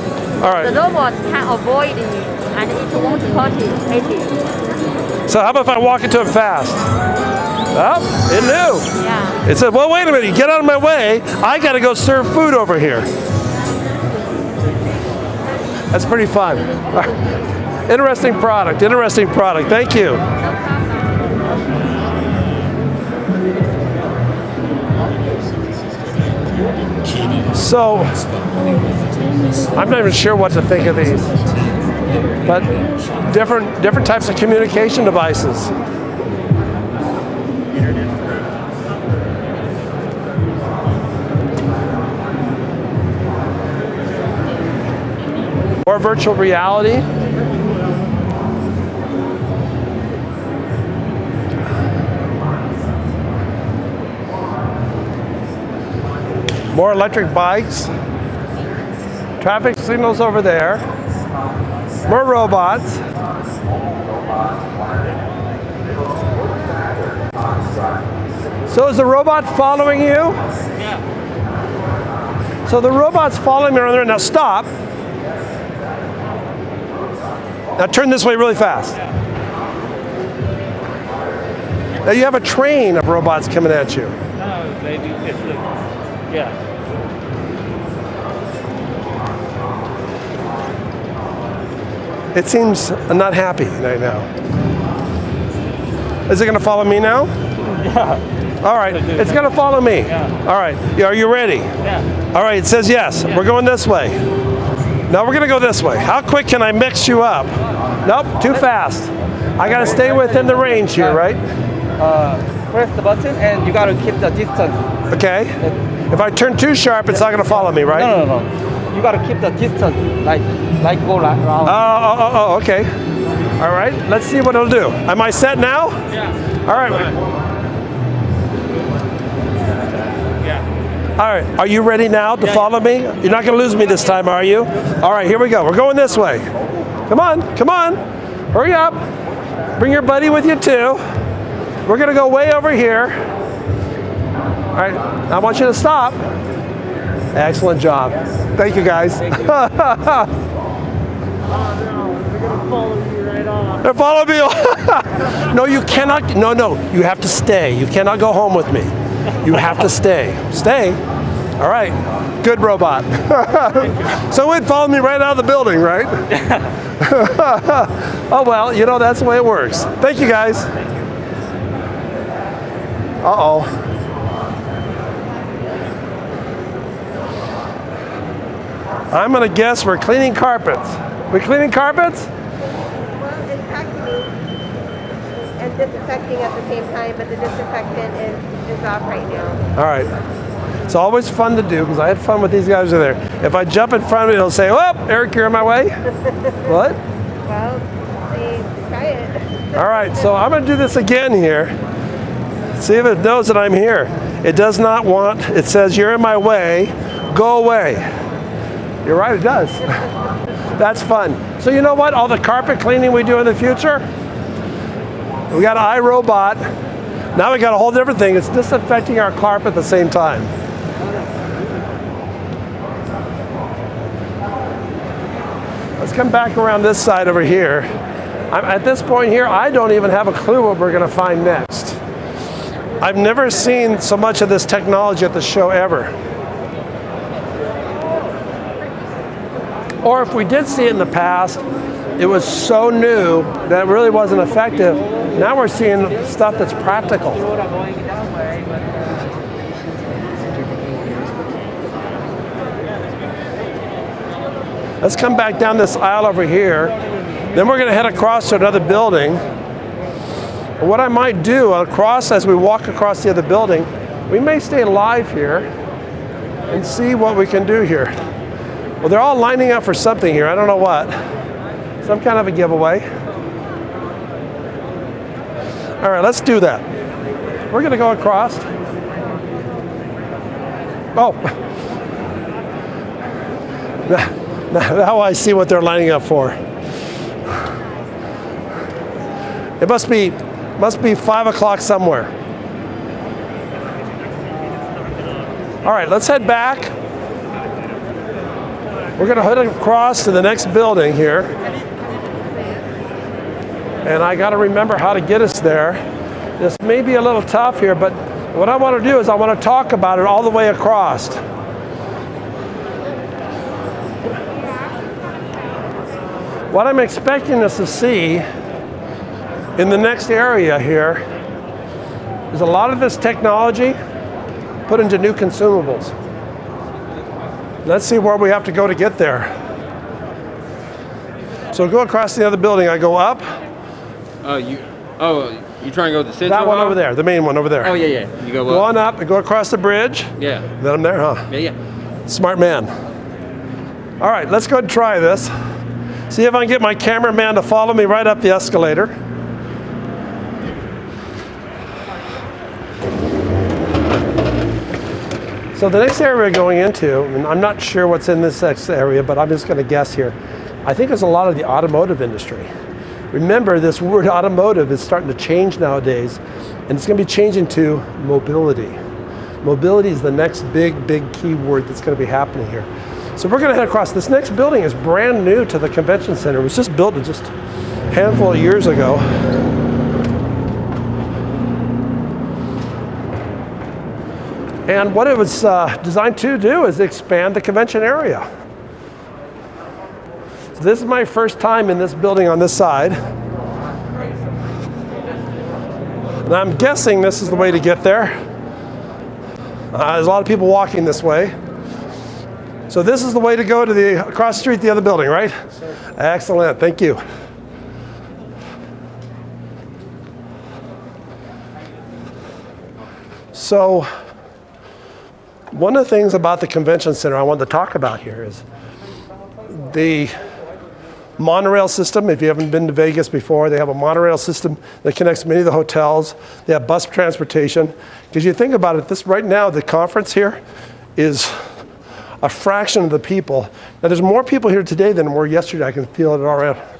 All right. The robot can avoid you, and it won't hurt you. So how about if I walk into it fast? Oh, it knew. Yeah. It said, well, wait a minute. You get out of my way. I got to go serve food over here. That's pretty fun. Interesting product. Thank you. So, I'm not even sure what to think of these, but different types of communication devices. Or virtual reality. More electric bikes. Traffic signals over there. More robots. So is the robot following you? Yeah. So the robot's following me around there. Now stop. Now turn this way really fast. Now you have a train of robots coming at you. No, they do. It's the, yeah. It seems not happy right now. Is it going to follow me now? Yeah. All right, it's going to follow me. Yeah. All right, are you ready? Yeah. All right, it says yes. We're going this way. Now we're going to go this way. How quick can I mix you up? Nope, too fast. I got to stay within the range here, right? Press the button and you gotta keep the distance. Okay. If I turn too sharp, it's not going to follow me, right? No. You gotta keep the distance, like go around. Oh, okay. All right, let's see what it'll do. Am I set now? Yeah. All right. Yeah. All right, are you ready now to follow me? You're not going to lose me this time, are you? All right, here we go. We're going this way. Come on. Hurry up. Bring your buddy with you too. We're going to go way over here. All right, I want you to stop. Excellent job. Thank you, guys. Oh no, they're gonna follow you right off. They're following me. No, you cannot. No, you have to stay. You cannot go home with me. You have to stay. Stay. All right. Good robot. So it followed me right out of the building, right? Oh well, that's the way it works. Thank you, guys. Uh-oh. I'm going to guess we're cleaning carpets. We cleaning carpets? Well, it's vacuuming and disinfecting at the same time, but the disinfectant is off right now. All right. It's always fun to do because I had fun with these guys over there. If I jump in front of it, it'll say, "Oh, Eric, you're in my way." What? Well, try it. All right, so I'm going to do this again here. See if it knows that I'm here. It does not want, it says, "You're in my way, go away." You're right, it does. That's fun. So you know what? All the carpet cleaning we do in the future, we got an iRobot. Now we got a whole different thing. It's disinfecting our carpet at the same time. Let's come back around this side over here. At this point here, I don't even have a clue what we're going to find next. I've never seen so much of this technology at the show ever. Or if we did see it in the past, it was so new that it really wasn't effective. Now we're seeing stuff that's practical. Let's come back down this aisle over here. Then we're going to head across to another building. What I might do as we walk across the other building, we may stay live here and see what we can do here. Well, they're all lining up for something here. I don't know what. Some kind of a giveaway. All right, let's do that. We're going to go across. Oh. Now I see what they're lining up for. It must be 5 o'clock somewhere. All right, let's head back. We're going to head across to the next building here. And I got to remember how to get us there. This may be a little tough here, but what I want to do is I want to talk about it all the way across. What I'm expecting us to see in the next area here is a lot of this technology put into new consumables. Let's see where we have to go to get there. So go across the other building. I go up. You trying to go to the central? That one over there, the main one over there. Oh yeah. You go on up and go across the bridge. Yeah. Then I'm there, huh? Yeah. Smart man. All right, let's go and try this. See if I can get my cameraman to follow me right up the escalator. So the next area we're going into, and I'm not sure what's in this next area, but I'm just going to guess here. I think there's a lot of the automotive industry. Remember, this word automotive is starting to change nowadays, and it's going to be changing to mobility. Mobility is the next big key word that's going to be happening here. So we're going to head across. This next building is brand new to the convention center. It was just built just a handful of years ago. And what it was designed to do is expand the convention area. So this is my first time in this building on this side. And I'm guessing this is the way to get there. There's a lot of people walking this way. So this is the way to go to the across the street, the other building, right? Yes, sir. Excellent, thank you. So one of the things about the convention center I wanted to talk about here is the monorail system. If you haven't been to Vegas before, they have a monorail system that connects many of the hotels. They have bus transportation. Because you think about it, this right now, the conference here is a fraction of the people. Now there's more people here today than there were yesterday. I can feel it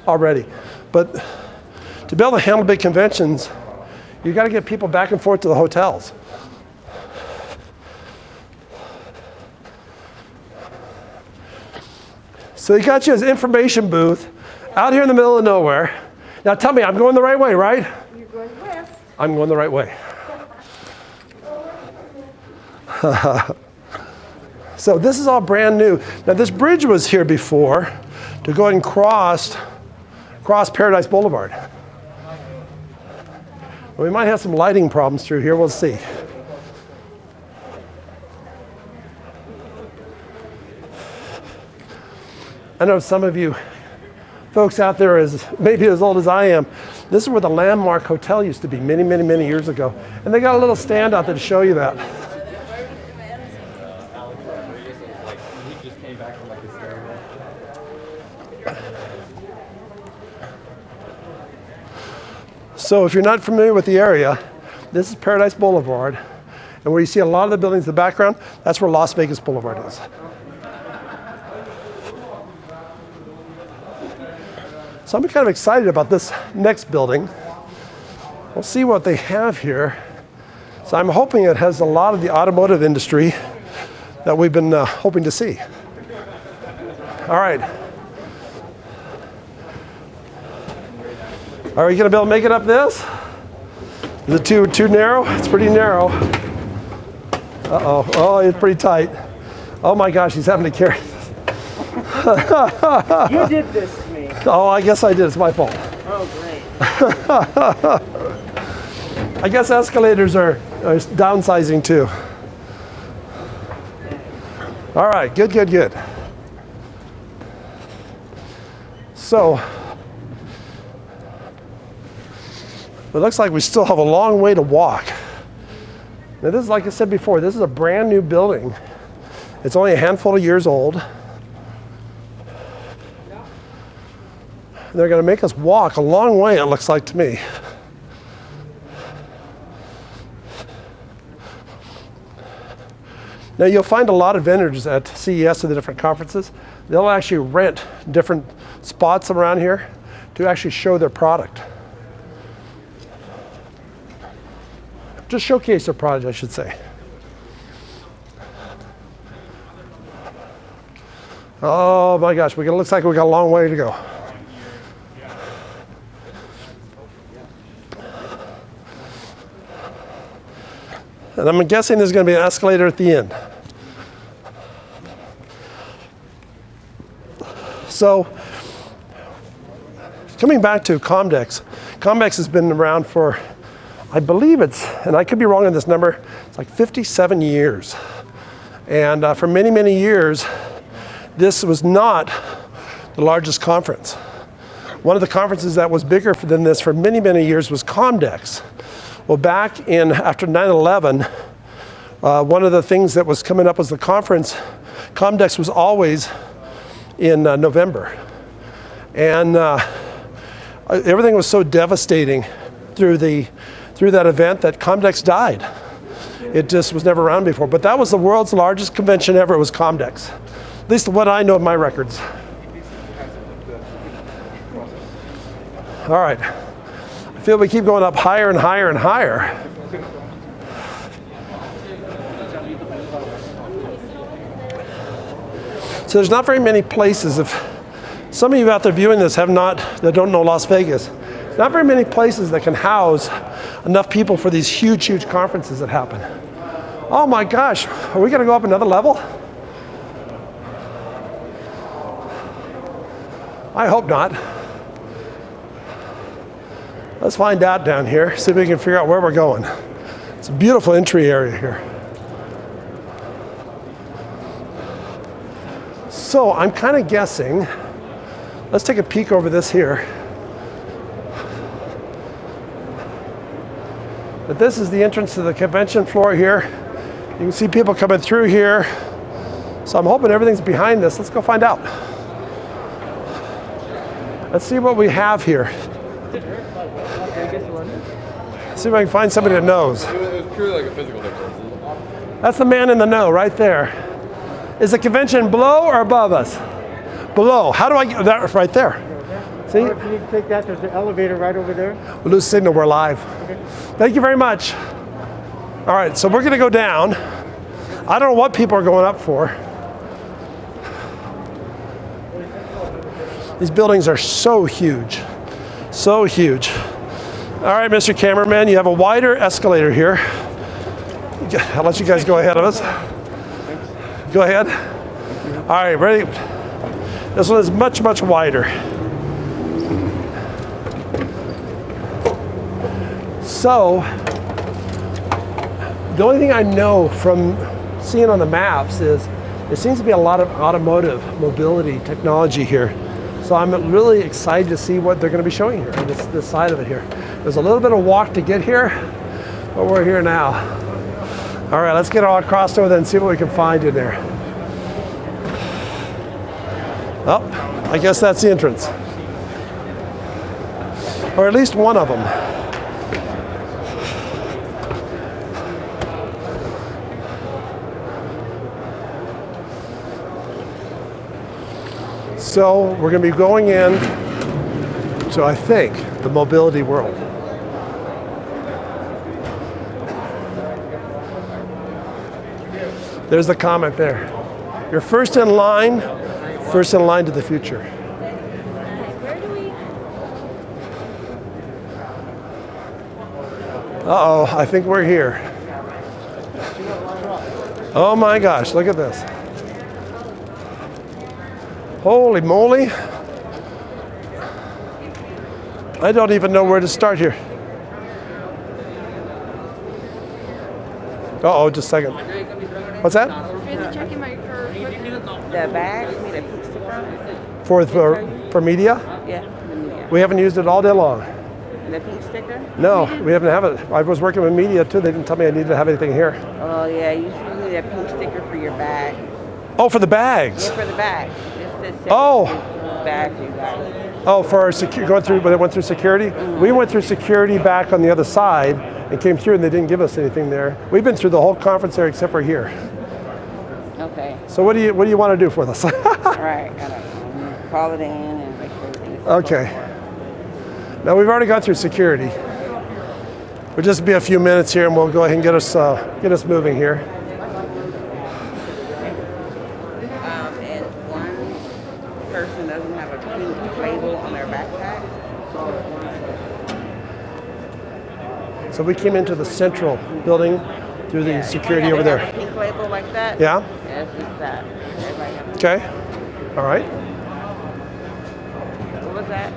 already. But to be able to handle big conventions, you got to get people back and forth to the hotels. So they got you as information booth out here in the middle of nowhere. Now tell me, I'm going the right way, right? You're going west. I'm going the right way. So this is all brand new. Now this bridge was here before to go ahead and cross Paradise Boulevard. We might have some lighting problems through here, we'll see. I know some of you folks out there is maybe as old as I am. This is where the Landmark Hotel used to be many years ago. And they got a little stand out there to show you that. So if you're not familiar with the area, this is Paradise Boulevard. And where you see a lot of the buildings in the background, that's where Las Vegas Boulevard is. So I'm kind of excited about this next building. We'll see what they have here. So I'm hoping it has a lot of the automotive industry that we've been hoping to see. All right. Are we going to be able to make it up this? Is it too narrow? It's pretty narrow. Uh-oh. Oh, it's pretty tight. Oh my gosh, he's having to carry this. You did this to me. Oh, I guess I did. It's my fault. Oh, great. I guess escalators are downsizing too. All right, good. So, it looks like we still have a long way to walk. Now this is, like I said before, this is a brand new building. It's only a handful of years old. They're going to make us walk a long way, it looks like to me. Now you'll find a lot of vendors at CES or the different conferences. They'll actually rent different spots around here to actually show their product. Just showcase their product, I should say. Oh my gosh, it looks like we got a long way to go. And I'm guessing there's going to be an escalator at the end. So, coming back to Comdex. Comdex has been around for, I believe it's, and I could be wrong on this number, it's like 57 years. And for many years, this was not the largest conference. One of the conferences that was bigger than this for many years was Comdex. Well, back in after 9/11, one of the things that was coming up was the conference. Comdex was always in November, and everything was so devastating through that event that Comdex died. It just was never around before. But that was the world's largest convention ever. It was Comdex. At least what I know of my records. All right. I feel we keep going up higher and higher and higher. So there's not very many places. If some of you out there viewing this that don't know Las Vegas, not very many places that can house enough people for these huge, huge conferences that happen. Oh my gosh, are we gonna go up another level? I hope not. Let's find out down here, see if we can figure out where we're going. It's a beautiful entry area here. So I'm kind of guessing, let's take a peek over this here. But this is the entrance to the convention floor here. You can see people coming through here. So I'm hoping everything's behind this. Let's go find out. Let's see what we have here. See if I can find somebody that knows. It was purely like a physical difference. That's the man in the know right there. Is the convention below or above us? Below. How do I get that right there? See? Or if you need to take that, there's an elevator right over there. We'll lose signal, we're live. Okay. Thank you very much. All right, so we're gonna go down. I don't know what people are going up for. These buildings are so huge, so huge. All right, Mr. Cameraman, you have a wider escalator here. I'll let you guys go ahead of us. Go ahead. All right, ready? This one is much, much wider. So, the only thing I know from seeing on the maps is there seems to be a lot of automotive mobility technology here. So I'm really excited to see what they're going to be showing here, on this side of it here. There's a little bit of walk to get here, but we're here now. All right, let's get all crossed over there and see what we can find in there. Oh, I guess that's the entrance. Or at least one of them. So we're going to be going in to, I think, the mobility world. There's the comment there. You're first in line to the future. Where do we? Uh-oh, I think we're here. Oh my gosh, look at this. Holy moly. I don't even know where to start here. Uh-oh, just a second. What's that? Checking my The bag, you need a pink sticker on it? For media? Yeah, the media. We haven't used it all day long. The pink sticker? No, we haven't have it. I was working with media too. They didn't tell me I needed to have anything here. Oh yeah, you should need a pink sticker for your bag. Oh, for the bags? Yeah, for the bag. Oh. Bag for you guys. Oh, for our going through, when it went through security? Mm-hmm. We went through security back on the other side and came through and they didn't give us anything there. We've been through the whole conference area except for here. Okay. So what do you want to do for us? All right, gotta call it in and make sure everything's okay. Now we've already gone through security. We'll just be a few minutes here and we'll go ahead and get us moving here. And one person doesn't have a pink label on their backpack. So we came into the central building through the security over there. A pink label like that? Yeah? Yeah, it's just that. Everybody has Okay. All right. What was that?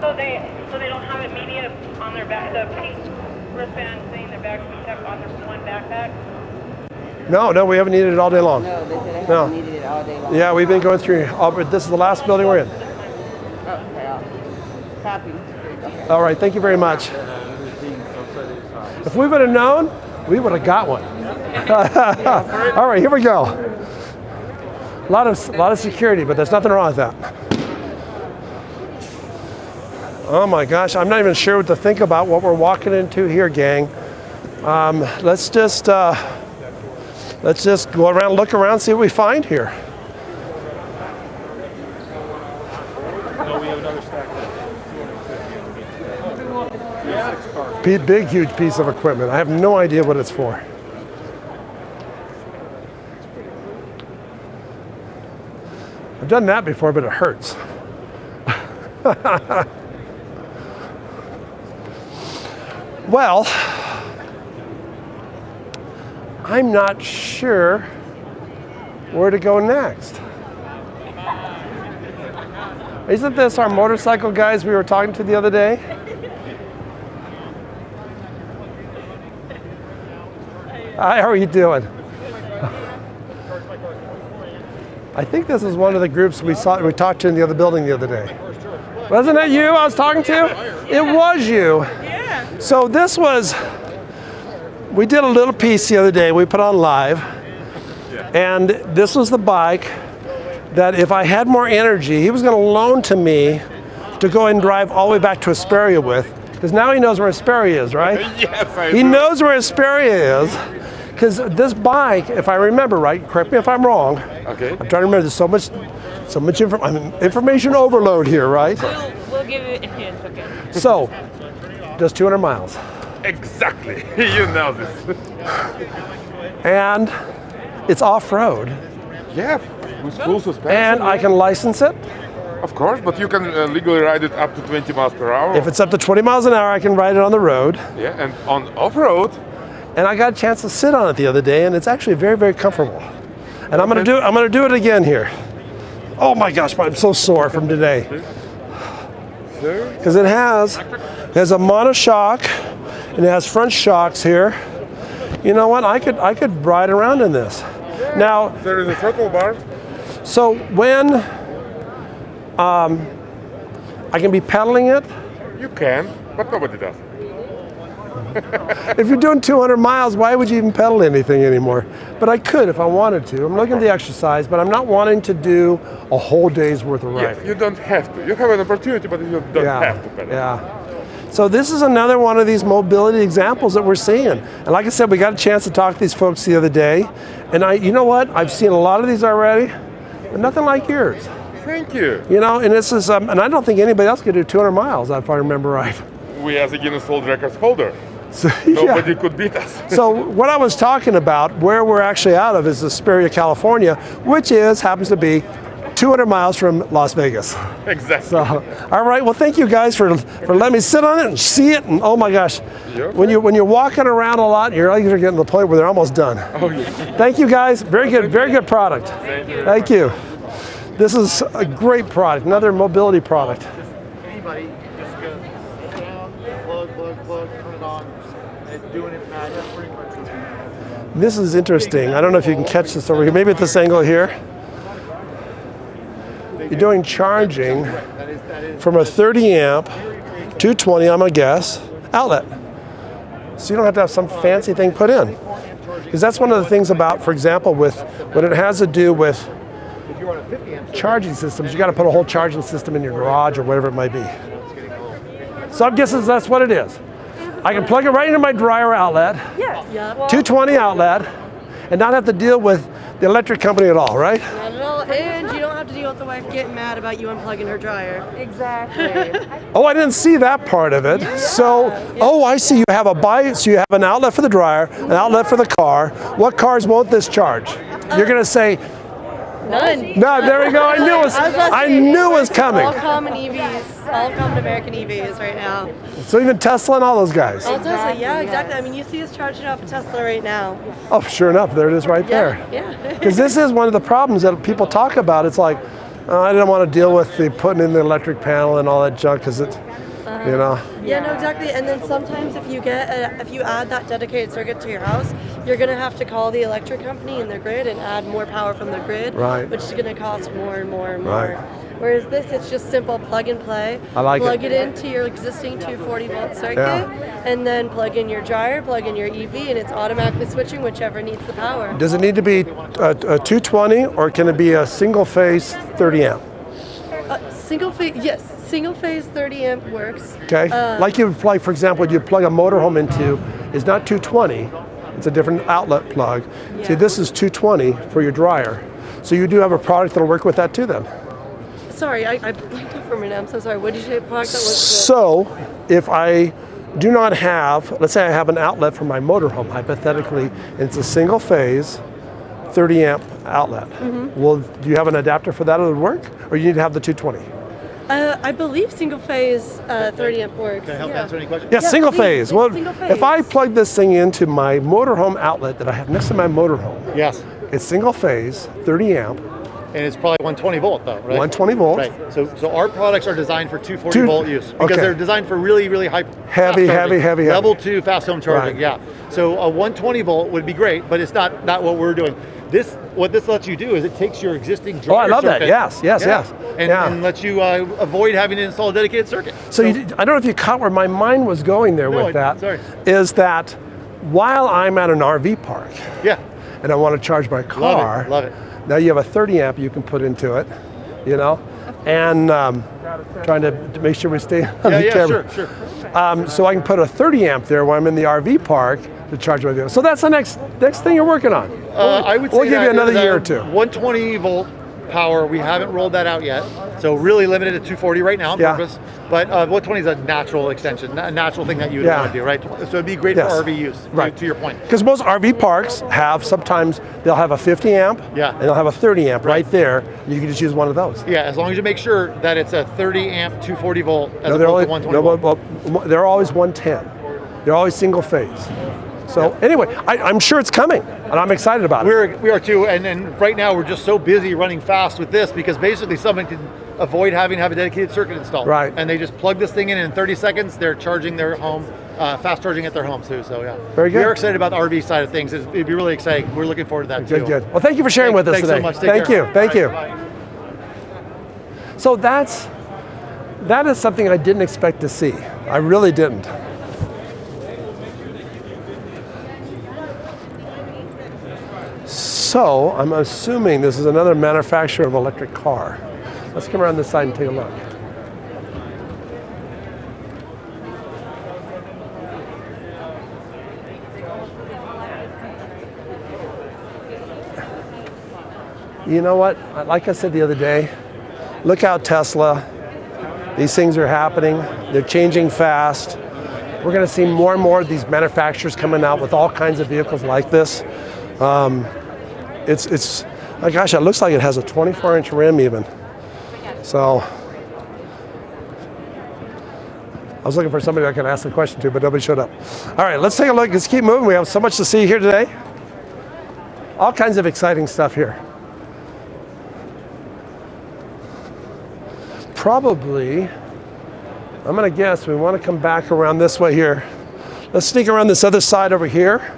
So they don't have immediate on their back, the pink wristband saying their bags are kept on their one backpack? No, we haven't needed it all day long. No, they said they haven't needed it all day long. Yeah, we've been going through, this is the last building we're in. Okay, copy. Okay. All right, thank you very much. If we would have known, we would have got one. All right, here we go. A lot of security, but there's nothing wrong with that. Oh my gosh, I'm not even sure what to think about what we're walking into here, gang. Let's just go around, look around, see what we find here. No, we have another stack there. Big, huge piece of equipment. I have no idea what it's for. I've done that before, but it hurts. Well, I'm not sure where to go next. Isn't this our motorcycle guys we were talking to the other day? Hi, how are you doing? I think this is one of the groups we talked to in the other building the other day. Wasn't that you I was talking to? It was you. Yeah. So this was, we did a little piece the other day we put on live, and this was the bike that if I had more energy, he was going to loan to me to go and drive all the way back to Hesperia with, because now he knows where Hesperia is, right? Yes, I He do. knows where Hesperia is, because this bike, if I remember right, correct me if I'm wrong. Okay. I'm trying to remember. There's so much information overload here, right? We'll give you a hint, okay. So, just 200 miles. Exactly. You know this. And it's off-road. Yeah, with full suspension. And I can license it. Of course, but you can legally ride it up to 20 miles per hour. If it's up to 20 miles an hour, I can ride it on the road. Yeah, and on off-road. And I got a chance to sit on it the other day, and it's actually very, very comfortable. And I'm gonna do it again here. Oh my gosh, I'm so sore from today. Because it has a monoshock, and it has front shocks here. You know what? I could ride around in this. Now there is a throttle bar. So when I can be pedaling it. You can, but nobody does. If you're doing 200 miles, why would you even pedal anything anymore? But I could if I wanted to. I'm looking at the exercise, but I'm not wanting to do a whole day's worth of riding. Yes, you don't have to. You have an opportunity, but you don't have to pedal. Yeah. So this is another one of these mobility examples that we're seeing. And like I said, we got a chance to talk to these folks the other day. And you know what? I've seen a lot of these already, but nothing like yours. Thank you. You know, and this is, and I don't think anybody else could do 200 miles, if I remember right. We as a Guinness World Records holder. So, Nobody could beat us. So what I was talking about, where we're actually out of, is Hesperia, California, which happens to be 200 miles from Las Vegas. Exactly. So, all right. Well, thank you guys for letting me sit on it and see it. And oh my gosh, when you're walking around a lot, your legs are getting to the point where they're almost done. Oh yeah. Thank you guys. Very good product. Thank you. Thank you. This is a great product. Another mobility product. Anybody just go down, plug, turn it on. It's doing its magic pretty much. This is interesting. I don't know if you can catch this over here. Maybe at this angle here. You're doing charging from a 30 amp, 220, I'm gonna guess, outlet. So you don't have to have some fancy thing put in. Because that's one of the things about, for example, when it has to do with charging systems, you gotta put a whole charging system in your garage or whatever it might be. So I'm guessing that's what it is. I can plug it right into my dryer outlet, Yes. 220 outlet, and not have to deal with the electric company at all, right? Not at all, and you don't have to deal with the wife getting mad about you unplugging her dryer. Exactly. Oh, I didn't see that part of it. So, oh, I see. You have so you have an outlet for the dryer, an outlet for the car. What cars won't this charge? You're gonna say, None. no, there we go. I knew it was coming. All common EVs, all common American EVs right now. So even Tesla and all those guys. All Tesla, yeah, exactly. I mean, you see us charging off a Tesla right now. Oh, sure enough, there it is right there. Yeah. Because this is one of the problems that people talk about. It's like, I didn't want to deal with the putting in the electric panel and all that junk because it, you know. Yeah, no, exactly. And then sometimes if you add that dedicated circuit to your house, you're going to have to call the electric company in their grid and add more power from the grid, Right. which is going to cost more and more and more. Right. Whereas this, it's just simple plug and play. I like plug it. it into your existing 240 volt circuit, Yeah. and then plug in your dryer, plug in your EV, and it's automatically switching whichever needs the power. Does it need to be a 220 or can it be a single phase 30 amp? Single phase, yes. Single phase 30 amp works. Okay. Like for example, you plug a motorhome into, is not 220, it's a different outlet plug. See, this is 220 for your dryer. So you do have a product that'll work with that too then. Sorry, I blanked out for a minute. I'm so sorry. What did you say? Product that was So if I do not have, let's say I have an outlet for my motorhome, hypothetically, and it's a single phase, 30 amp outlet. Well, do you have an adapter for that that would work? Or you need to have the 220? I believe single phase 30 amp works. Can I help answer any questions? Yeah, single please. phase. Well, Single if I phase. plug this thing into my motorhome outlet that I have next to my motorhome, Yes. it's single phase, 30 amp, And it's probably 120 volt though, right? 120 volt. Right. So our products are designed for 240 volt use because okay. they're designed for really, really high Heavy, fast heavy, charging. heavy. Level 2 fast home charging, Right. yeah. So a 120 volt would be great, but it's not what we're doing. What this lets you do is it takes your existing dryer Oh, I love that. circuit, Yes, yes, yes. and lets you avoid having to install a dedicated circuit. So I don't know if you caught where my mind was going there with that. Sorry. Is that while I'm at an RV park, yeah, and I want to charge my car, love it. Now you have a 30 amp you can put into it, you know, and trying to make sure we stay on the camera. Sure. So I can put a 30 amp there when I'm in the RV park to charge my vehicle. So that's the next thing you're working on. I would say we'll give you another year or two. 120 volt power, we haven't rolled that out yet. So really limited to 240 right now on purpose. But 120 is a natural extension, a natural thing that you would want to do, right? So it'd be great for RV use, right. to your point. Because most RV parks have, sometimes they'll have a 50 amp and they'll have a 30 amp right there. You can just use one of those. Yeah, as long as you make sure that it's a 30 amp 240 volt as they're opposed to 120 volt. they're always 110. They're always single phase. So anyway, I'm sure it's coming, and I'm excited about it. We are too, and right now we're just so busy running fast with this because basically someone can avoid having to have a dedicated circuit installed. Right. And they just plug this thing in 30 seconds, they're charging their home, fast charging at their home too, so yeah. Very good. We're excited about the RV side of things. It'd be really exciting. We're looking forward to that too. Good. Well, thank you for sharing with us thanks today. So much. Take care. Thank you. Bye. So that is something I didn't expect to see. I really didn't. So I'm assuming this is another manufacturer of electric car. Let's come around this side and take a look. You know what? Like I said the other day, look out Tesla. These things are happening. They're changing fast. We're going to see more and more of these manufacturers coming out with all kinds of vehicles like this. It's oh gosh, it looks like it has a 24-inch rim even. So I was looking for somebody I could ask the question to, but nobody showed up. All right, let's take a look. Let's keep moving. We have so much to see here today. All kinds of exciting stuff here. Probably, I'm gonna guess we want to come back around this way here. Let's sneak around this other side over here.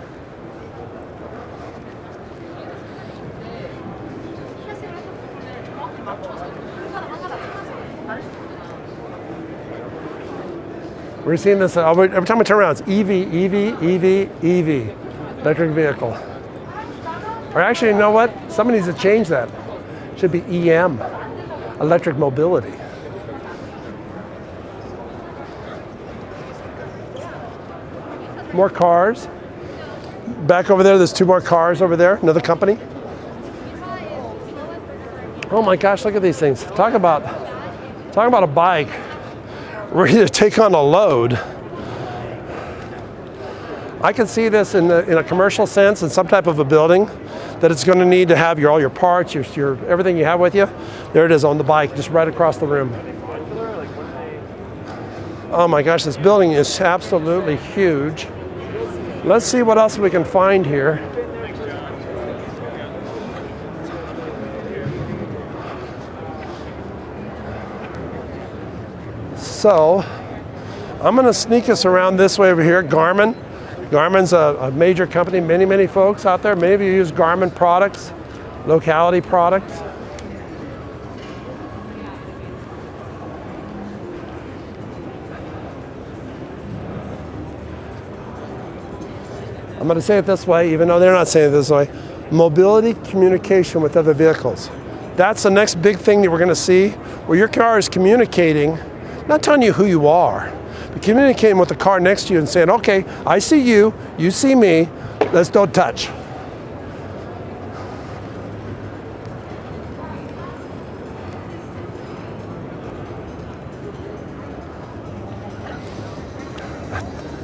We're seeing this every time I turn around. It's EV, electric vehicle. Or actually, you know what? Somebody needs to change that. It should be EM, electric mobility. More cars. Back over there, there's two more cars over there, another company. Oh my gosh, look at these things. Talk about a bike ready to take on a load. I can see this in a commercial sense, in some type of a building, that it's going to need to have all your parts, your everything you have with you. There it is on the bike, just right across the room. Oh my gosh, this building is absolutely huge. Let's see what else we can find here. So, I'm going to sneak us around this way over here. Garmin. Garmin's a major company. Many folks out there. Many of you use Garmin products, locality products. I'm going to say it this way, even though they're not saying it this way. Mobility communication with other vehicles. That's the next big thing that we're going to see, where your car is communicating, not telling you who you are, But communicating with the car next to you and saying, okay, I see you, you see me, let's don't touch.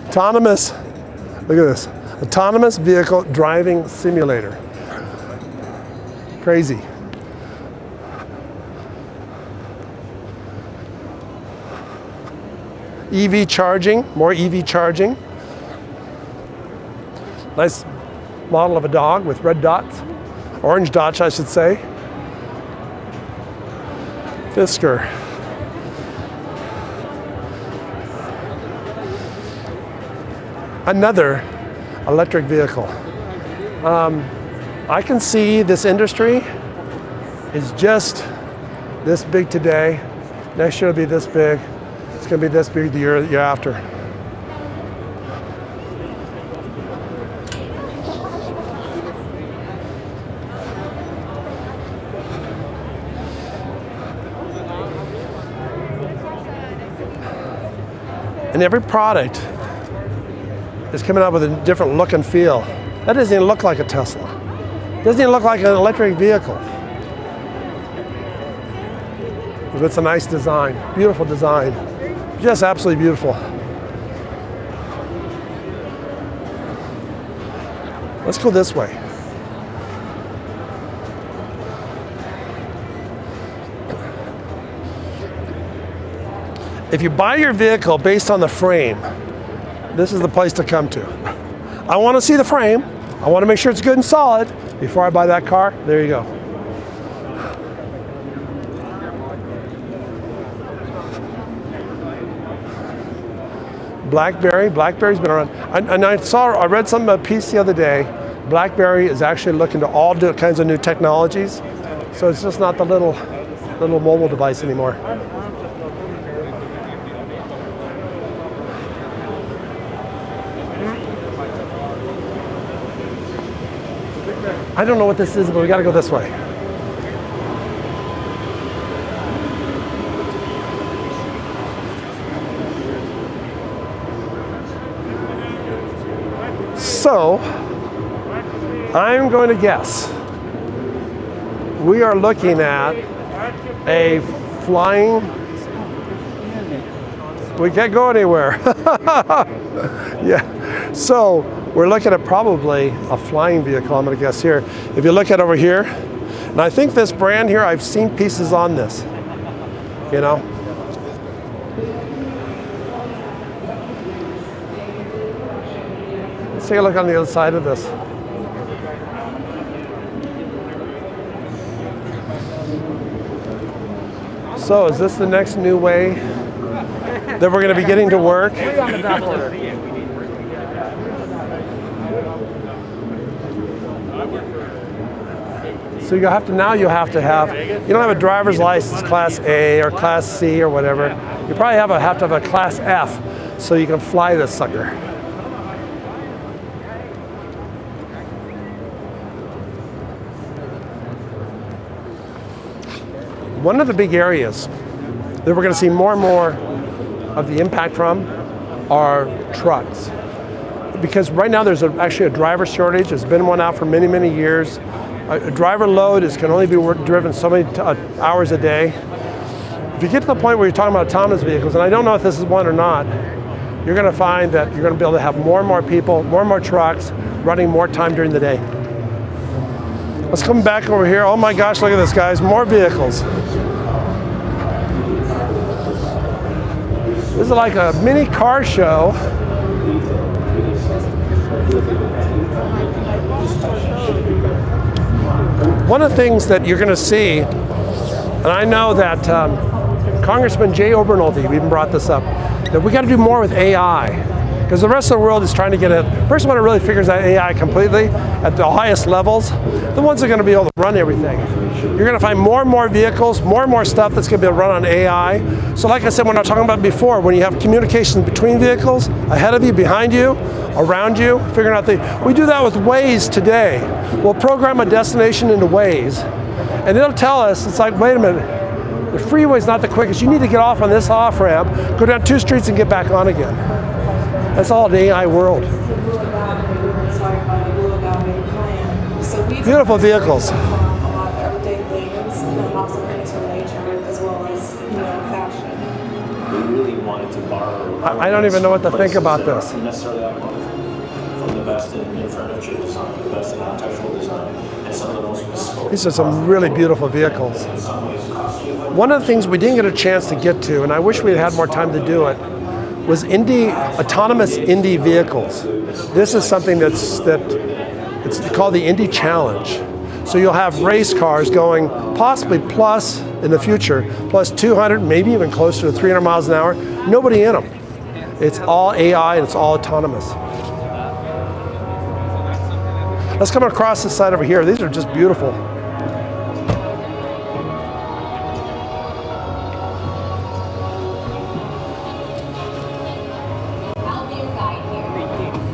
Autonomous, look at this, autonomous vehicle driving simulator. Crazy. EV charging, more EV charging. Nice model of a dog with red dots, orange dots I should say. Fisker. Another electric vehicle. I can see this industry is just this big today. Next year it'll be this big. It's going to be this big the year after. And every product is coming out with a different look and feel. That doesn't even look like a Tesla. Doesn't even look like an electric vehicle. But it's a nice design, beautiful design. Just absolutely beautiful. Let's go this way. If you buy your vehicle based on the frame, this is the place to come to. I want to see the frame. I want to make sure it's good and solid before I buy that car. There you go. Blackberry. Blackberry's been around. I read some piece the other day. Blackberry is actually looking to all kinds of new technologies. So it's just not the little mobile device anymore. I don't know what this is, but we got to go this way. So, I'm going to guess we are looking at a flying, we can't go anywhere. Yeah, so we're looking at probably a flying vehicle, I'm going to guess here. If you look at over here, and I think this brand here, I've seen pieces on this, you know. Let's take a look on the other side of this. So is this the next new way that we're going to be getting to work? So you have to have, you don't have a driver's license class A or class C or whatever. You probably have to have a class F so you can fly this sucker. One of the big areas that we're going to see more and more of the impact from are trucks. Because right now there's actually a driver shortage. There's been one out for many, many years. A driver load can only be driven so many hours a day. If you get to the point where you're talking about autonomous vehicles, and I don't know if this is one or not, you're going to find that you're going to be able to have more and more people, more and more trucks running more time during the day. Let's come back over here. Oh my gosh, look at this, guys. More vehicles. This is like a mini car show. One of the things that you're going to see, and I know that Congressman Jay Obernolte even brought this up, that we got to do more with AI. Because the rest of the world is trying to get it. The person that really figures out AI completely at the highest levels, the ones that are going to be able to run everything. You're going to find more and more vehicles, more and more stuff that's going to be able to run on AI. So like I said, when I was talking about before, when you have communications between vehicles, ahead of you, behind you, around you, figuring out we do that with Waze today. We'll program a destination into Waze, and it'll tell us, it's like, wait a minute, The freeway's not the quickest. You need to get off on this off ramp, go down 2 streets and get back on again. That's all the AI world. Beautiful vehicles. I don't even know what to think about this. From the best in furniture design, the best in architectural design, and some of the most bespoke. These are some really beautiful vehicles. One of the things we didn't get a chance to get to, and I wish we had more time to do it, was autonomous Indy vehicles. This is something it's called the Indy Challenge. So you'll have race cars going possibly plus, in the future, plus 200, maybe even closer to 300 miles an hour. Nobody in them. It's all AI and it's all autonomous. Let's come across this side over here. These are just beautiful.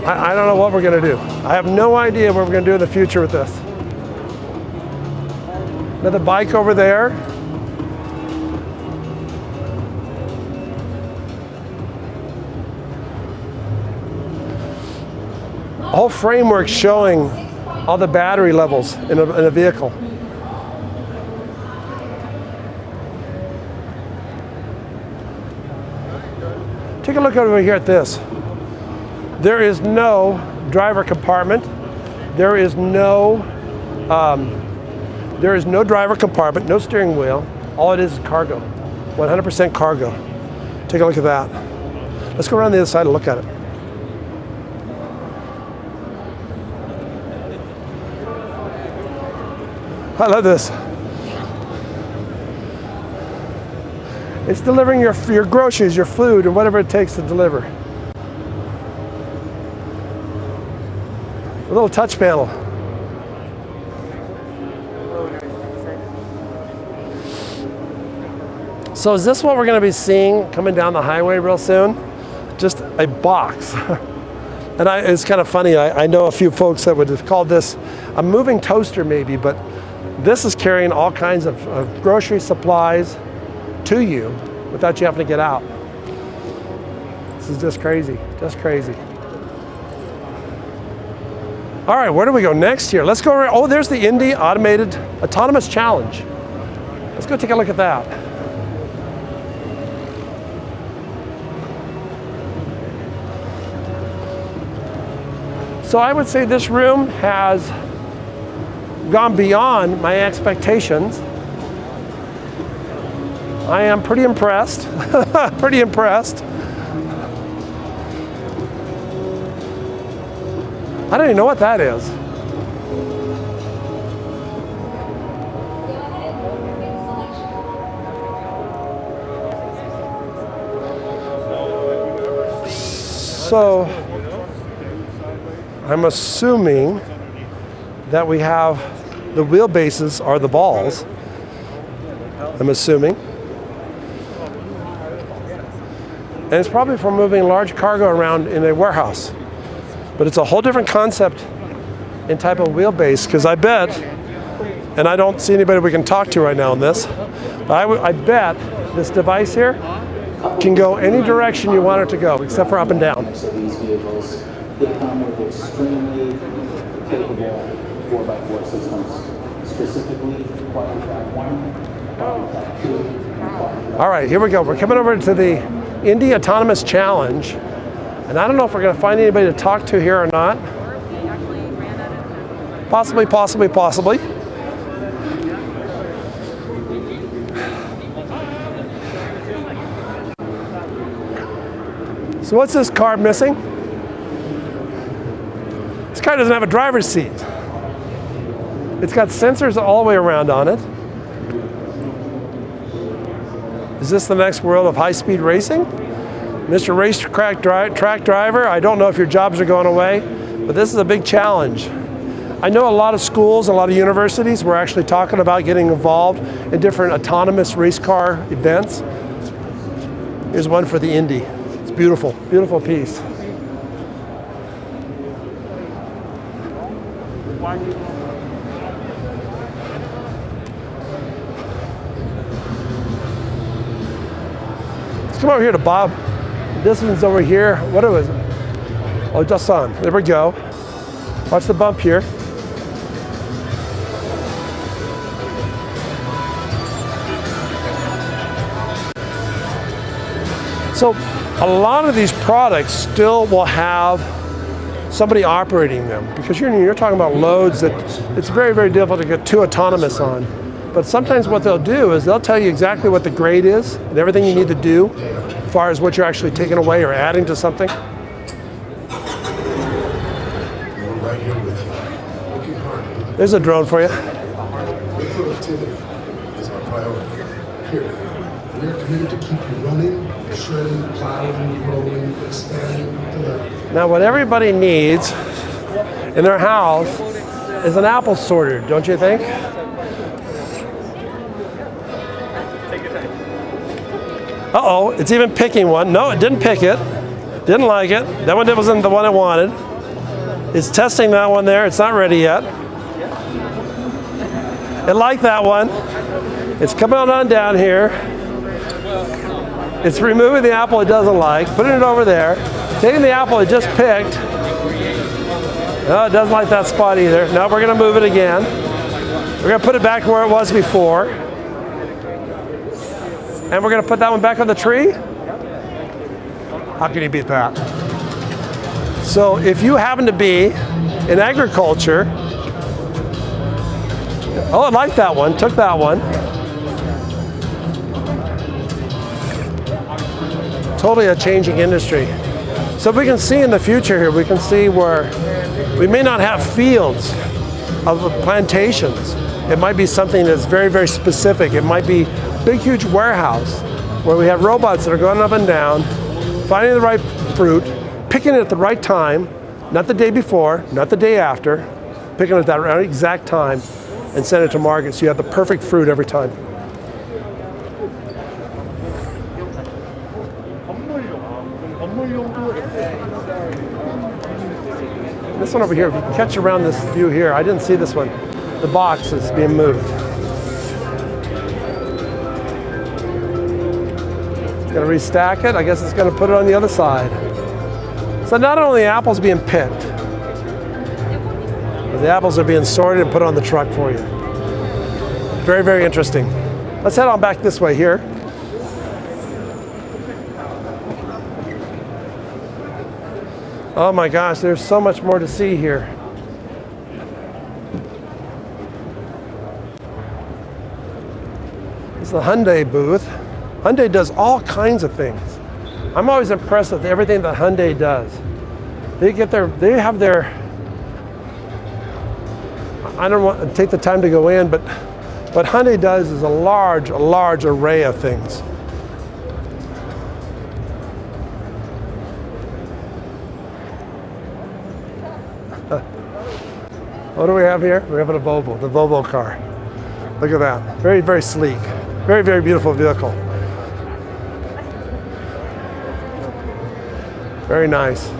I don't know what we're going to do. I have no idea what we're going to do in the future with this. Another bike over there. A whole framework showing all the battery levels in a vehicle. Take a look over here at this. There is no driver compartment. There is no driver compartment, no steering wheel. All it is cargo, 100% cargo. Take a look at that. Let's go around the other side and look at it. I love this. It's delivering your groceries, your food, and whatever it takes to deliver. A little touch panel. So is this what we're going to be seeing coming down the highway real soon? Just a box. And it's kind of funny, I know a few folks that would have called this a moving toaster maybe, but this is carrying all kinds of grocery supplies to you without you having to get out. This is just crazy, just crazy. All right, where do we go next here? Let's go around. Oh, there's the Indy Automated Autonomous Challenge. Let's go take a look at that. So I would say this room has gone beyond my expectations. I am pretty impressed, pretty impressed. I don't even know what that is. So, I'm assuming that we have the wheelbases are the balls. I'm assuming. And it's probably for moving large cargo around in a warehouse. But it's a whole different concept and type of wheelbase, because I bet, and I don't see anybody we can talk to right now on this, but I bet this device here can go any direction you want it to go, except for up and down. These vehicles, they come with extremely capable 4x4 systems, specifically quadri-track 1, quadri-track 2, and quadri-track. All right, here we go. We're coming over to the Indy Autonomous Challenge. And I don't know if we're going to find anybody to talk to here or not. Possibly, possibly, possibly. So what's this car missing? This car doesn't have a driver's seat. It's got sensors all the way around on it. Is this the next world of high-speed racing? Mr. Racetrack Track Driver, I don't know if your jobs are going away, but this is a big challenge. I know a lot of schools, a lot of universities were actually talking about getting involved in different autonomous race car events. Here's one for the Indy. It's beautiful, beautiful piece. come over here to Bob. This one's over here. What was it? Oh, just on. There we go. Watch the bump here. So a lot of these products still will have somebody operating them, because you're talking about loads that it's very, very difficult to get too autonomous on. But sometimes what they'll do is they'll tell you exactly what the grade is and everything you need to do as far as what you're actually taking away or adding to something. There's a drone for you. Productivity is our priority. Period. We are committed to keep you running, shredding, plowing, rolling, expanding, delivering. Now, what everybody needs in their house is an apple sorter, don't you think? Uh-oh, it's even picking one. No, it didn't pick it. Didn't like it. That one wasn't the one I wanted. It's testing that one there. It's not ready yet. It liked that one. It's coming on down here. It's removing the apple it doesn't like, putting it over there, taking the apple it just picked. No, it doesn't like that spot either. No, we're gonna move it again. We're gonna put it back where it was before. And we're gonna put that one back on the tree. How can you beat that? So if you happen to be in agriculture, oh, I like that one, took that one. Totally a changing industry. So we can see in the future here, we can see where we may not have fields of plantations. It might be something that's very, very specific. It might be a big, huge warehouse where we have robots that are going up and down, finding the right fruit, picking it at the right time, not the day before, not the day after, picking it at that right exact time and send it to market so you have the perfect fruit every time. This one over here, if you can catch around this view here, I didn't see this one. The box is being moved. It's going to restack it. I guess it's going to put it on the other side. So not only the apples being picked, but the apples are being sorted and put on the truck for you. Very, very interesting. Let's head on back this way here. Oh my gosh, there's so much more to see here. It's the Hyundai booth. Hyundai does all kinds of things. I'm always impressed with everything that Hyundai does. They have their, I don't want to take the time to go in, but what Hyundai does is a large array of things. What do we have here? We have a Volvo, the Volvo car. Look at that. Very, very sleek. Very, very beautiful vehicle. Very nice.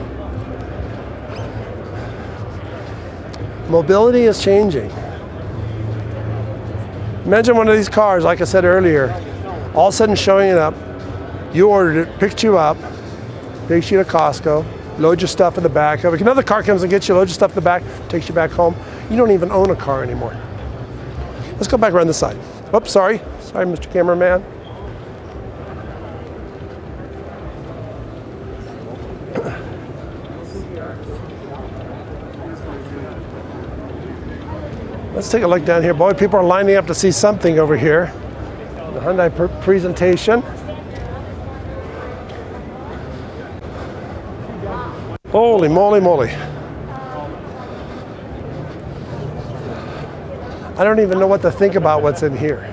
Mobility is changing. Imagine one of these cars, like I said earlier, all of a sudden showing it up. You ordered it, picked you up, takes you to Costco, load your stuff in the back of it. Another car comes and gets you, loads your stuff in the back, takes you back home. You don't even own a car anymore. Let's go back around this side. Oops, sorry. Sorry, Mr. Cameraman. Let's take a look down here. Boy, people are lining up to see something over here. The Hyundai Presentation. Holy moly moly. I don't even know what to think about what's in here.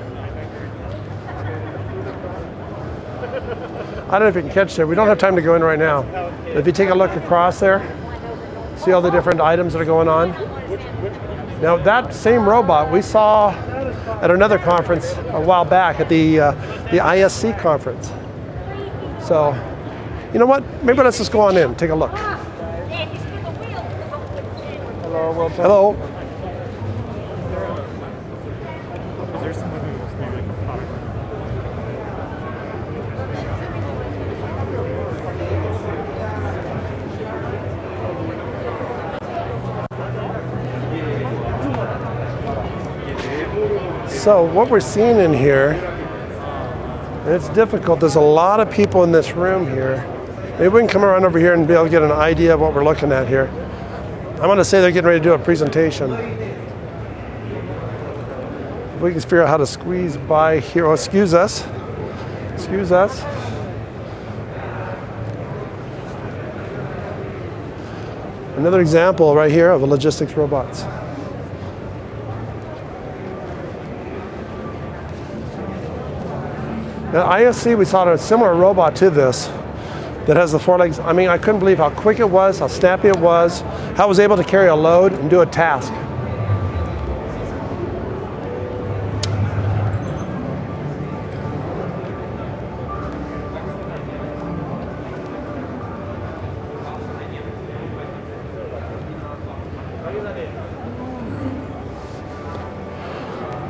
I don't know if you can catch there. We don't have time to go in right now. But if you take a look across there, see all the different items that are going on. Now that same robot we saw at another conference a while back at the ISC conference. So, you know what? Maybe let's just go on in, take a look. Hello, welcome. Hello. So what we're seeing in here, and it's difficult, there's a lot of people in this room here. Maybe we can come around over here and be able to get an idea of what we're looking at here. I'm going to say they're getting ready to do a presentation. If we can figure out how to squeeze by here. Oh, excuse us. Excuse us. Another example right here of a logistics robots. At ISC, we saw a similar robot to this that has the 4 legs. I mean, I couldn't believe how quick it was, how snappy it was, how it was able to carry a load and do a task.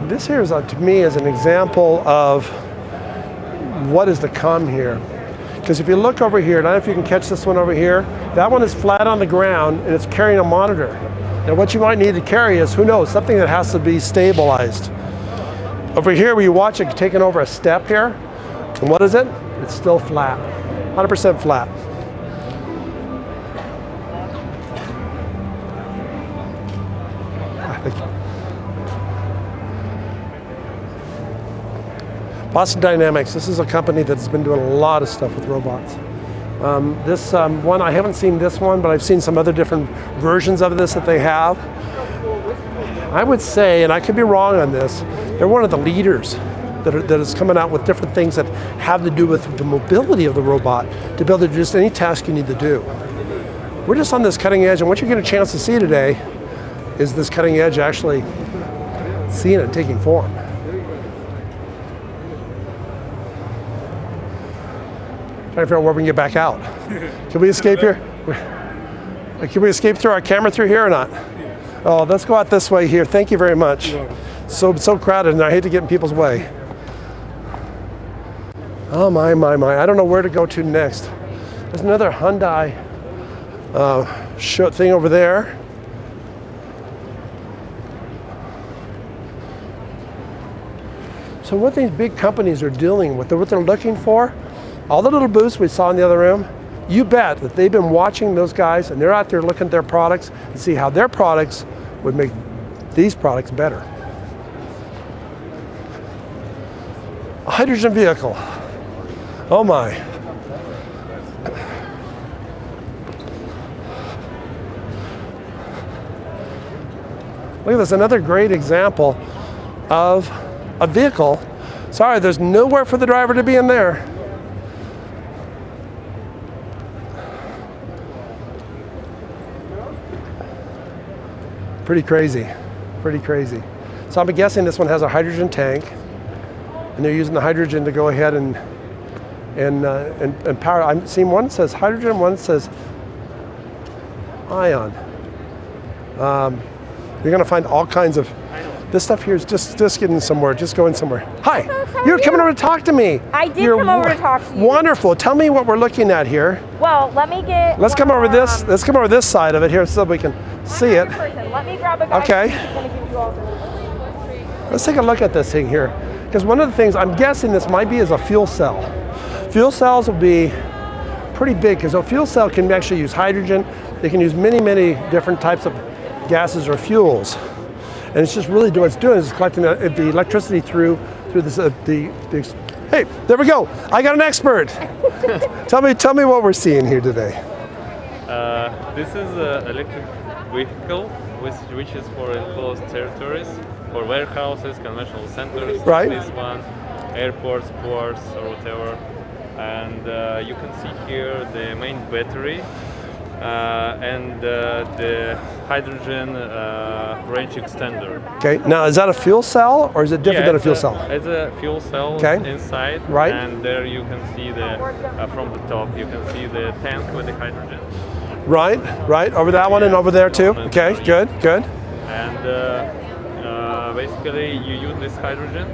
This here is, to me, is an example of what is to come here. Because if you look over here, I don't know if you can catch this one over here, that one is flat on the ground and it's carrying a monitor. Now what you might need to carry is, who knows, something that has to be stabilized. Over here where you watch it taking over a step here, and what is it? It's still flat, 100% flat. Boston Dynamics, this is a company that's been doing a lot of stuff with robots. This one, I haven't seen this one, but I've seen some other different versions of this that they have. I would say, and I could be wrong on this, they're one of the leaders that is coming out with different things that have to do with the mobility of the robot to be able to do just any task you need to do. We're just on this cutting edge, and what you get a chance to see today is this cutting edge actually seeing it taking form. Trying to figure out where we can get back out. Can we escape here? Can we escape through our camera through here or not? Oh, let's go out this way here. Thank you very much. So crowded, and I hate to get in people's way. Oh my. I don't know where to go to next. There's another Hyundai thing over there. So what these big companies are dealing with, what they're looking for, all the little booths we saw in the other room, you bet that they've been watching those guys and they're out there looking at their products and see how their products would make these products better. A hydrogen vehicle. Oh my. Look at this, another great example of a vehicle. Sorry, there's nowhere for the driver to be in there. Pretty crazy, pretty crazy. So I'm guessing this one has a hydrogen tank, and they're using the hydrogen to go ahead and power. I'm seeing one says hydrogen, one says ion. You're gonna find all kinds of, this stuff here is just getting somewhere, just going somewhere. Hi, you're coming over to talk to me. I did come over to talk to you. Wonderful, tell me what we're looking at here. Well, let me get. Let's come over this, let's come over this side of it here so we can see it. Let me grab a guy. Okay. Who's gonna give you all the... Let's take a look at this thing here. Because one of the things, I'm guessing this might be is a fuel cell. Fuel cells will be pretty big because a fuel cell can actually use hydrogen. They can use many different types of gases or fuels. And it's just really doing what it's doing is collecting the electricity through this, hey, there we go. I got an expert. Tell me what we're seeing here today. This is an electric vehicle which is for enclosed territories, for warehouses, conventional centers, right. This one, airports, ports, or whatever. And you can see here the main battery and the hydrogen range extender. Okay, now is that a fuel cell or is it different than a fuel cell? It's a fuel cell inside, right. And there you can see from the top, you can see the tank with the hydrogen. Right, over that one and over there too. Okay, good. And basically you use this hydrogen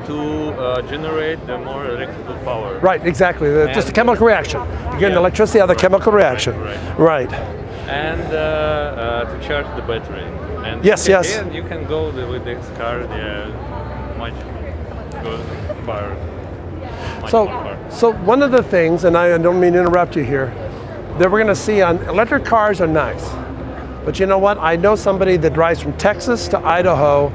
to generate the more electrical power. Right, exactly. Just a chemical reaction. You're getting electricity out of the chemical reaction. Right. and to charge the battery. And Yes, yes. And you can go with this car much good far. So one of the things, and I don't mean to interrupt you here, that we're going to see on electric cars are nice. But you know what? I know somebody that drives from Texas to Idaho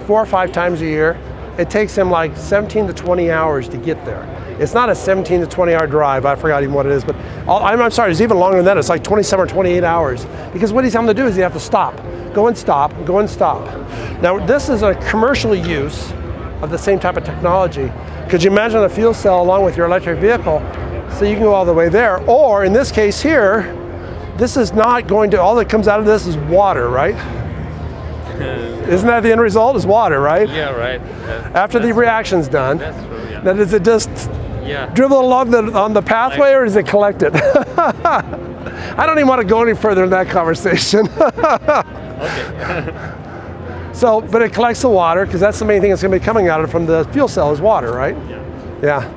4 or 5 times a year. It takes him like 17 to 20 hours to get there. It's not a 17 to 20 hour drive. I forgot even what it is, but I'm sorry, it's even longer than that. It's like 27 or 28 hours. Because what he's having to do is you have to stop, go and stop, go and stop. Now this is a commercial use of the same type of technology. Could you imagine a fuel cell along with your electric vehicle so you can go all the way there? Or in this case here, this is not going to, all that comes out of this is water, right? Isn't that the end result, is water, right? Yeah, right. After the reaction's done, That's true, yeah. now does it just dribble along on the pathway, or does it collect it? I don't even want to go any further in that conversation. So, but it collects the water, because that's the main thing that's going to be coming out of it from the fuel cell is water, right? Yeah.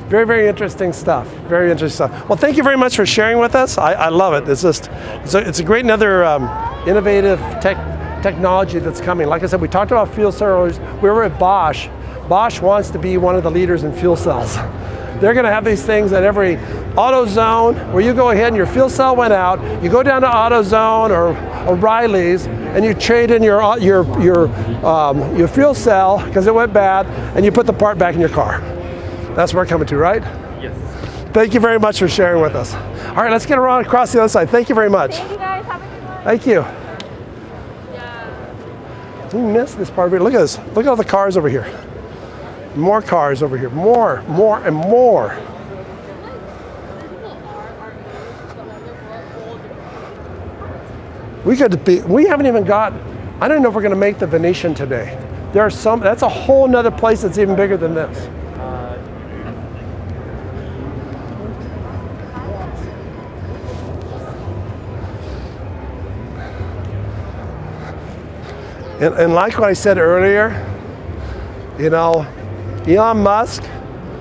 Very, very interesting stuff. Very interesting stuff. Well, thank you very much for sharing with us. I love it. It's just, it's a great another innovative technology that's coming. Like I said, we talked about fuel cells. We were at Bosch. Bosch wants to be one of the leaders in fuel cells. They're going to have these things at every AutoZone where you go ahead and your fuel cell went out. You go down to AutoZone or O'Reilly's and you trade in your fuel cell because it went bad, and you put the part back in your car. That's where we're coming to, right? Yes. Thank you very much for sharing with us. All right, let's get around across the other side. Thank you very much. Thank you guys. Have a good one. Thank you. We missed this part of it. Look at this. Look at all the cars over here. More cars over here. More, and more. We haven't even got, I don't know if we're going to make the Venetian today. There are some, that's a whole nother place that's even bigger than this. And like what I said earlier, you know, Elon Musk,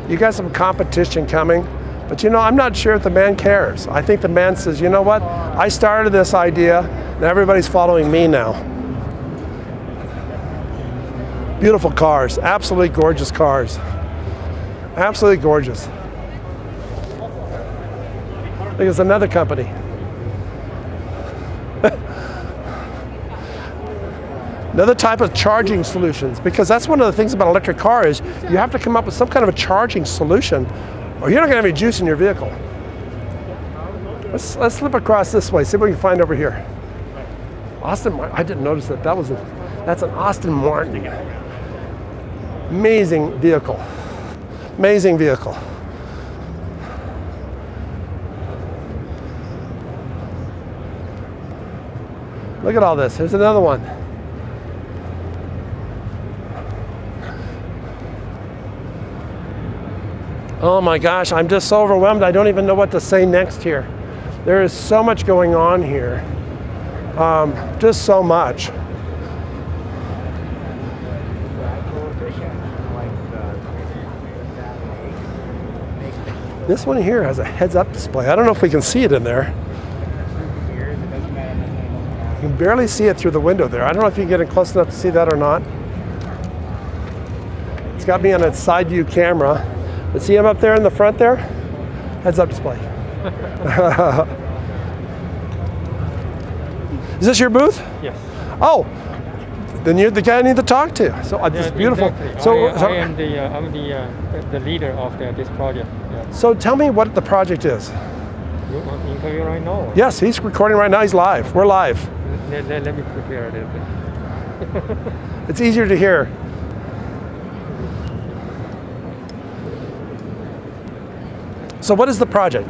you got some competition coming, but you know, I'm not sure if the man cares. I think the man says, you know what, I started this idea, and everybody's following me now. Beautiful cars, absolutely gorgeous cars. Absolutely gorgeous. There's another company. Another type of charging solutions, because that's one of the things about electric car is you have to come up with some kind of a charging solution, or you're not going to have any juice in your vehicle. Let's slip across this way, see what we can find over here. Aston Martin, I didn't notice that. That's an Aston Martin. Amazing vehicle. Amazing vehicle. Look at all this. Here's another one. Oh my gosh, I'm just so overwhelmed. I don't even know what to say next here. There is so much going on here. Just so much. This one here has a heads-up display. I don't know if we can see it in there. You can barely see it through the window there. I don't know if you can get in close enough to see that or not. It's got me on its side view camera. But see him up there in the front there? Heads-up display. Is this your booth? Yes. Oh, then you're the guy I need to talk to. So this is beautiful. Exactly. So I am the leader of this project. Yeah. So tell me what the project is. You want interview right now? Yes, he's recording right now. He's live. We're live. Let me prepare a little bit. It's easier to hear. So what is the project?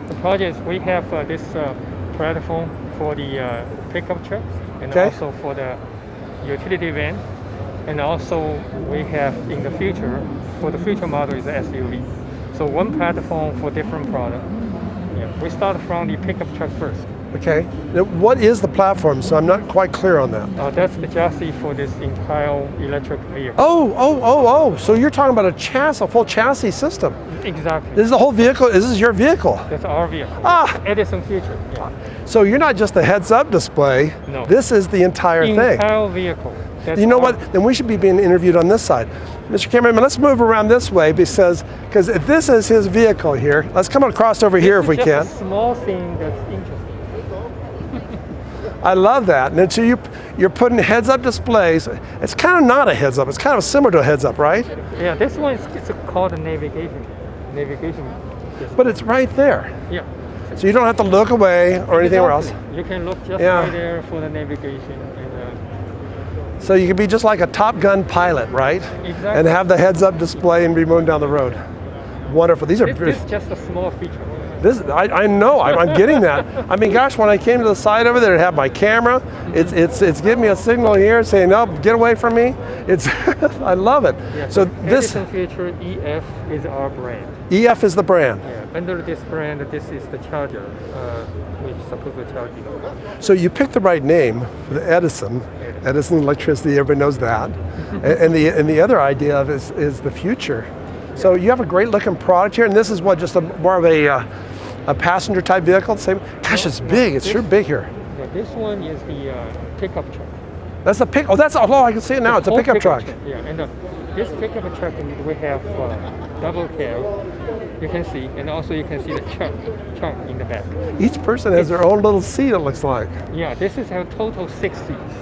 The project, we have this platform for the pickup trucks and also for the utility van. And also we have in the future, for the future model is the SUV. So one platform for different products. Yeah, we start from the pickup truck first. Okay. Now, what is the platform? So I'm not quite clear on that. That's the chassis for this entire electric vehicle. Oh. So you're talking about a full chassis system. Exactly. This is the whole vehicle. This is your vehicle. That's our vehicle. Edison Future. Yeah. So you're not just the heads-up display. No. This is the entire thing. Entire vehicle. That's You know what? Then we should be being interviewed on this side. Mr. Cameraman, let's move around this way because if this is his vehicle here, let's come across over here if we can. It's a small thing that's interesting. I love that. And then so you're putting heads-up displays. It's kind of not a heads-up. It's kind of similar to a heads-up, right? Yeah, this one it's called a navigation. But it's right there. Yeah. So you don't have to look away or anything else. You can look just right there for the navigation. So you can be just like a Top Gun pilot, right? Exactly. And have the heads-up display and be moving down the road. Wonderful. These are This is just a small feature. I know. I'm getting that. I mean, gosh, when I came to the side over there, it had my camera. It's giving me a signal here saying, "No, get away from me." It's I love it. Yeah, so this Edison Future EF is our brand. EF is the brand. Yeah. Under this brand, this is the charger, which is supposed to charge you. So you picked the right name for the Edison electricity. Everybody knows that. and the other idea of is the future. So you have a great looking product here, and this is what just more of a passenger type vehicle. Same. Gosh, it's big. It's sure big here. Yeah, this one is the pickup truck. That's the pick. Oh, I can see it now. It's a pickup truck. Yeah, and this pickup truck we have double cab. You can see, and also you can see the trunk in the back. Each person has their own little seat. It looks like. Yeah, this is a total 6 seats.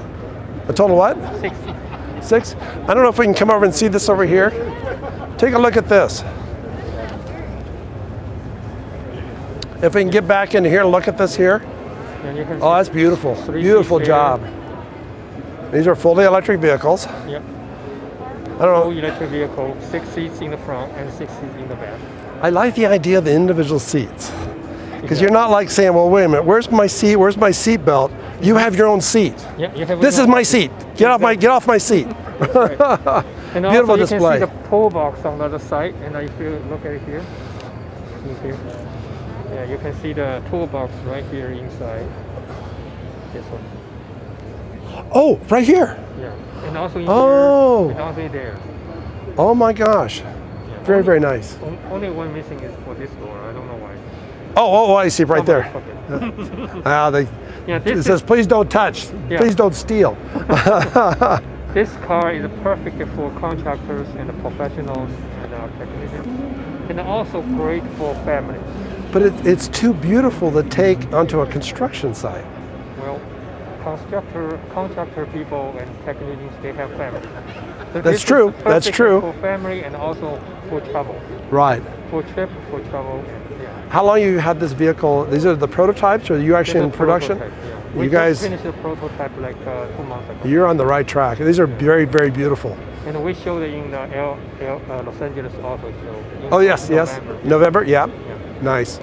A total what? 6 seats. 6? I don't know if we can come over and see this over here. Take a look at this. If we can get back into here and look at this here. Oh, that's beautiful. Beautiful job. These are fully electric vehicles. Yep. I don't know. Full electric vehicle, 6 seats in the front and 6 seats in the back. I like the idea of the individual seats. Because you're not like saying, well, wait a minute, where's my seat? Where's my seat belt? You have your own seat. Yeah, you have this is my seat. Get off my seat. And beautiful also display. You can see the toolbox on the other side, and if you look at it here, yeah, you can see the toolbox right here inside. This one. Oh, right here. Yeah, and also in here, and also there. Oh my gosh. Yeah, very, very nice. Only one missing is for this door. I don't know why. Oh, I see right there. It says, please don't touch. Yeah. Please don't steal. This car is perfect for contractors and professionals and technicians, and also great for families. But it's too beautiful to take onto a construction site. Well, contractor people and technicians, they have families. So That's true. That's true. For family and also for travel. Right. For trip, for travel. Yeah. How long you had this vehicle? These are the prototypes, or are you actually in production? We you guys just finished the prototype like 2 months ago. You're on the right track. These are very, very beautiful. And we showed it in the Los Angeles Auto Show. Oh yes, November. Yeah. Nice.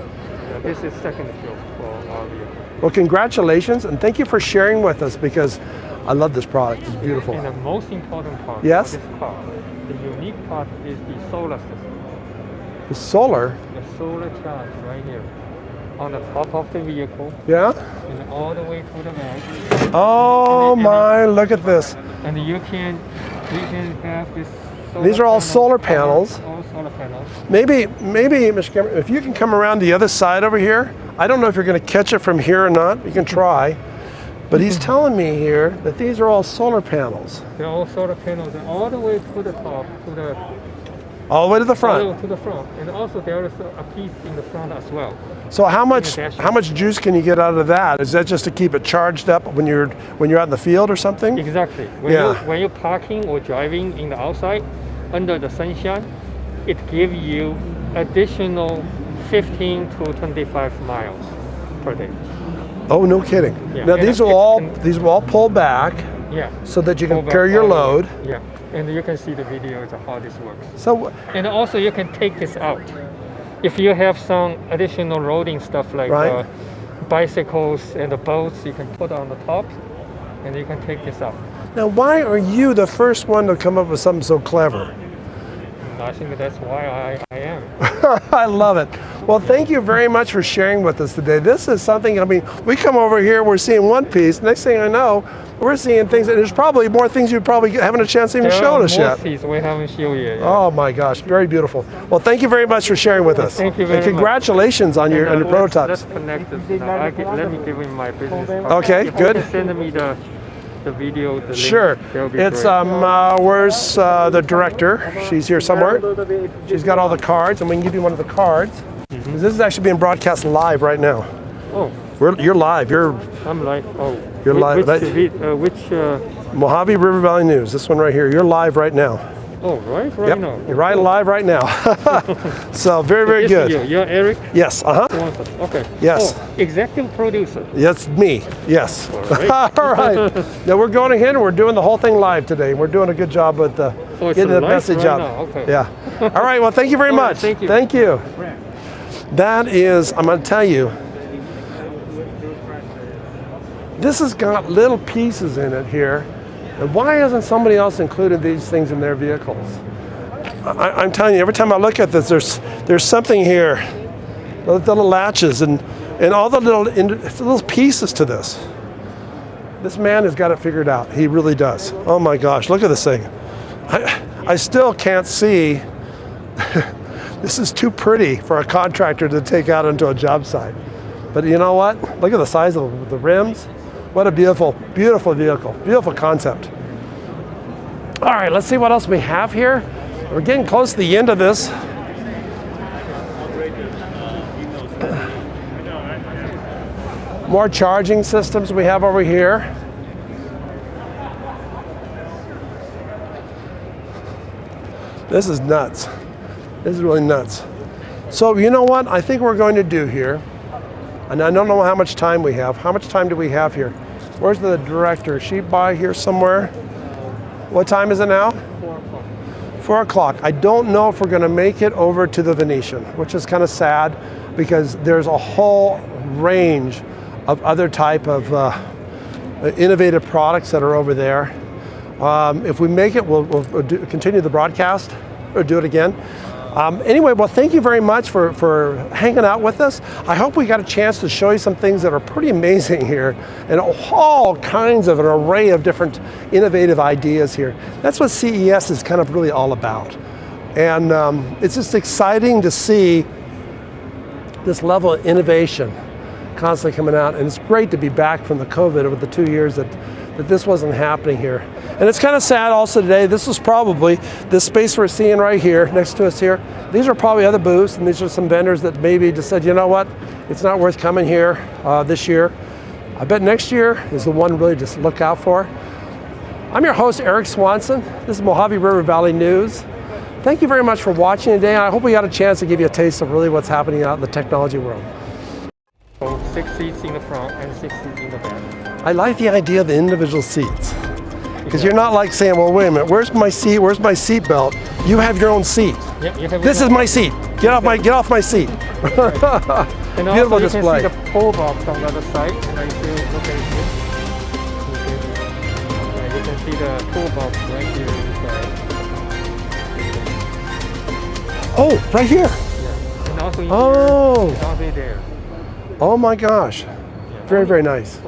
This is second show for our vehicle. Well, congratulations, and thank you for sharing with us because I love this product. It's beautiful. And the most important part of this car, the unique part is the solar system. The solar? The solar charge right here on the top of the vehicle. Yeah? And all the way to the back. Oh look at this. And you can have this. These are all solar panels. All solar panels. Maybe, Mr. Cameron, if you can come around the other side over here. I don't know if you're going to catch it from here or not. You can try. But he's telling me here that these are all solar panels. They're all solar panels, and all the way to the top, all the way to the front. All the way to the front, and also there is a piece in the front as well. So how much juice can you get out of that? Is that just to keep it charged up when you're out in the field or something? Exactly. When you're parking or driving in the outside under the sunshine, it gives you additional 15 to 25 miles per day. Oh, no kidding. Yeah. Now these will all pull back. Yeah. So that you can carry your load. Yeah. And you can see the videos of how this works. So. And also you can take this out. If you have some additional loading stuff like bicycles and the boats, you can put on the top, and you can take this out. Now, why are you the first one to come up with something so clever? I think that's why I am. I love it. Well, thank you very much for sharing with us today. This is something, I mean, we come over here, we're seeing one piece. Next thing I know, we're seeing things, and there's probably more things you probably haven't a chance to even show us yet. We haven't shown yet. Oh my gosh, very beautiful. Well, thank you very much for sharing with us. Thank you very much. And congratulations on your prototypes. Let's connect this. Let me give him my business card. Okay, if good. You can send me the video, the link. Sure. It's where's the director? She's here somewhere. She's got all the cards, and we can give you one of the cards. This is actually being broadcast live right now. Oh. You're live. I'm live. Oh. You're live. Which Mojave River Valley News. This one right here. You're live right now. Oh, right Yep. now. You're live right now. So very good. You're Eric? Yes. Okay. Yes. Oh, executive producer. That's me. Yes. All right. All right. Now we're going ahead and we're doing the whole thing live today. We're doing a good job with getting the message out. Okay. Yeah. All right. Well, thank you very much. Thank you. Thank you. That is, I'm going to tell you, this has got little pieces in it here. And why hasn't somebody else included these things in their vehicles? I'm telling you, every time I look at this, there's something here. The little latches and all the little pieces to this. This man has got it figured out. He really does. Oh my gosh, look at this thing. I still can't see. This is too pretty for a contractor to take out onto a job site. But you know what? Look at the size of the rims. What a beautiful, beautiful vehicle. Beautiful concept. All right, let's see what else we have here. We're getting close to the end of this. More charging systems we have over here. This is nuts. This is really nuts. So you know what I think we're going to do here, and I don't know how much time we have. How much time do we have here? Where's the director? Is she by here somewhere? What time is it now? 4 o'clock. 4 o'clock. I don't know if we're going to make it over to the Venetian, which is kind of sad because there's a whole range of other type of innovative products that are over there. If we make it, we'll continue the broadcast or do it again. Anyway, well, thank you very much for hanging out with us. I hope we got a chance to show you some things that are pretty amazing here and all kinds of an array of different innovative ideas here. That's what CES is kind of really all about. And it's just exciting to see this level of innovation constantly coming out. And it's great to be back from the COVID over the 2 years that this wasn't happening here. And it's kind of sad also today, this is probably, this space we're seeing right here, next to us here, these are probably other booths, and these are some vendors that maybe just said, you know what, it's not worth coming here this year. I bet next year is the one really just look out for. I'm your host, Eric Swanson. This is Mojave River Valley News. Thank you very much for watching today. I hope we got a chance to give you a taste of really what's happening out in the technology world. So 6 seats in the front and 6 seats in the back. I like the idea of the individual seats. Because you're not like saying, well, wait a minute, where's my seat? Where's my seat belt? You have your own seat. Yep, you have this is my seat. Get off my seat. And beautiful also display. You can see the pole box on the other side. And if you look at here, you can see the tool box right here inside. Oh, right here. Yeah. And also oh. it's all there. Oh my gosh. Very, very nice.